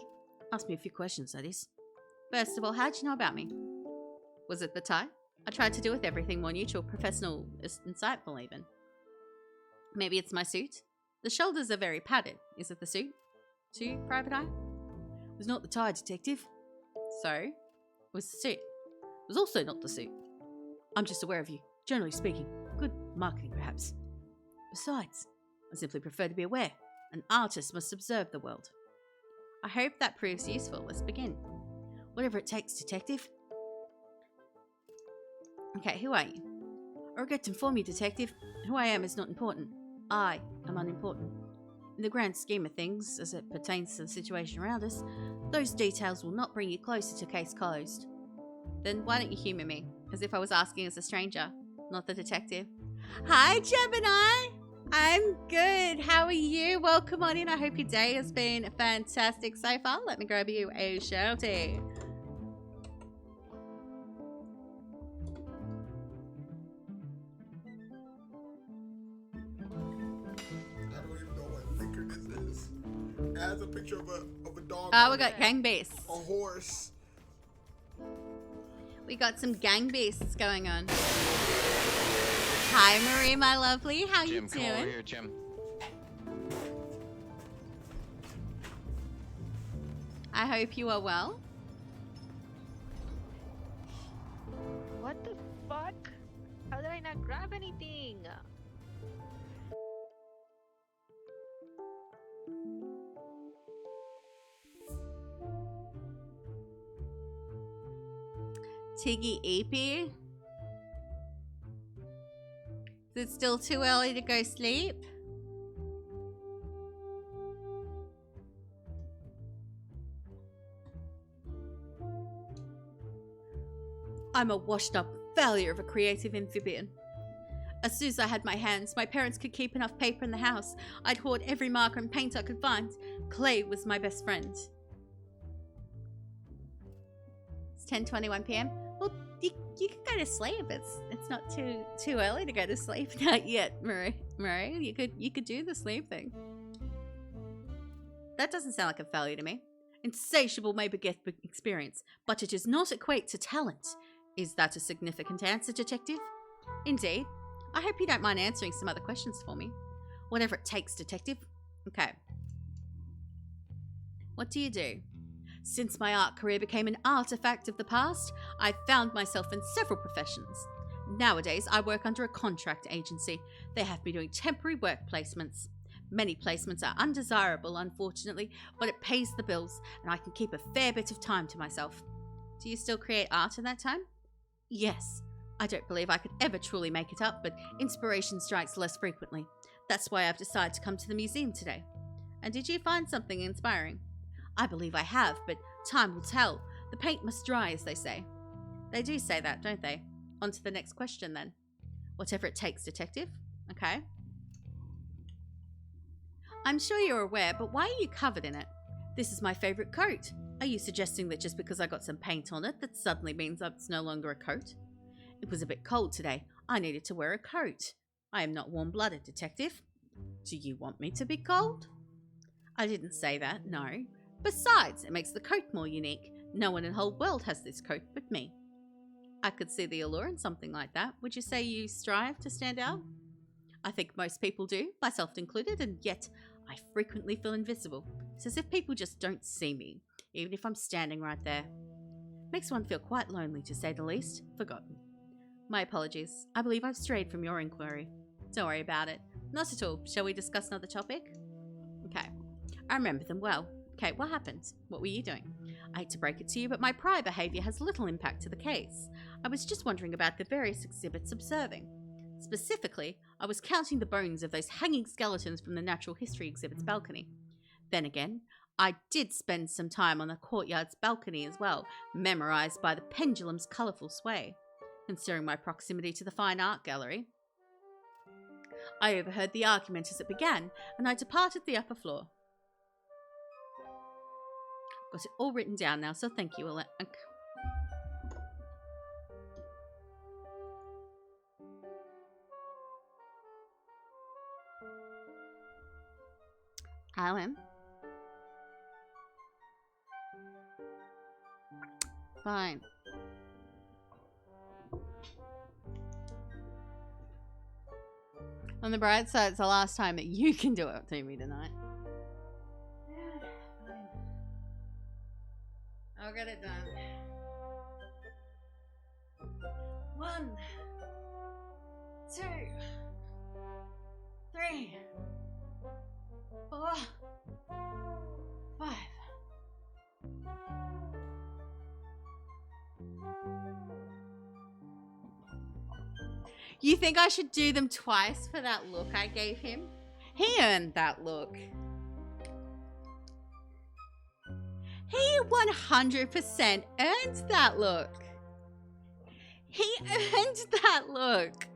Ask me a few questions, that is. First of all, how'd you know about me? Was it the tie? I tried to do with everything more neutral, professional, insightful even. Maybe it's my suit? The shoulders are very padded. Is it the suit? Too, Private Eye? It was not the tie, Detective. So? It was the suit. It was also not the suit. I'm just aware of you, generally speaking. Good marketing, perhaps. Besides, I simply prefer to be aware. An artist must observe the world. I hope that proves useful. Let's begin. Whatever it takes, Detective. Okay, who are you? I regret to inform you, Detective. Who I am is not important. I am unimportant. In the grand scheme of things, as it pertains to the situation around us, those details will not bring you closer to case closed. Then why don't you humour me, as if I was asking as a stranger, not the detective. Hi, Gemini! I'm good. How are you? Welcome on in. I hope your day has been fantastic so far. Let me grab you a shouty. I don't even know what liquor this is. It has a picture of a dog. Oh, we got gang beasts. A horse. We got some gang beasts going on. Hi, Marie, my lovely. How Jim, you come doing? over here, Jim. I hope you are well. What the fuck? How did I not grab anything? Tiggy Eepy? Is it still too early to go sleep? I'm a washed up failure of a creative amphibian. As soon as I had my hands, my parents could keep enough paper in the house. I'd hoard every marker and paint I could find. Clay was my best friend. It's 10:21 p.m. Well, you can go to sleep. It's not too early to go to sleep. Not yet, Marie. You could do the sleep thing. That doesn't sound like a failure to me. Insatiable may beget experience, but it does not equate to talent. Is that a significant answer, detective? Indeed. I hope you don't mind answering some other questions for me. Whatever it takes, detective. Okay. What do you do? Since my art career became an artifact of the past, I've found myself in several professions. Nowadays, I work under a contract agency. They have me doing temporary work placements. Many placements are undesirable, unfortunately, but it pays the bills, and I can keep a fair bit of time to myself. Do you still create art in that time? Yes. I don't believe I could ever truly make it up, but inspiration strikes less frequently. That's why I've decided to come to the museum today. And did you find something inspiring? I believe I have, but time will tell. The paint must dry, as they say. They do say that, don't they? On to the next question, then. Whatever it takes, detective. Okay. I'm sure you're aware, but why are you covered in it? This is my favorite coat. Are you suggesting that just because I got some paint on it, that suddenly means it's no longer a coat? It was a bit cold today. I needed to wear a coat. I am not warm-blooded, detective. Do you want me to be cold? I didn't say that, no. Besides, it makes the coat more unique. No one in the whole world has this coat but me. I could see the allure in something like that. Would you say you strive to stand out? I think most people do, myself included, and yet I frequently feel invisible. It's as if people just don't see me, even if I'm standing right there. Makes one feel quite lonely, to say the least. Forgotten. My apologies. I believe I've strayed from your inquiry. Don't worry about it. Not at all. Shall we discuss another topic? Okay. I remember them well. Okay, what happened? What were you doing? I hate to break it to you, but my prior behaviour has little impact to the case. I was just wondering about the various exhibits observing. Specifically, I was counting the bones of those hanging skeletons from the Natural History exhibit's balcony. Then again, I did spend some time on the courtyard's balcony as well, memorised by the pendulum's colourful sway. Considering my proximity to the fine art gallery, I overheard the argument as it began, and I departed the upper floor. Got it all written down now, so thank you, Alan. Fine. On the bright side, it's the last time that you can do it to me tonight. I'll get it done. 1, 2, 3, 4, 5. You think I should do them twice for that look I gave him? He earned that look. He 100% earned that look. He earned that look.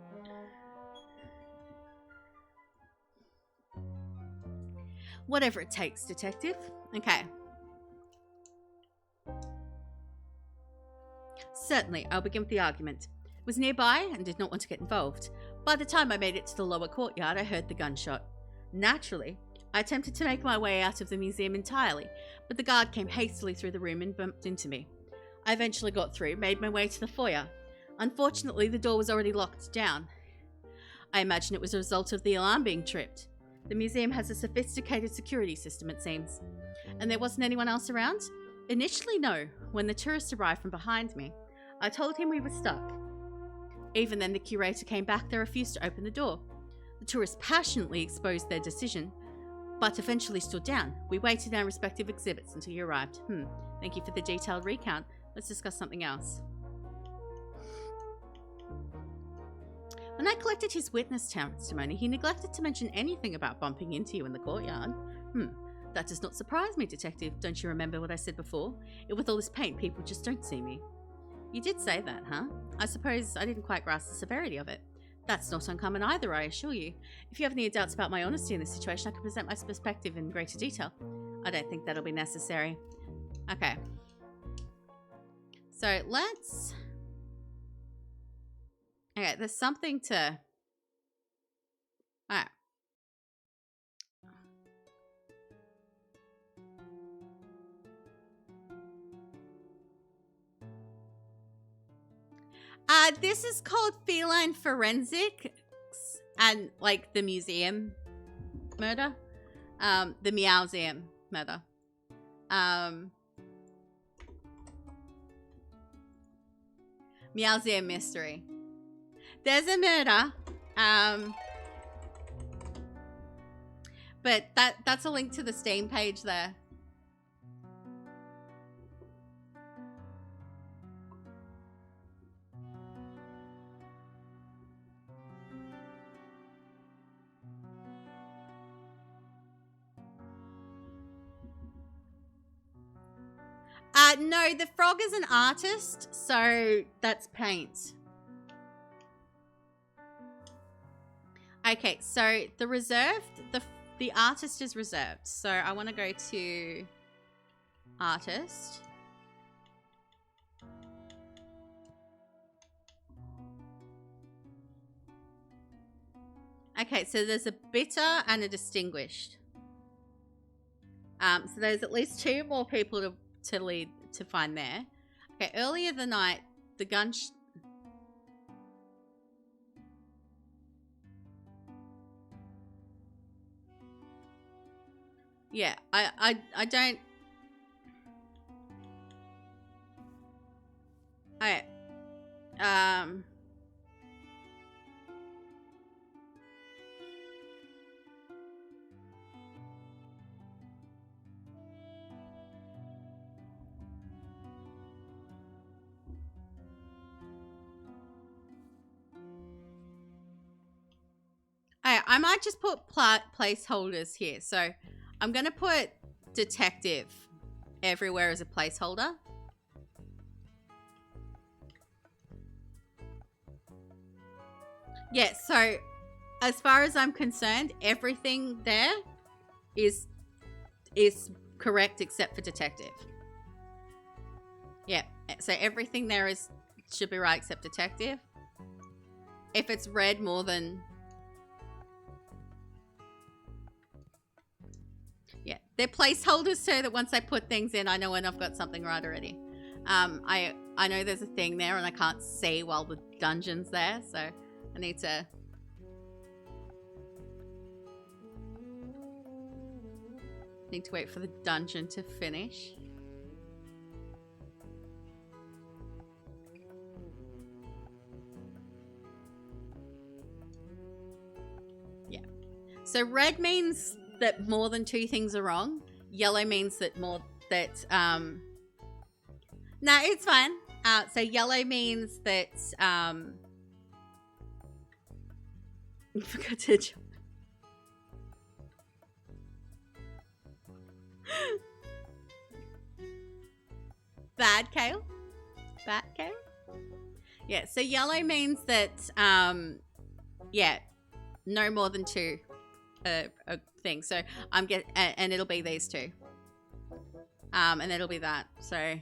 Whatever it takes, detective. Okay. Certainly, I'll begin with the argument. Was nearby and did not want to get involved. By the time I made it to the lower courtyard, I heard the gunshot. Naturally, I attempted to make my way out of the museum entirely, but the guard came hastily through the room and bumped into me. I eventually got through, made my way to the foyer. Unfortunately, the door was already locked down. I imagine it was a result of the alarm being tripped. The museum has a sophisticated security system, it seems. And there wasn't anyone else around? Initially, no. When the tourist arrived from behind me, I told him we were stuck. Even then, the curator came back. They refused to open the door. The tourists passionately exposed their decision, but eventually stood down. We waited in our respective exhibits until you arrived. Thank you for the detailed recount. Let's discuss something else. When I collected his witness testimony, he neglected to mention anything about bumping into you in the courtyard. That does not surprise me, Detective. Don't you remember what I said before? With all this paint, people just don't see me. You did say that, huh? I suppose I didn't quite grasp the severity of it. That's not uncommon either, I assure you. If you have any doubts about my honesty in this situation, I can present my perspective in greater detail. I don't think that'll be necessary. Okay. So let's... Okay, there's something to... Alright. This is called Feline Forensics and like the museum murder. The Meowseum murder. Meowseum mystery. There's a murder. But that's a link to the Steam page there. No, the frog is an artist, so that's paint. Okay, so the reserved, the artist is reserved. So I want to go to artist. Okay, so there's a bitter and a distinguished. So there's at least 2 more people to find there. Okay, earlier the night, the gun... Yeah, I don't... I might just put placeholders here. So I'm going to put detective everywhere as a placeholder. Yeah, so as far as I'm concerned, everything there is correct except for detective. Yeah, so everything there should be right except detective. If it's red more than... Yeah, they're placeholders so that once I put things in, I know when I've got something right already. I know there's a thing there and I can't see while the dungeon's there, so I need to... wait for the dungeon to finish. Yeah. So red means that more than 2 things are wrong. Yellow means that no, it's fine. So yellow means that forgot to jump. Bad kale? Bad kale? Yeah, so yellow means that yeah, no more than 2 things. So I'm and it'll be these 2. And it'll be that. So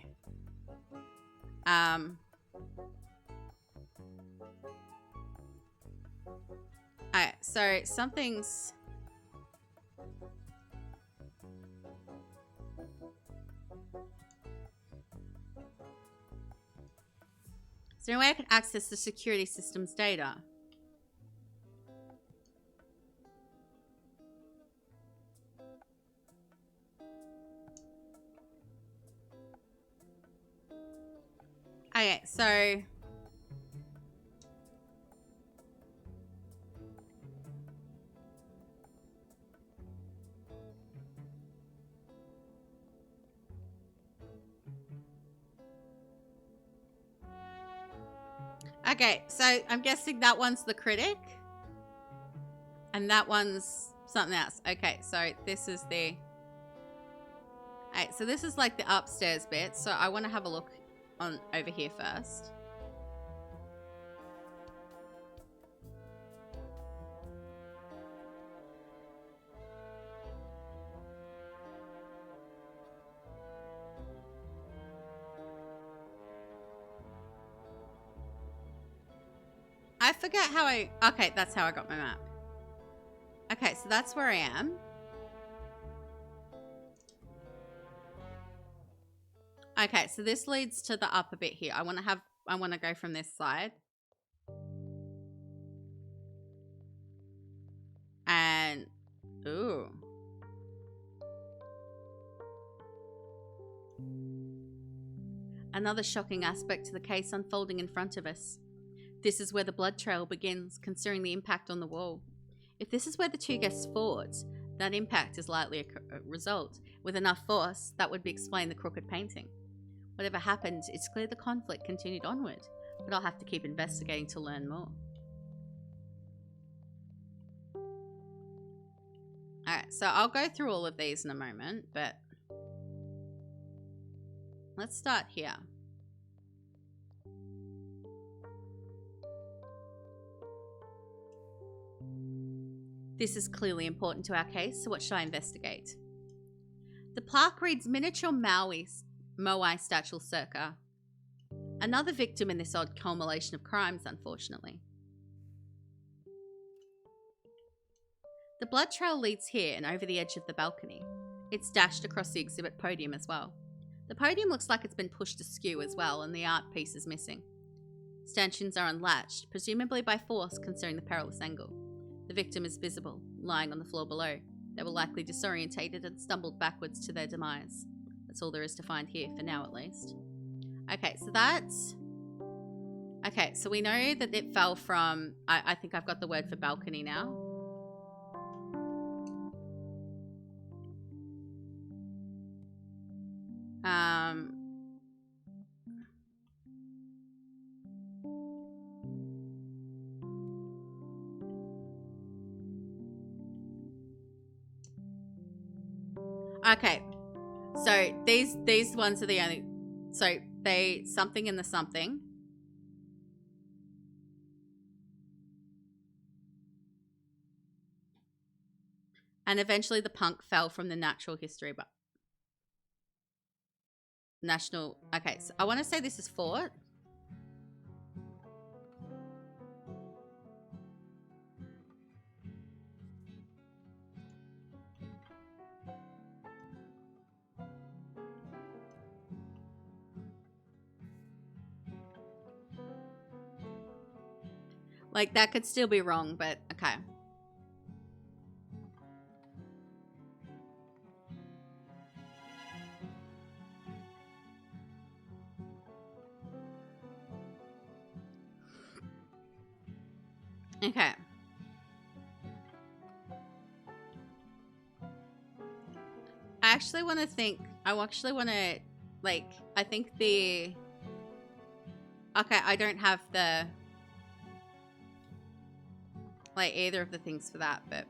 alright, so something's... Is there any way I can access the security system's data? Okay, so... Okay, so I'm guessing that one's the critic. And that one's something else. Okay, so this is the... Alright, so this is like the upstairs bit. So I want to have a look on over here first. I forget how I... Okay, that's how I got my map. Okay, so that's where I am. Okay, so this leads to the upper bit here. I want to go from this side. And... Ooh. Another shocking aspect to the case unfolding in front of us. This is where the blood trail begins, considering the impact on the wall. If this is where the two guests fought, that impact is likely a result. With enough force, that would explain the crooked painting. Whatever happened, it's clear the conflict continued onward, but I'll have to keep investigating to learn more. Alright, so I'll go through all of these in a moment, but let's start here. This is clearly important to our case, so what should I investigate? The plaque reads Miniature Moai Statue Circa. Another victim in this odd culmination of crimes, unfortunately. The blood trail leads here and over the edge of the balcony. It's dashed across the exhibit podium as well. The podium looks like it's been pushed askew as well, and the art piece is missing. Stanchions are unlatched, presumably by force considering the perilous angle. The victim is visible, lying on the floor below. They were likely disorientated and stumbled backwards to their demise. That's all there is to find here, for now at least. Okay, so that's... Okay, so we know that it fell from... I think I've got the word for balcony now. Okay, so these ones are the only... So they... Something in the something. And eventually the punk fell from the natural history, but... National... Okay, so I want to say this is fort. Like, that could still be wrong, but okay. Okay. I actually want to think... I actually want to... Like, I think the... Okay, I don't have the... Like, either of the things for that, but...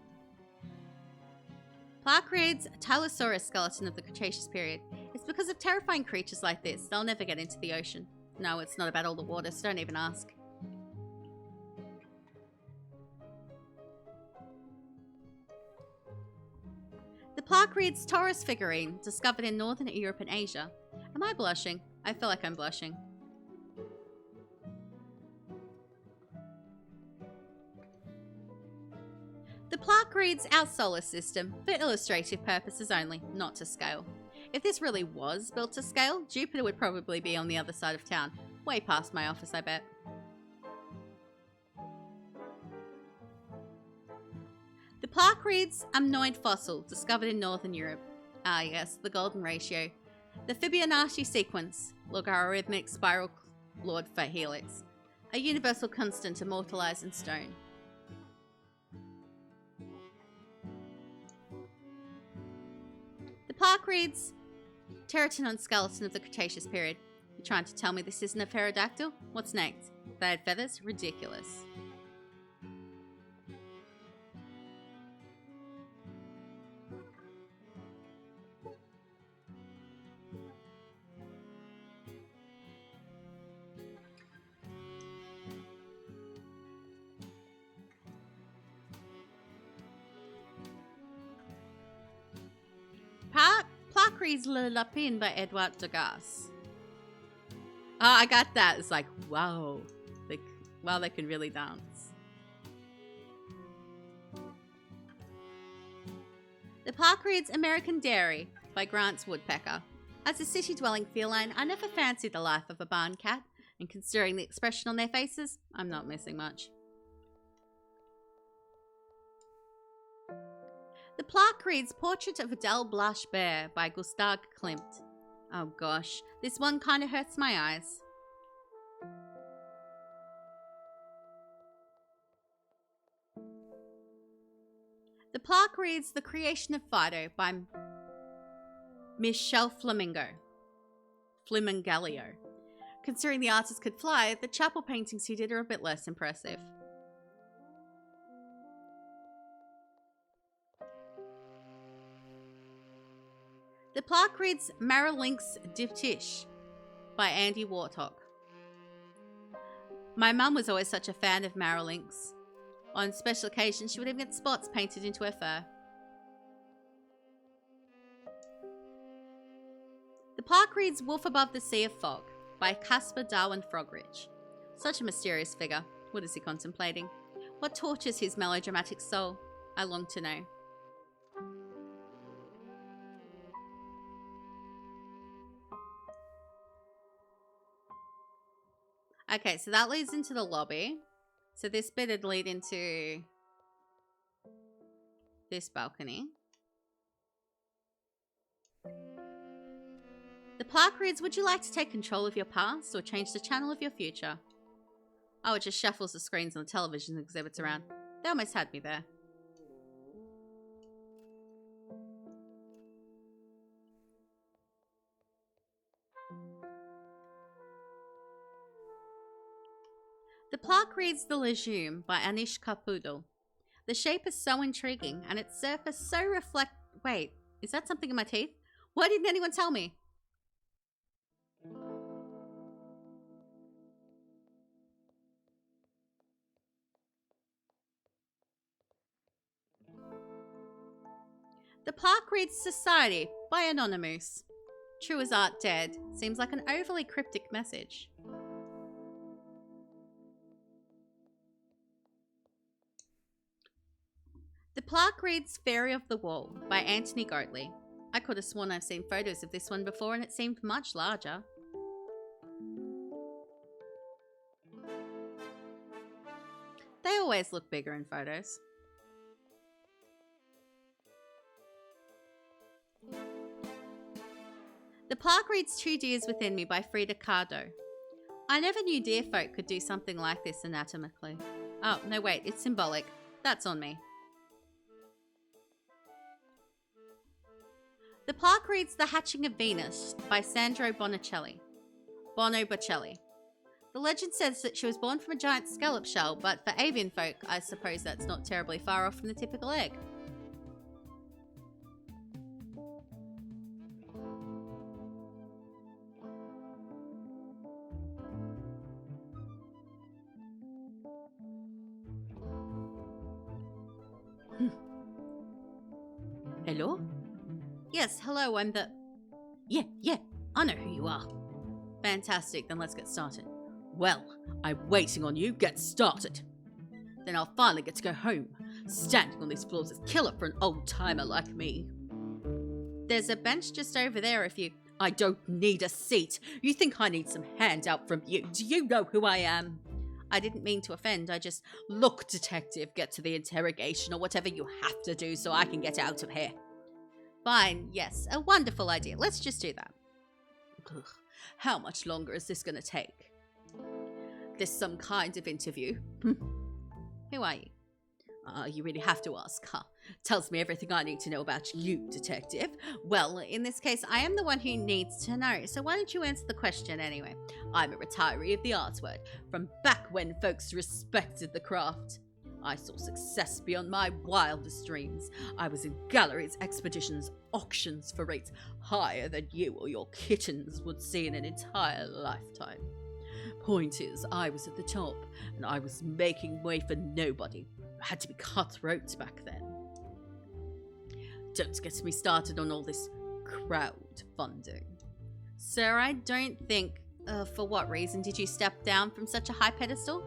Plaque reads, Tylosaurus skeleton of the Cretaceous period. It's because of terrifying creatures like this. They'll never get into the ocean. No, it's not about all the water, so don't even ask. The plaque reads, Taurus figurine, discovered in Northern Europe and Asia. Am I blushing? I feel like I'm blushing. The plaque reads our solar system, for illustrative purposes only, not to scale. If this really was built to scale, Jupiter would probably be on the other side of town. Way past my office, I bet. The plaque reads amnoid fossil, discovered in Northern Europe. Ah yes, the golden ratio. The Fibonacci sequence, logarithmic spiral clawed for helix. A universal constant immortalized in stone. The plaque reads Teratonon skeleton of the Cretaceous period. Trying to tell me this isn't a pterodactyl? What's next? They had feathers? Ridiculous. Plaqueries Le Lapin by Edouard Degas. Oh, I got that. It's like, wow. Wow, they can really dance. The Park reads American Dairy by Grant's Woodpecker. As a city-dwelling feline, I never fancied the life of a barn cat, and considering the expression on their faces, I'm not missing much. The plaque reads Portrait of Adele Blush Bear by Gustav Klimt. Oh gosh, this one kind of hurts my eyes. The plaque reads The Creation of Fido by Michel Flamingalio. Considering the artist could fly, the chapel paintings he did are a bit less impressive. The plaque reads Marilinks Diptish by Andy Warthog. My mum was always such a fan of Marilinks. On special occasions, she would even get spots painted into her fur. The plaque reads Wolf Above the Sea of Fog by Caspar Darwin Frogridge. Such a mysterious figure. What is he contemplating? What tortures his melodramatic soul? I long to know. Okay, so that leads into the lobby. So this bit would lead into this balcony. The plaque reads, would you like to take control of your past or change the channel of your future? Oh, it just shuffles the screens on the television exhibits around. They almost had me there. The plaque reads The Legume by Anish Kapoodle. The shape is so intriguing and its surface so Wait, is that something in my teeth? Why didn't anyone tell me? The plaque reads Society by Anonymous. True as art dead. Seems like an overly cryptic message. The plaque reads Fairy of the Wall by Anthony Goatley. I could have sworn I've seen photos of this one before and it seemed much larger. They always look bigger in photos. The plaque reads Two Deers Within Me by Frida Kahlo. I never knew deer folk could do something like this anatomically. Oh, no wait, it's symbolic. That's on me. The plaque reads The Hatching of Venus by Sandro Bono Bocelli. The legend says that she was born from a giant scallop shell, but for avian folk, I suppose that's not terribly far off from the typical egg. Hello? Yes, hello, I'm the... Yeah, I know who you are. Fantastic, then let's get started. Well, I'm waiting on you, get started. Then I'll finally get to go home. Standing on these floors is killer for an old-timer like me. There's a bench just over there if you... I don't need a seat. You think I need some handout from you? Do you know who I am? I didn't mean to offend, I just... Look, detective, get to the interrogation or whatever you have to do so I can get out of here. Fine, yes, a wonderful idea. Let's just do that. Ugh, how much longer is this going to take? This some kind of interview? Who are you? You really have to ask, huh? Tells me everything I need to know about you, detective. Well, in this case, I am the one who needs to know, so why don't you answer the question anyway? I'm a retiree of the arts world, from back when folks respected the craft. I saw success beyond my wildest dreams. I was in galleries, expeditions, auctions for rates higher than you or your kittens would see in an entire lifetime. Point is, I was at the top, and I was making way for nobody. I had to be cutthroat back then. Don't get me started on all this crowdfunding. Sir, I don't think... for what reason did you step down from such a high pedestal?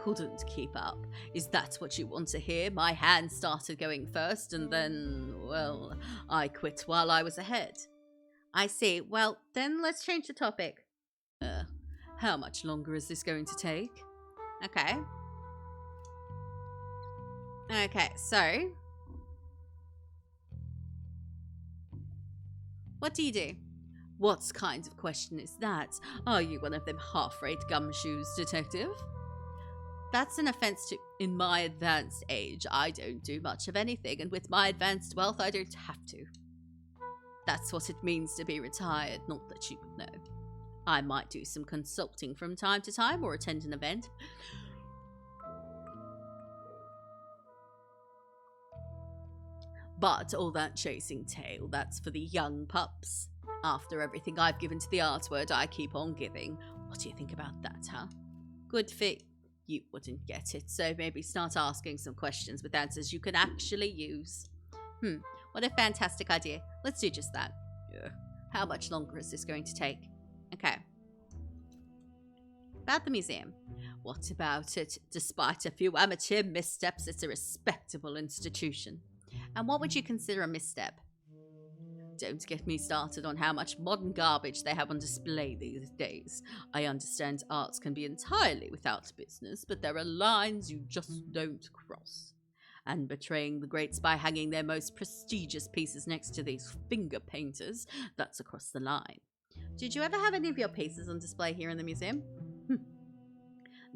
Couldn't keep up. Is that what you want to hear? My hand started going first, and then, well, I quit while I was ahead. I see. Well, then let's change the topic. How much longer is this going to take? Okay. Okay, so... what do you do? What kind of question is that? Are you one of them half-rate gumshoes, detective? That's an offense to... in my advanced age, I don't do much of anything, and with my advanced wealth, I don't have to. That's what it means to be retired, not that you would know. I might do some consulting from time to time, or attend an event. But all that chasing tail, that's for the young pups. After everything I've given to the arts world, I keep on giving. What do you think about that, huh? Good fit. You wouldn't get it, so maybe start asking some questions with answers you can actually use. What a fantastic idea. Let's do just that. How much longer is this going to take? Okay. About the museum. What about it? Despite a few amateur missteps, it's a respectable institution. And what would you consider a misstep? Don't get me started on how much modern garbage they have on display these days. I understand arts can be entirely without business, but there are lines you just don't cross. And betraying the greats by hanging their most prestigious pieces next to these finger painters, that's across the line. Did you ever have any of your pieces on display here in the museum?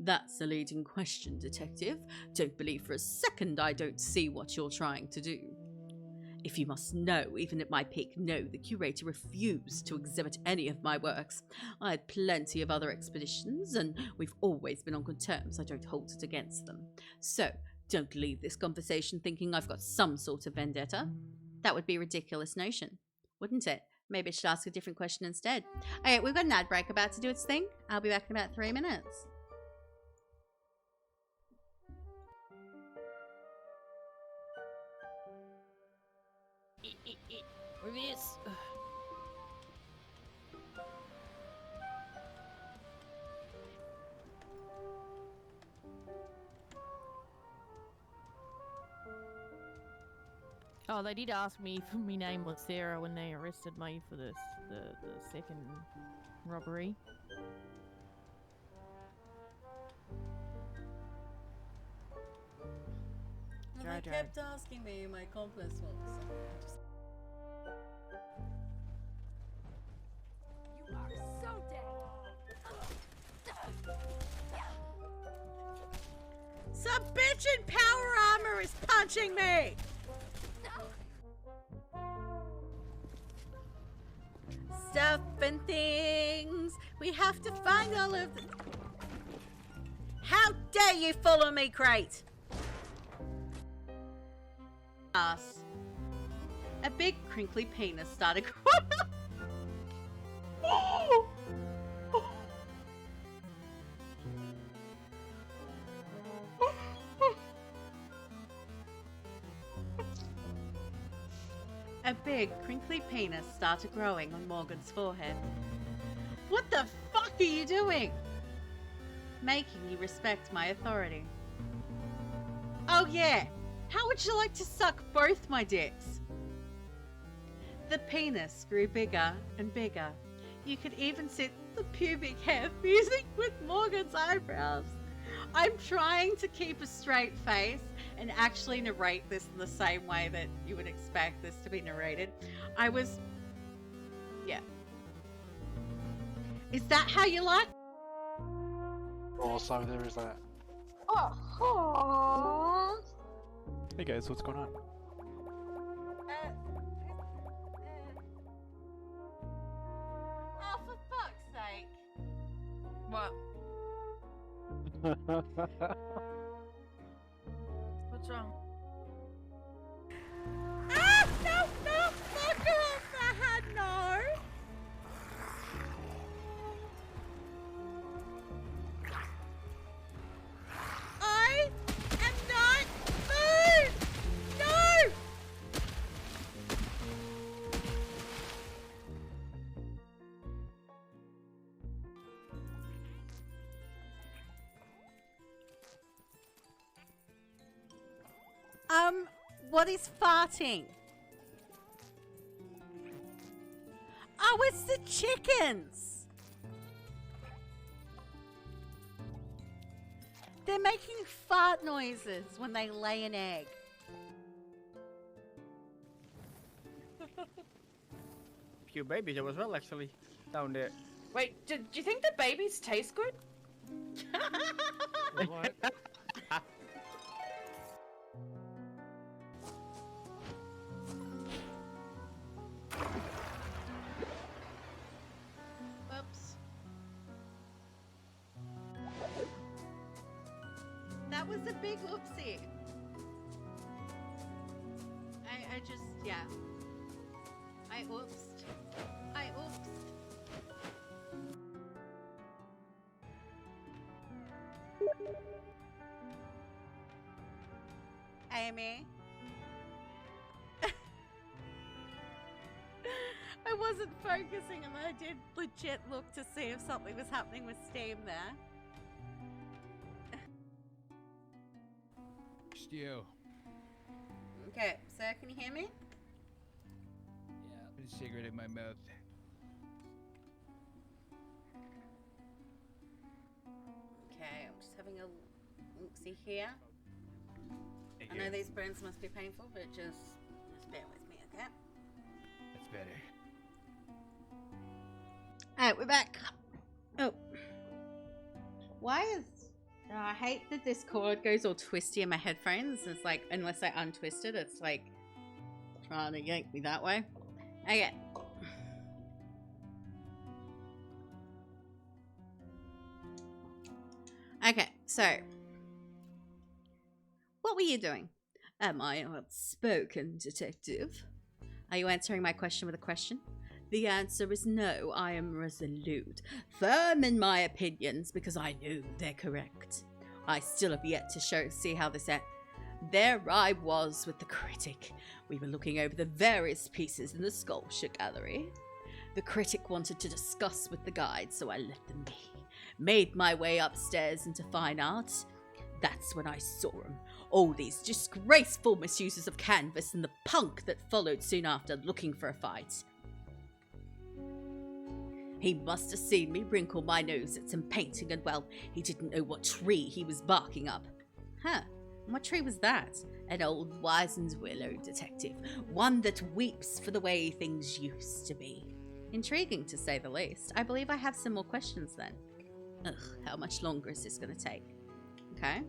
That's a leading question, detective. Don't believe for a second I don't see what you're trying to do. If you must know, even at my peak, no, the curator refused to exhibit any of my works. I had plenty of other expeditions, and we've always been on good terms. I don't hold it against them. So, don't leave this conversation thinking I've got some sort of vendetta. That would be a ridiculous notion, wouldn't it? Maybe I should ask a different question instead. Alright, we've got an ad break about to do its thing. I'll be back in about 3 minutes. Reverse. Oh, they did ask me if my name was Sarah when they arrested me for this, the second robbery. Well, they kept asking me who my accomplice was. You are so dead. Some bitch in power armor is punching me! Stuff and things. We have to find all of them. How dare you follow me, Crate? Ass. A big crinkly penis started growing. A big, crinkly penis started growing on Morgan's forehead. What the fuck are you doing? Making you respect my authority. Oh yeah, how would you like to suck both my dicks? The penis grew bigger and bigger. You could even see the pubic hair fusing with Morgan's eyebrows. I'm trying to keep a straight face and actually narrate this in the same way that you would expect this to be narrated. Yeah. Is that how you like? Also, there is that. Oh. Hey guys, what's going on? What? What's wrong? Ah! No! No! Fuck her off the head, no! I am not food! No! What is farting? Oh, it's the chickens! They're making fart noises when they lay an egg. Few babies there as well, actually, down there. Wait, do you think the babies taste good? What? Oops. That was a big oopsie. I just, yeah. I oopsed. I oopsed. Amy? I wasn't focusing and I did legit look to see if something was happening with Steam there. Stu. Okay, sir, can you hear me? Yeah, put a cigarette in my mouth. Okay, I'm just having a look-see here. I know these burns must be painful, but just bear with me, okay? That's better. Alright, we're back. Oh. Why is... Oh, I hate that this cord goes all twisty in my headphones. It's like, unless I untwist it, it's like trying to yank me that way. Okay. Okay, so what were you doing? Am I an outspoken detective? Are you answering my question with a question? The answer is no. I am resolute, firm in my opinions because I know they're correct. I still have yet to see how this ends. There I was with the critic. We were looking over the various pieces in the sculpture gallery. The critic wanted to discuss with the guide, so I let them be. Made my way upstairs into fine art. That's when I saw him. All these disgraceful misuses of canvas and the punk that followed soon after, looking for a fight. He must have seen me wrinkle my nose at some painting, and well, he didn't know what tree he was barking up. Huh, what tree was that? An old wizened willow, detective. One that weeps for the way things used to be. Intriguing, to say the least. I believe I have some more questions then. Ugh, how much longer is this going to take? Okay.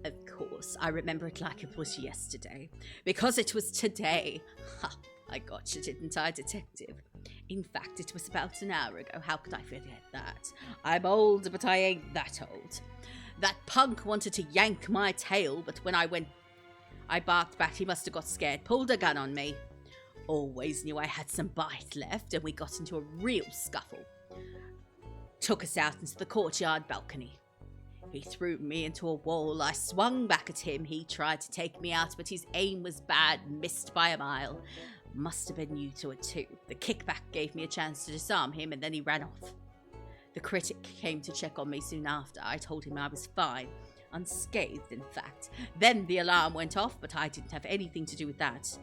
Of course, I remember it like it was yesterday. Because it was today. Ha, I gotcha, didn't I, detective? In fact, it was about an hour ago. How could I forget that? I'm old, but I ain't that old. That punk wanted to yank my tail, but when I barked back, he must have got scared, pulled a gun on me. Always knew I had some bite left, and we got into a real scuffle. Took us out into the courtyard balcony. He threw me into a wall. I swung back at him. He tried to take me out, but his aim was bad, missed by a mile. Must have been new to it too. The kickback gave me a chance to disarm him, and then he ran off. The critic came to check on me soon after. I told him I was fine. Unscathed, in fact. Then the alarm went off, but I didn't have anything to do with that.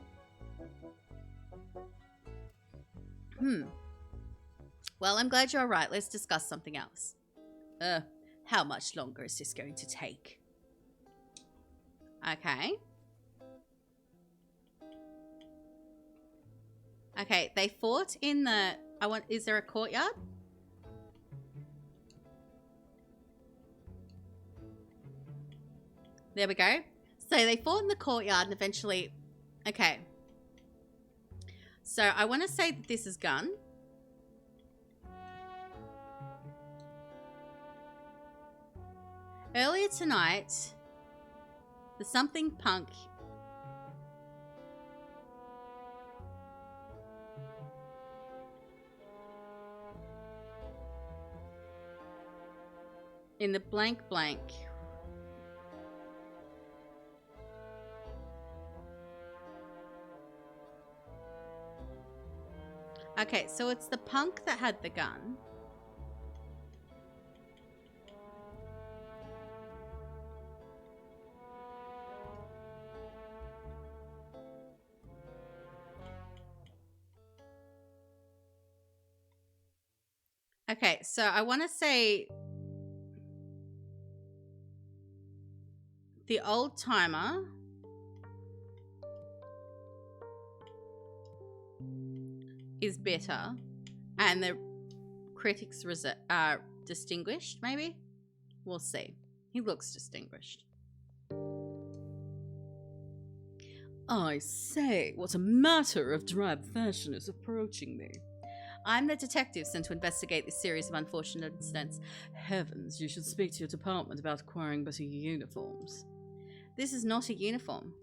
Well, I'm glad you're alright. Let's discuss something else. How much longer is this going to take? Okay. Okay, they fought in the... Is there a courtyard? There we go. So they fought in the courtyard and eventually... Okay. So I want to say that this is gun. Earlier tonight, the something punk in the blank blank okay, so it's the punk that had the gun. Okay, so I want to say the old timer is better and the critics distinguished, maybe? We'll see. He looks distinguished. I say, what a matter of drab fashion is approaching me. I'm the detective sent to investigate this series of unfortunate incidents. Heavens, you should speak to your department about acquiring better uniforms. This is not a uniform.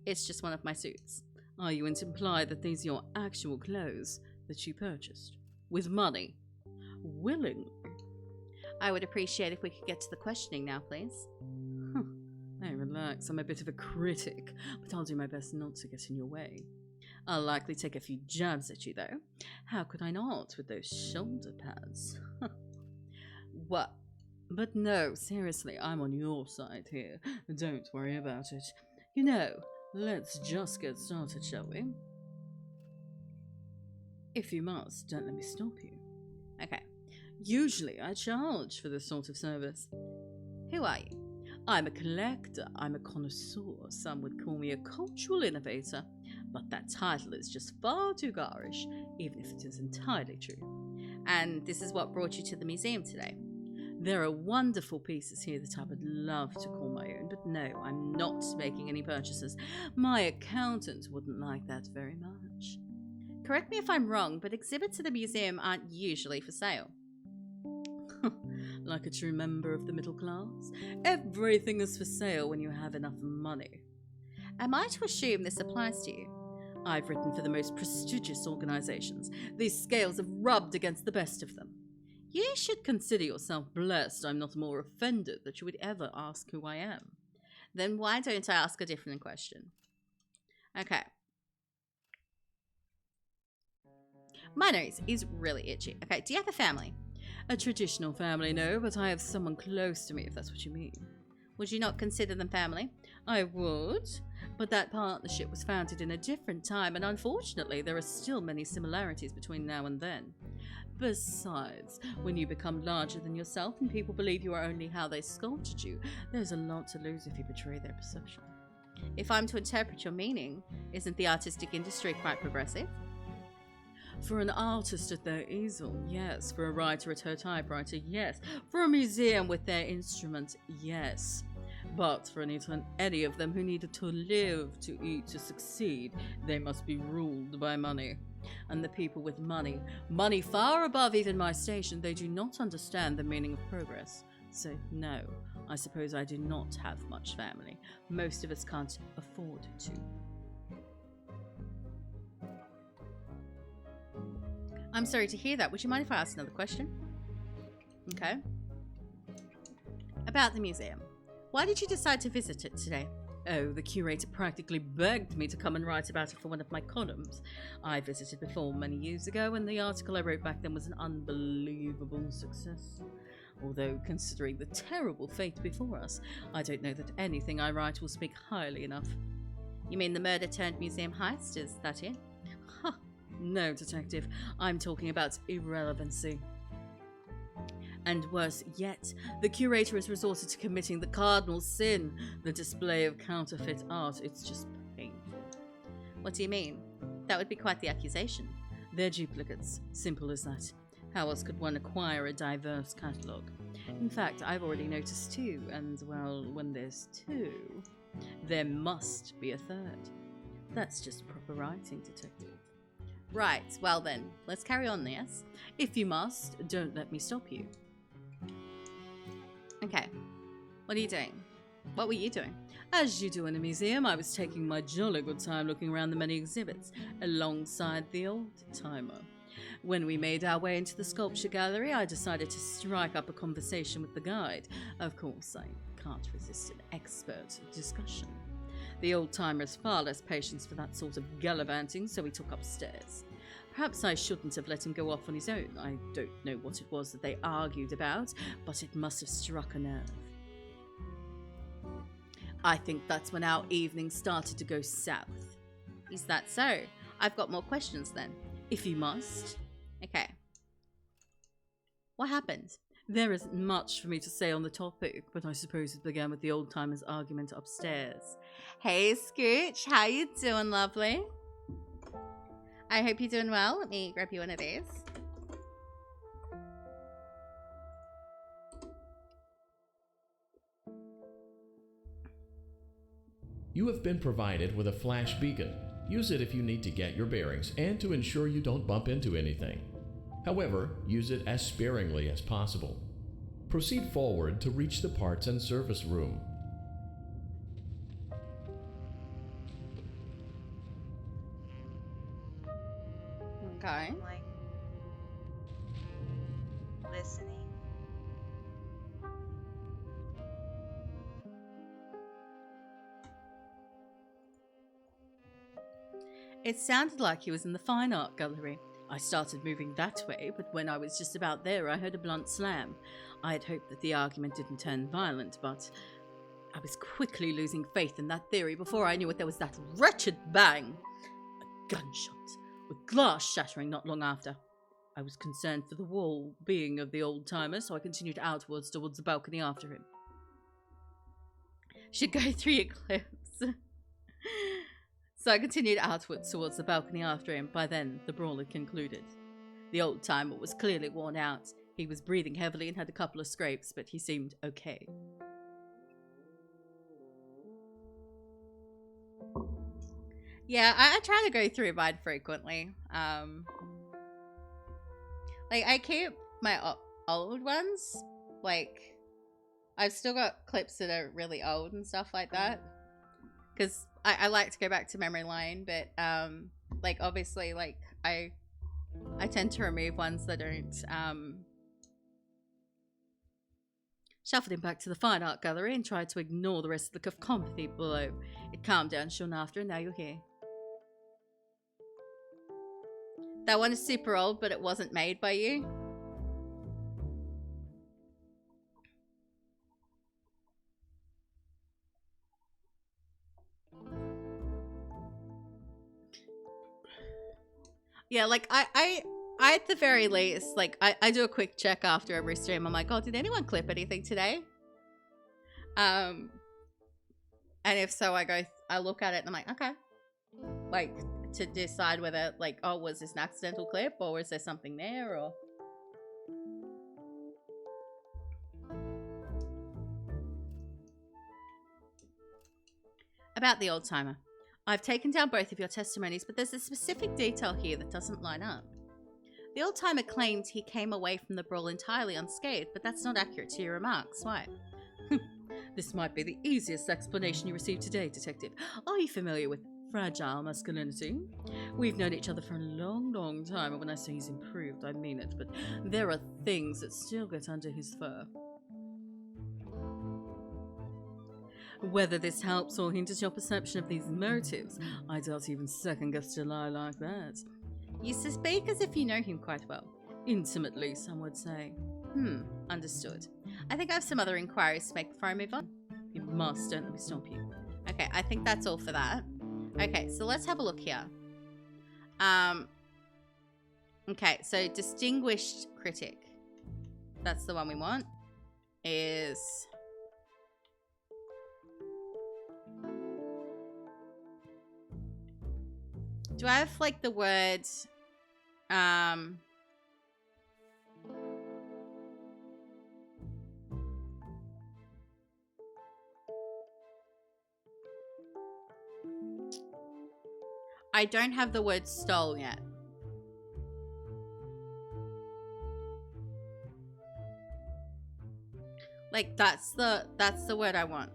It's just one of my suits. Are you to imply that these are your actual clothes that you purchased? With money? Willingly? I would appreciate if we could get to the questioning now, please. Hey, relax. I'm a bit of a critic, but I'll do my best not to get in your way. I'll likely take a few jabs at you, though. How could I not, with those shoulder pads? What? But no, seriously, I'm on your side here. Don't worry about it. You know, let's just get started, shall we? If you must, don't let me stop you. Okay. Usually I charge for this sort of service. Who are you? I'm a collector. I'm a connoisseur. Some would call me a cultural innovator. But that title is just far too garish, even if it is entirely true. And this is what brought you to the museum today. There are wonderful pieces here that I would love to call my own, but no, I'm not making any purchases. My accountant wouldn't like that very much. Correct me if I'm wrong, but exhibits at the museum aren't usually for sale. Like a true member of the middle class, everything is for sale when you have enough money. Am I to assume this applies to you? I've written for the most prestigious organizations. These scales have rubbed against the best of them. You should consider yourself blessed I'm not more offended that you would ever ask who I am. Then why don't I ask a different question? Okay. My nose is really itchy. Okay, do you have a family? A traditional family, no, but I have someone close to me, if that's what you mean. Would you not consider them family? I would, but that partnership was founded in a different time, and unfortunately there are still many similarities between now and then. Besides, when you become larger than yourself and people believe you are only how they sculpted you, there's a lot to lose if you betray their perception. If I'm to interpret your meaning, isn't the artistic industry quite progressive? For an artist at their easel, yes. For a writer at her typewriter, yes. For a museum with their instruments, yes. But for any of them who needed to live, to eat, to succeed, they must be ruled by money. And the people with money, money far above even my station, they do not understand the meaning of progress. So no, I suppose I do not have much family. Most of us can't afford to. I'm sorry to hear that. Would you mind if I ask another question? Okay. About the museum. Why did you decide to visit it today? Oh, the curator practically begged me to come and write about it for one of my columns. I visited before many years ago, and the article I wrote back then was an unbelievable success. Although, considering the terrible fate before us, I don't know that anything I write will speak highly enough. You mean the murder-turned-museum heist, is that it? Huh. No, detective. I'm talking about irrelevancy. And worse yet, the curator has resorted to committing the cardinal sin, the display of counterfeit art. It's just painful. What do you mean? That would be quite the accusation. They're duplicates. Simple as that. How else could one acquire a diverse catalogue? In fact, I've already noticed two, and, well, when there's two, there must be a third. That's just proper writing, detective. Right, well then, let's carry on, yes? If you must, don't let me stop you. Okay. What are you doing? What were you doing? As you do in a museum, I was taking my jolly good time looking around the many exhibits alongside the old timer. When we made our way into the sculpture gallery, I decided to strike up a conversation with the guide. Of course, I can't resist an expert discussion. The old timer has far less patience for that sort of gallivanting, so he took upstairs. Perhaps I shouldn't have let him go off on his own. I don't know what it was that they argued about, but it must have struck a nerve. I think that's when our evening started to go south. Is that so? I've got more questions then, if you must. Okay. What happened? There isn't much for me to say on the topic, but I suppose it began with the old timers' argument upstairs. Hey Scooch, how you doing, lovely? I hope you're doing well. Let me grab you one of these. You have been provided with a flash beacon. Use it if you need to get your bearings and to ensure you don't bump into anything. However, use it as sparingly as possible. Proceed forward to reach the parts and service room. Okay. Like, listening. It sounded like he was in the fine art gallery. I started moving that way, but when I was just about there, I heard a blunt slam. I had hoped that the argument didn't turn violent, but I was quickly losing faith in that theory before I knew it. There was that wretched bang. A gunshot, with glass shattering not long after. I was concerned for the well-being of the old-timer, so I continued outwards towards the balcony after him. Should go through your clips. So I continued outwards towards the balcony after him. By then, the brawl had concluded. The old-timer was clearly worn out. He was breathing heavily and had a couple of scrapes, but he seemed okay. Yeah, I try to go through mine frequently. Like, I keep my old ones. Like, I've still got clips that are really old and stuff like that. Because I like to go back to memory lane, but, like, obviously, like, I tend to remove ones that don't, Shuffled him back to the fine art gallery and tried to ignore the rest of the cacophony below. It calmed down soon after, and now you're here. That one is super old, but it wasn't made by you. Yeah, like, I at the very least, like, I do a quick check after every stream. I'm like, oh, did anyone clip anything today? And if so, I look at it and I'm like, okay. Like, to decide whether, like, oh, was this an accidental clip or was there something there, or... About the old timer. I've taken down both of your testimonies, but there's a specific detail here that doesn't line up. The old timer claimed he came away from the brawl entirely unscathed, but that's not accurate to your remarks. Why? This might be the easiest explanation you received today, Detective. Are you familiar with fragile masculinity? We've known each other for a long, long time, and when I say he's improved, I mean it, but there are things that still get under his fur. Whether this helps or hinders your perception of these motives, I doubt even second-guess a lie like that. You speak as if you know him quite well. Intimately, some would say. Understood. I think I have some other inquiries to make before I move on. You must, don't let me stop you. Okay, I think that's all for that. Okay, so let's have a look here. Okay, so distinguished critic. That's the one we want. Is... Do I have, like, the word, I don't have the word stole yet. Like, that's the word I want.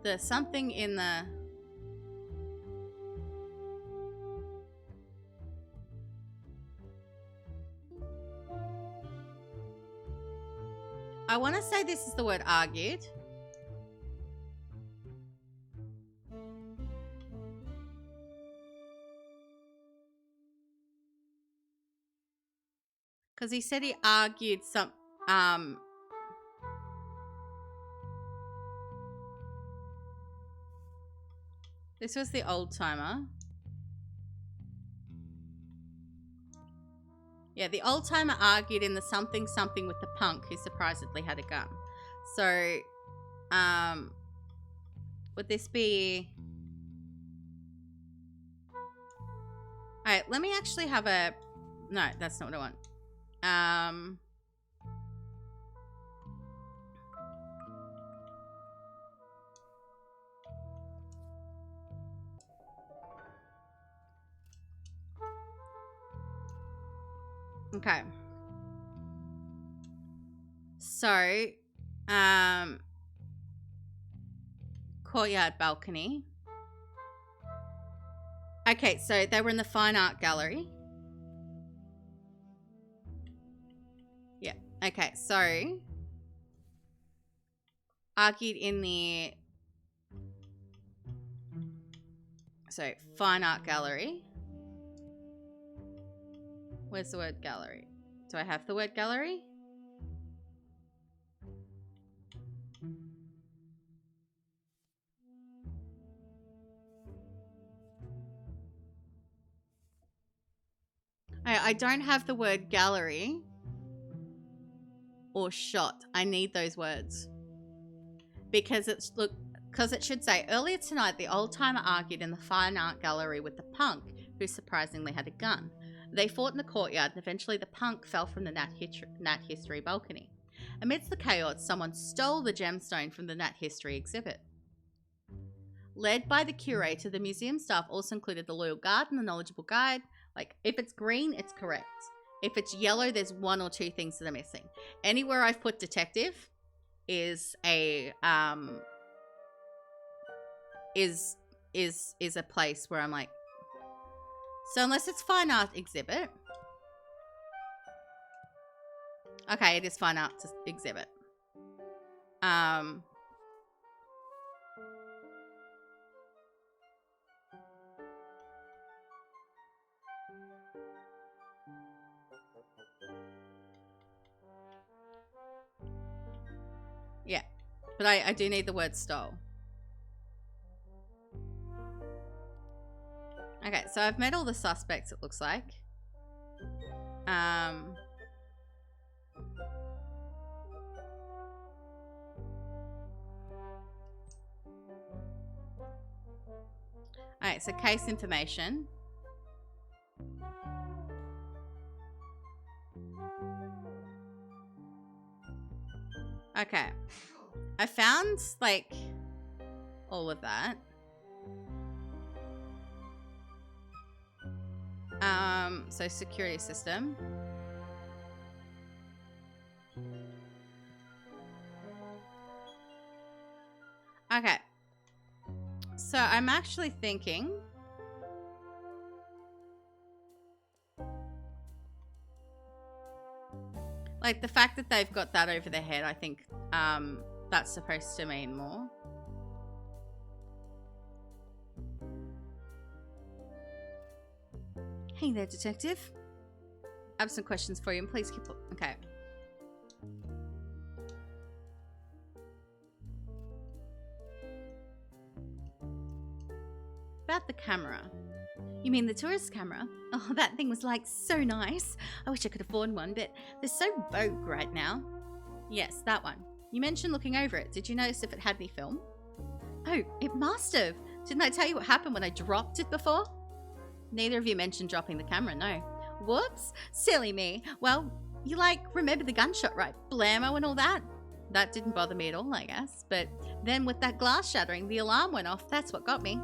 There's something in the... I want to say this is the word argued. Because he said he argued some... This was the old timer. Yeah, the old timer argued in the something with the punk who surprisingly had a gun. So, would this be... Alright, let me actually have a... No, that's not what I want. Okay. So, courtyard balcony. Okay, so they were in the fine art gallery. Yeah. Okay, so argued in the fine art gallery. Where's the word gallery? Do I have the word gallery? I don't have the word gallery or shot. I need those words. Because it should say, earlier tonight, the old timer argued in the fine art gallery with the punk, who surprisingly had a gun. They fought in the courtyard, and eventually the punk fell from the Nat History balcony. Amidst the chaos, someone stole the gemstone from the Nat History exhibit. Led by the curator, the museum staff also included the loyal guard and the knowledgeable guide. Like, if it's green, it's correct. If it's yellow, there's one or two things that are missing. Anywhere I've put detective is a is a place where I'm like, so unless it's fine art exhibit. Okay, it is fine art exhibit. Yeah, but I do need the word stole. Okay, so I've met all the suspects, it looks like. Alright, so case information. Okay. I found, like, all of that. So security system. Okay. So I'm actually thinking like the fact that they've got that over their head, I think that's supposed to mean more. Hey there, detective. I have some questions for you, and please keep... Okay. About the camera. You mean the tourist camera? Oh, that thing was like so nice. I wish I could afford one, but they're so vogue right now. Yes, that one. You mentioned looking over it. Did you notice if it had any film? Oh, it must have. Didn't I tell you what happened when I dropped it before? Neither of you mentioned dropping the camera, no. Whoops, silly me. Well, you remember the gunshot, right? Blammo and all that? that didn't bother me at all, I guess. But then with that glass shattering, the alarm went off. That's what got me.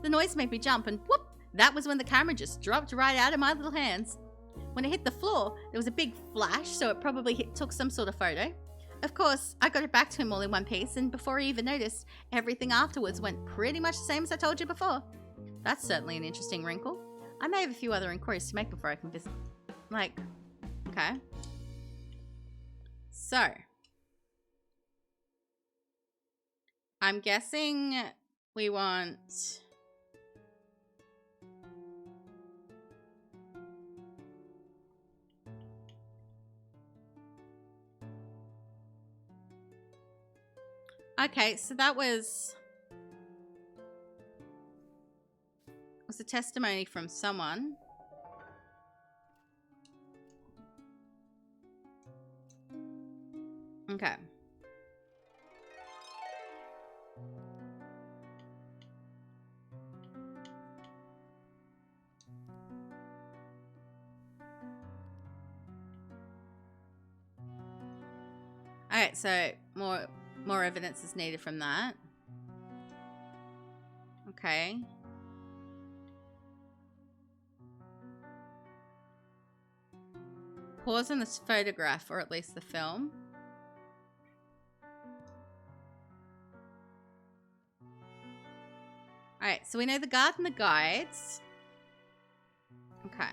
The noise made me jump, and whoop! That was when the camera just dropped right out of my little hands. When it hit the floor, there was a big flash, so it probably took some sort of photo. Of course, I got it back to him all in one piece, and before he even noticed, everything afterwards went pretty much the same as I told you before. That's certainly an interesting wrinkle. I may have a few other inquiries to make before I can visit. Like, okay. So, I'm guessing we want... Okay, so that was a testimony from someone. Okay. Alright, so more evidence is needed from that. Okay. Pause on this photograph, or at least the film. Alright, so we know the guard and the guides. Okay.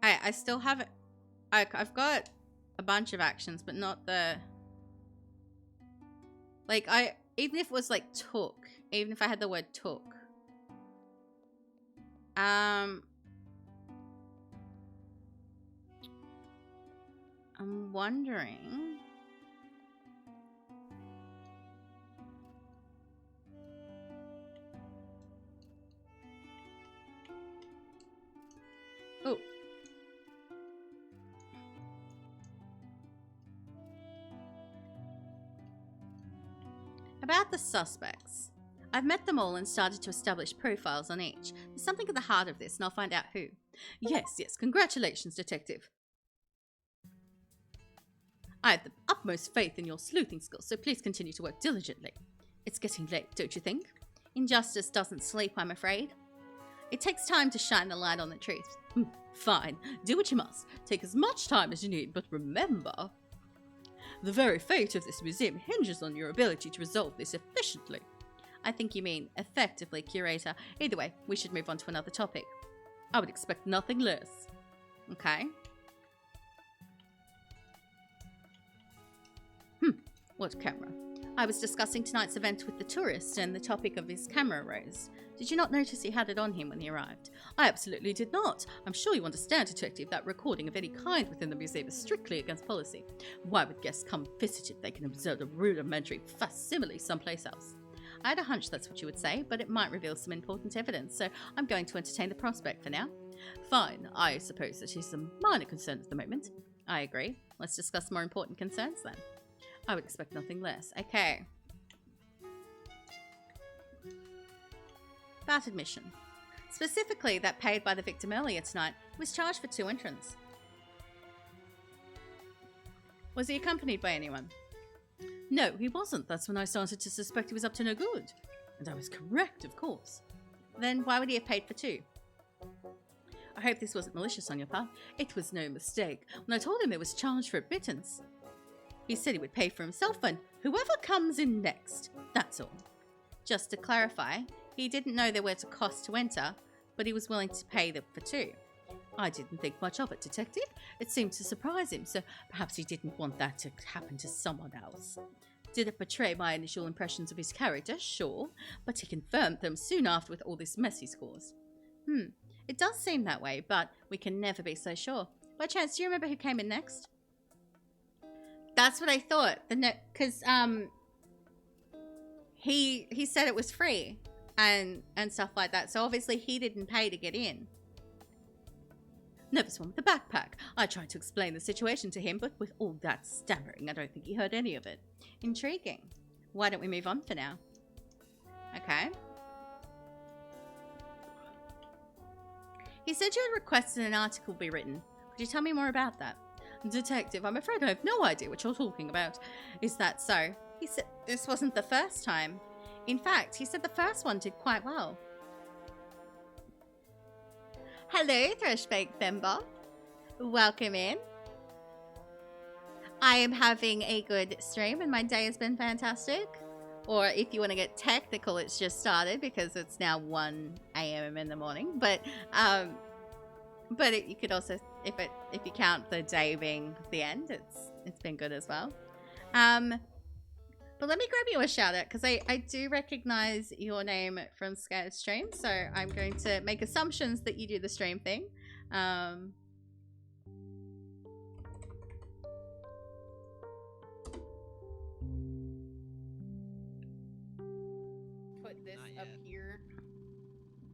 I still haven't... I've got a bunch of actions, but not the... Like, even if it was like took, even if I had the word took. I'm wondering... Oh. About the suspects. I've met them all and started to establish profiles on each. There's something at the heart of this, and I'll find out who. Yes, congratulations, Detective. I have the utmost faith in your sleuthing skills, so please continue to work diligently. It's getting late, don't you think? Injustice doesn't sleep, I'm afraid. It takes time to shine the light on the truth. Fine, do what you must. Take as much time as you need, but remember... The very fate of this museum hinges on your ability to resolve this efficiently. I think you mean effectively, Curator. Either way, we should move on to another topic. I would expect nothing less. Okay. What camera? I was discussing tonight's event with the tourist and the topic of his camera arose. Did you not notice he had it on him when he arrived? I absolutely did not. I'm sure you understand, Detective, that recording of any kind within the museum is strictly against policy. Why would guests come visit if they can observe a rudimentary facsimile someplace else? I had a hunch that's what you would say, but it might reveal some important evidence, so I'm going to entertain the prospect for now. Fine, I suppose that is a minor concern at the moment. I agree. Let's discuss more important concerns then. I would expect nothing less. Okay. About admission. Specifically, that paid by the victim earlier tonight was charged for 2 entrants. Was he accompanied by anyone? No, he wasn't. That's when I started to suspect he was up to no good. And I was correct, of course. Then why would he have paid for 2? I hope this wasn't malicious on your part. It was no mistake. When I told him it was charged for admittance, he said he would pay for himself and whoever comes in next. That's all. Just to clarify, he didn't know there were to cost to enter, but he was willing to pay them for 2. I didn't think much of it, Detective. It seemed to surprise him, so perhaps he didn't want that to happen to someone else. Did it betray my initial impressions of his character? Sure, but he confirmed them soon after with all this mess he's caused. It does seem that way, but we can never be so sure. By chance, do you remember who came in next? That's what I thought. Because he said it was free and stuff like that. So obviously he didn't pay to get in. Nervous one with the backpack. I tried to explain the situation to him, but with all that stammering, I don't think he heard any of it. Intriguing. Why don't we move on for now? Okay. He said you had requested an article be written. Could you tell me more about that? Detective, I'm afraid I have no idea what you're talking about. Is that so? He said this wasn't the first time. In fact, he said the first one did quite well. Hello, Thrushbank Femba. Welcome in. I am having a good stream and my day has been fantastic. Or if you want to get technical, it's just started because it's now 1 a.m. in the morning. But you could also, if you count the day being the end, it's been good as well. But let me grab you a shout out because I do recognize your name from Scared Stream, so I'm going to make assumptions that you do the stream thing. Put this up here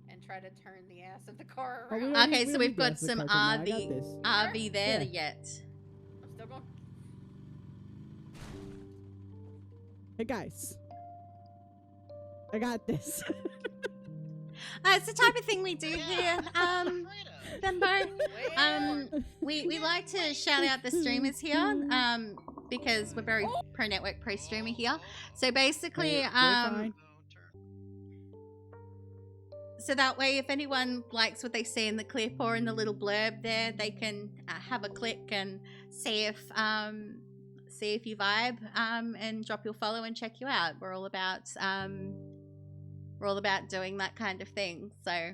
and try to turn the ass of the car around. Okay, so we've got some RV there yet. I'm still going. Hey guys, I got this. It's the type of thing we do here, Benbo. We like to shout out the streamers here, because we're very pro-network, pro-streamer here. So basically, so that way, if anyone likes what they see in the clip or in the little blurb there, they can have a click and see if you vibe, and drop your follow and check you out. We're all about doing that kind of thing. So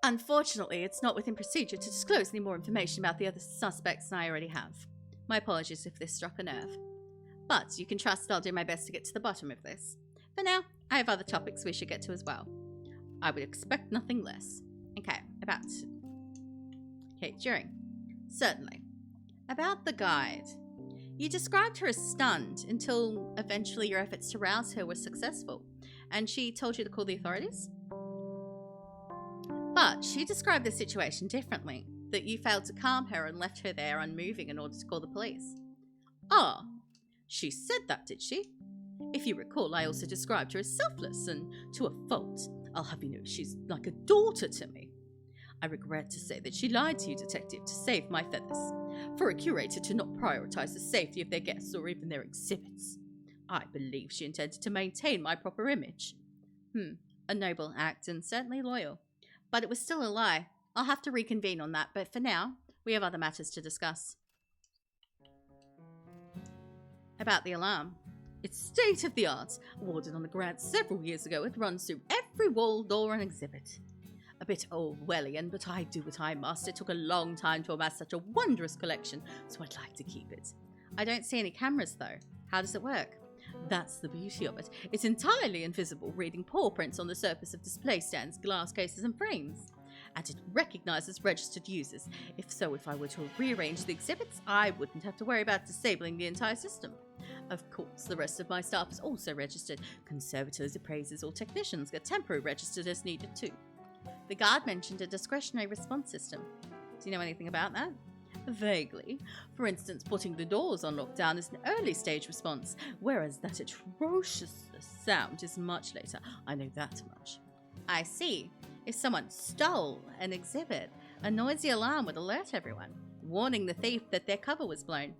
unfortunately, it's not within procedure to disclose any more information about the other suspects than I already have. My apologies if this struck a nerve. But you can trust that I'll do my best to get to the bottom of this. For now, I have other topics we should get to as well. I would expect nothing less. During. Certainly. About the guide. You described her as stunned until eventually your efforts to rouse her were successful, and she told you to call the authorities? But she described the situation differently, that you failed to calm her and left her there unmoving in order to call the police. Ah, she said that, did she? If you recall, I also described her as selfless and to a fault. I'll have you know she's like a daughter to me. I regret to say that she lied to you, Detective, to save my feathers. For a curator to not prioritize the safety of their guests or even their exhibits. I believe she intended to maintain my proper image. A noble act and certainly loyal. But it was still a lie. I'll have to reconvene on that, but for now, we have other matters to discuss. About the alarm. It's state of the art. Awarded on a grant several years ago, it runs through every wall, door and exhibit. A bit Orwellian, but I do what I must. It took a long time to amass such a wondrous collection, so I'd like to keep it. I don't see any cameras, though. How does it work? That's the beauty of it. It's entirely invisible, reading paw prints on the surface of display stands, glass cases and frames. And it recognizes registered users. If I were to rearrange the exhibits, I wouldn't have to worry about disabling the entire system. Of course, the rest of my staff is also registered. Conservators, appraisers, or technicians get temporary registered as needed too. The guard mentioned a discretionary response system. Do you know anything about that? Vaguely. For instance, putting the doors on lockdown is an early stage response, whereas that atrocious sound is much later. I know that much. I see. If someone stole an exhibit, a noisy alarm would alert everyone, warning the thief that their cover was blown.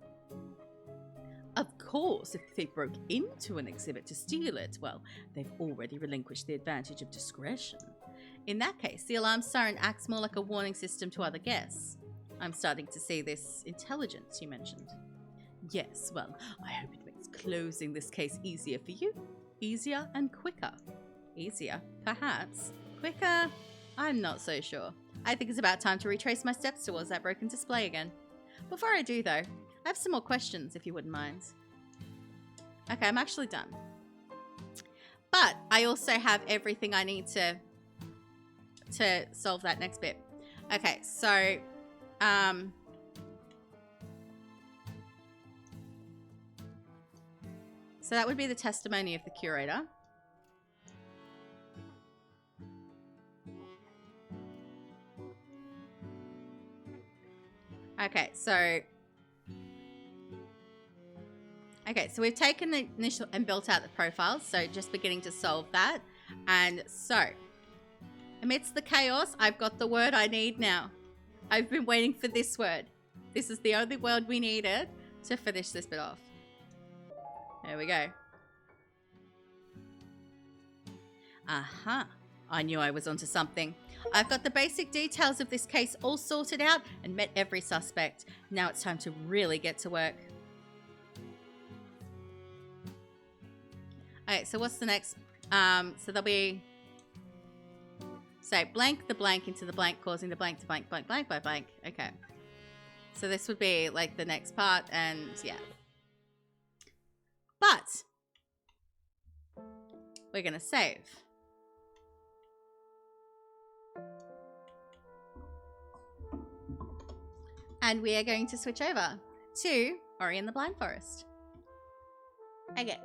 Of course, if the thief broke into an exhibit to steal it, well, they've already relinquished the advantage of discretion. In that case, the alarm siren acts more like a warning system to other guests. I'm starting to see this intelligence you mentioned. Yes, well, I hope it makes closing this case easier for you. Easier and quicker. Easier, perhaps. Quicker? I'm not so sure. I think it's about time to retrace my steps towards that broken display again. Before I do, though, I have some more questions, if you wouldn't mind. Okay, I'm actually done. But I also have everything I need to solve that next bit. Okay, so that would be the testimony of the curator. Okay, so we've taken the initial and built out the profiles, so just beginning to solve that. And so, amidst the chaos, I've got the word I need now. I've been waiting for this word. This is the only word we needed to finish this bit off. There we go. Aha. I knew I was onto something. I've got the basic details of this case all sorted out and met every suspect. Now it's time to really get to work. Okay, so what's the next? So there'll be, say, blank the blank into the blank, causing the blank to blank, blank, blank by blank. Okay. So this would be like the next part, and yeah. But we're going to save. And we are going to switch over to Ori and the Blind Forest. Okay.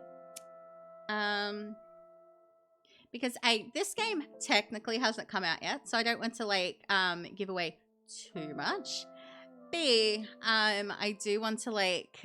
Because A, this game technically hasn't come out yet, so I don't want to like give away too much. B, I do want to like